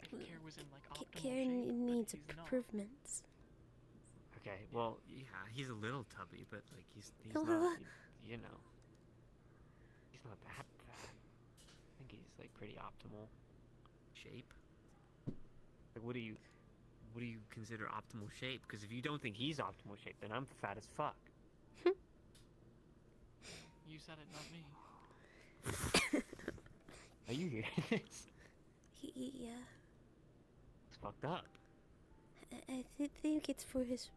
Care was in like optimal Care shape, needs but he's not. improvements. Okay, well, yeah, he's a little tubby, but like he's Oh. not, you know, he's not that bad. I think he's like pretty optimal shape. Like, what do you what do you consider optimal shape? Because if you don't think he's optimal shape, then I'm fat as fuck. You said it, not me. Are you hearing this? Yeah. It's fucked up. I think it's for his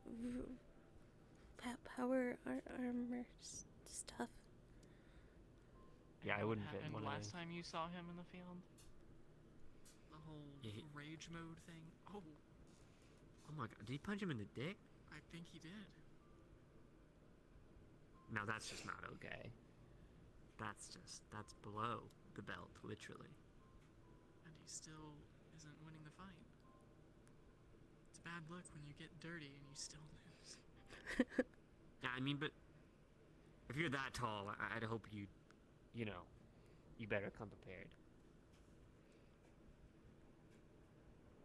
power armor stuff. Yeah, I wouldn't fit in And one of last those. time you saw him in the field? The whole Yeah, rage mode thing? Oh, Oh my god, did he punch him in the dick? I think he did. No, that's just not okay. That's below the belt, literally. And he still isn't winning the fight. It's bad luck when you get dirty and you still lose. Yeah, I mean, but if you're that tall, I'd hope you better come prepared.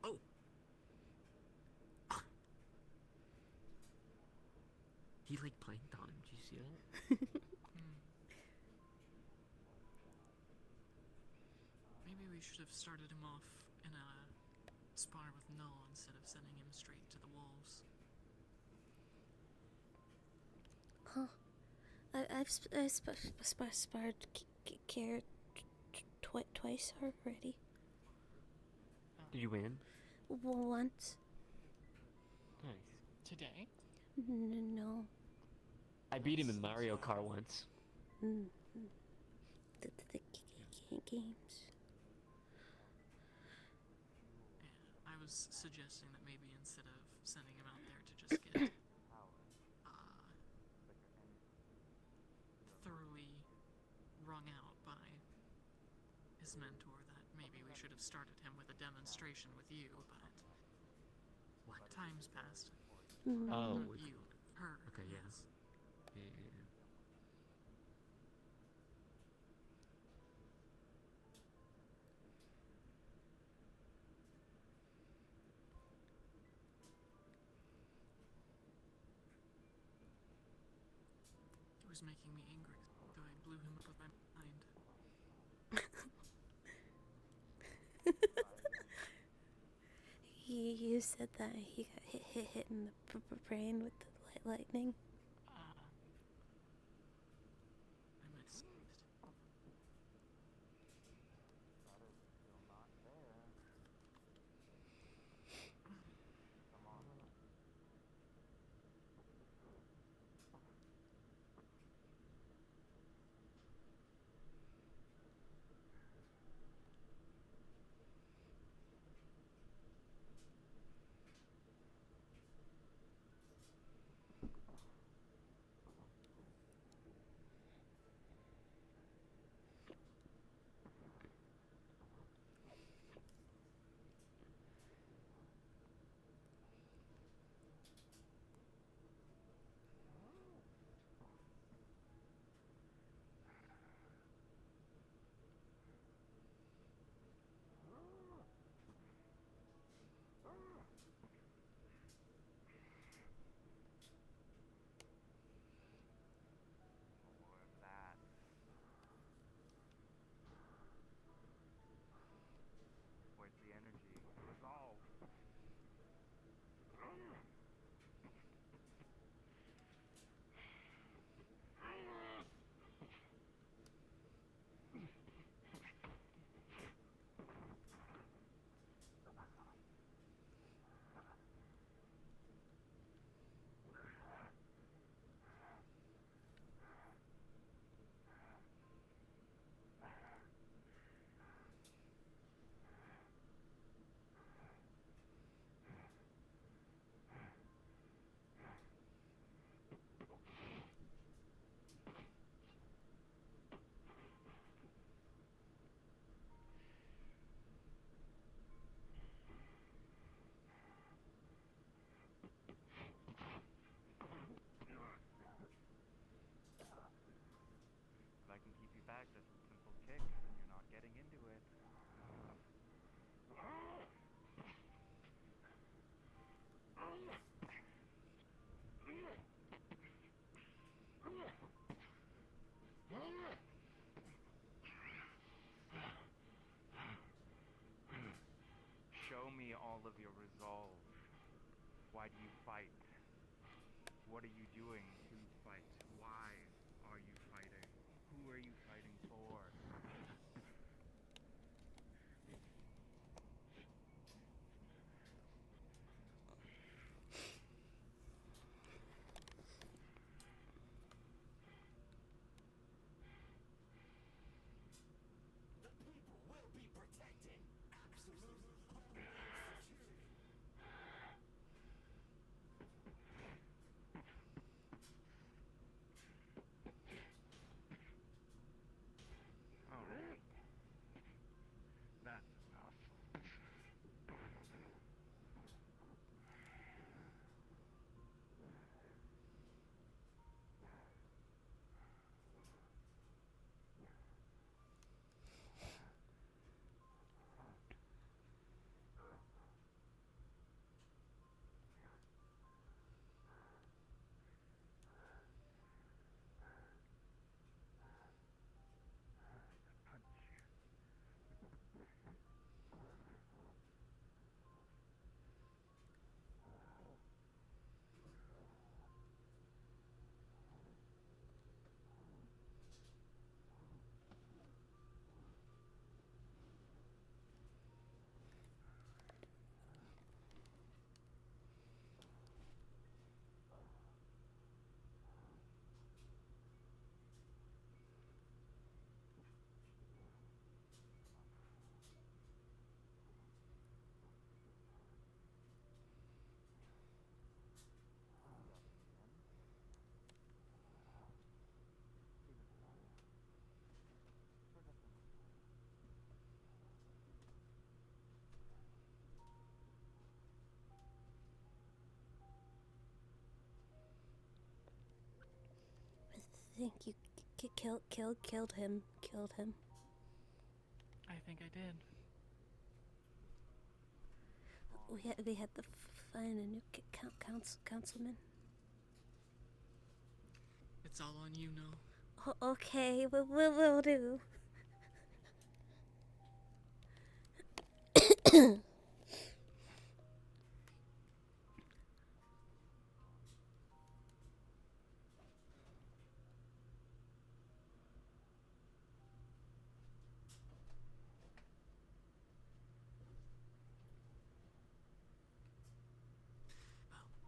Oh! He, like, planked on him. Did you see that? Maybe we should have started him off in a spar with Null instead of sending him straight to the wolves. Huh. I've sparred Carrot twice already. Did you win? Once. Nice. Today? No. I beat him in Mario Kart once. The games. Yeah, I was suggesting that maybe instead of sending him out there to just get thoroughly wrung out by his mentor, that maybe we should have started him with a demonstration with you, but what time's passed? Oh, Not you, her. Okay, yeah. Yes. Yeah. It was making me angry, so I blew him up with my mind. You said that he got hit in the brain with the lightning. I missed it. Where's the energy? Resolve. If I can keep you back just with simple kicks, then you're not getting into it. Show me all of your resolve. Why do you fight? What are you doing to fight? Why are you fighting? Who are you fighting for? Alright. That's enough. I think you killed him. I think I did. We had to find a new councilman. It's all on you, no. Okay, we'll do.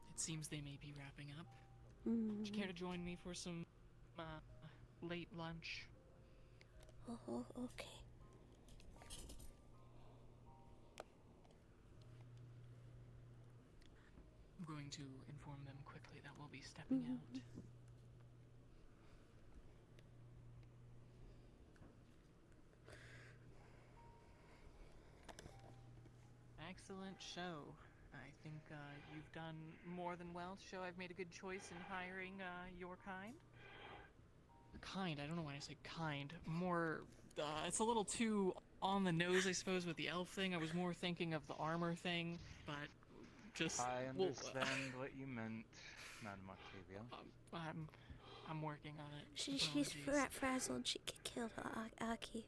It seems they may be wrapping up. Would you Mm. care to join me for some late lunch? Oh, okay. I'm going to inform them quickly that we'll be stepping out. Excellent show. I think you've done more than well to show I've made a good choice in hiring your kind. Kind, I don't know why I say kind. More, it's a little too on the nose, I suppose, with the elf thing. I was more thinking of the armor thing, but just... I understand what you meant, Madam Octavia. I'm working on it. She's frazzled. She killed Aki.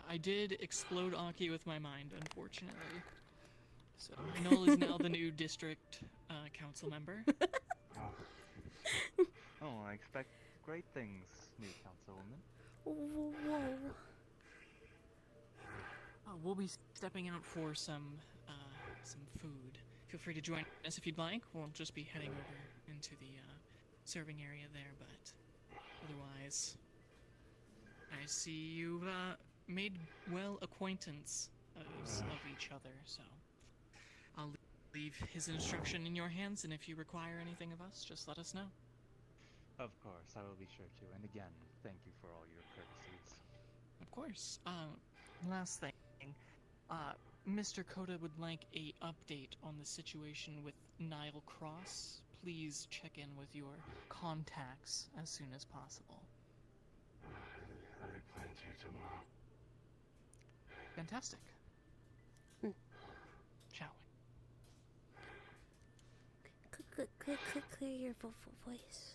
I did explode Aki with my mind, unfortunately. So, Null is now the new district council member. Oh, I expect great things, new councilwoman. Whoa. We'll be stepping out for some food. Feel free to join us if you'd like. We'll just be heading over into the serving area there, but otherwise, I see you've made well acquaintance of each other, so I'll leave his instruction in your hands, and if you require anything of us, just let us know. Of course, I will be sure to. And again, thank you for all your courtesies. Of course. Last thing. Mr. Coda would like a update on the situation with Nile Cross. Please check in with your contacts as soon as possible. I plan to tomorrow. Fantastic. Shall we? Clear your voice.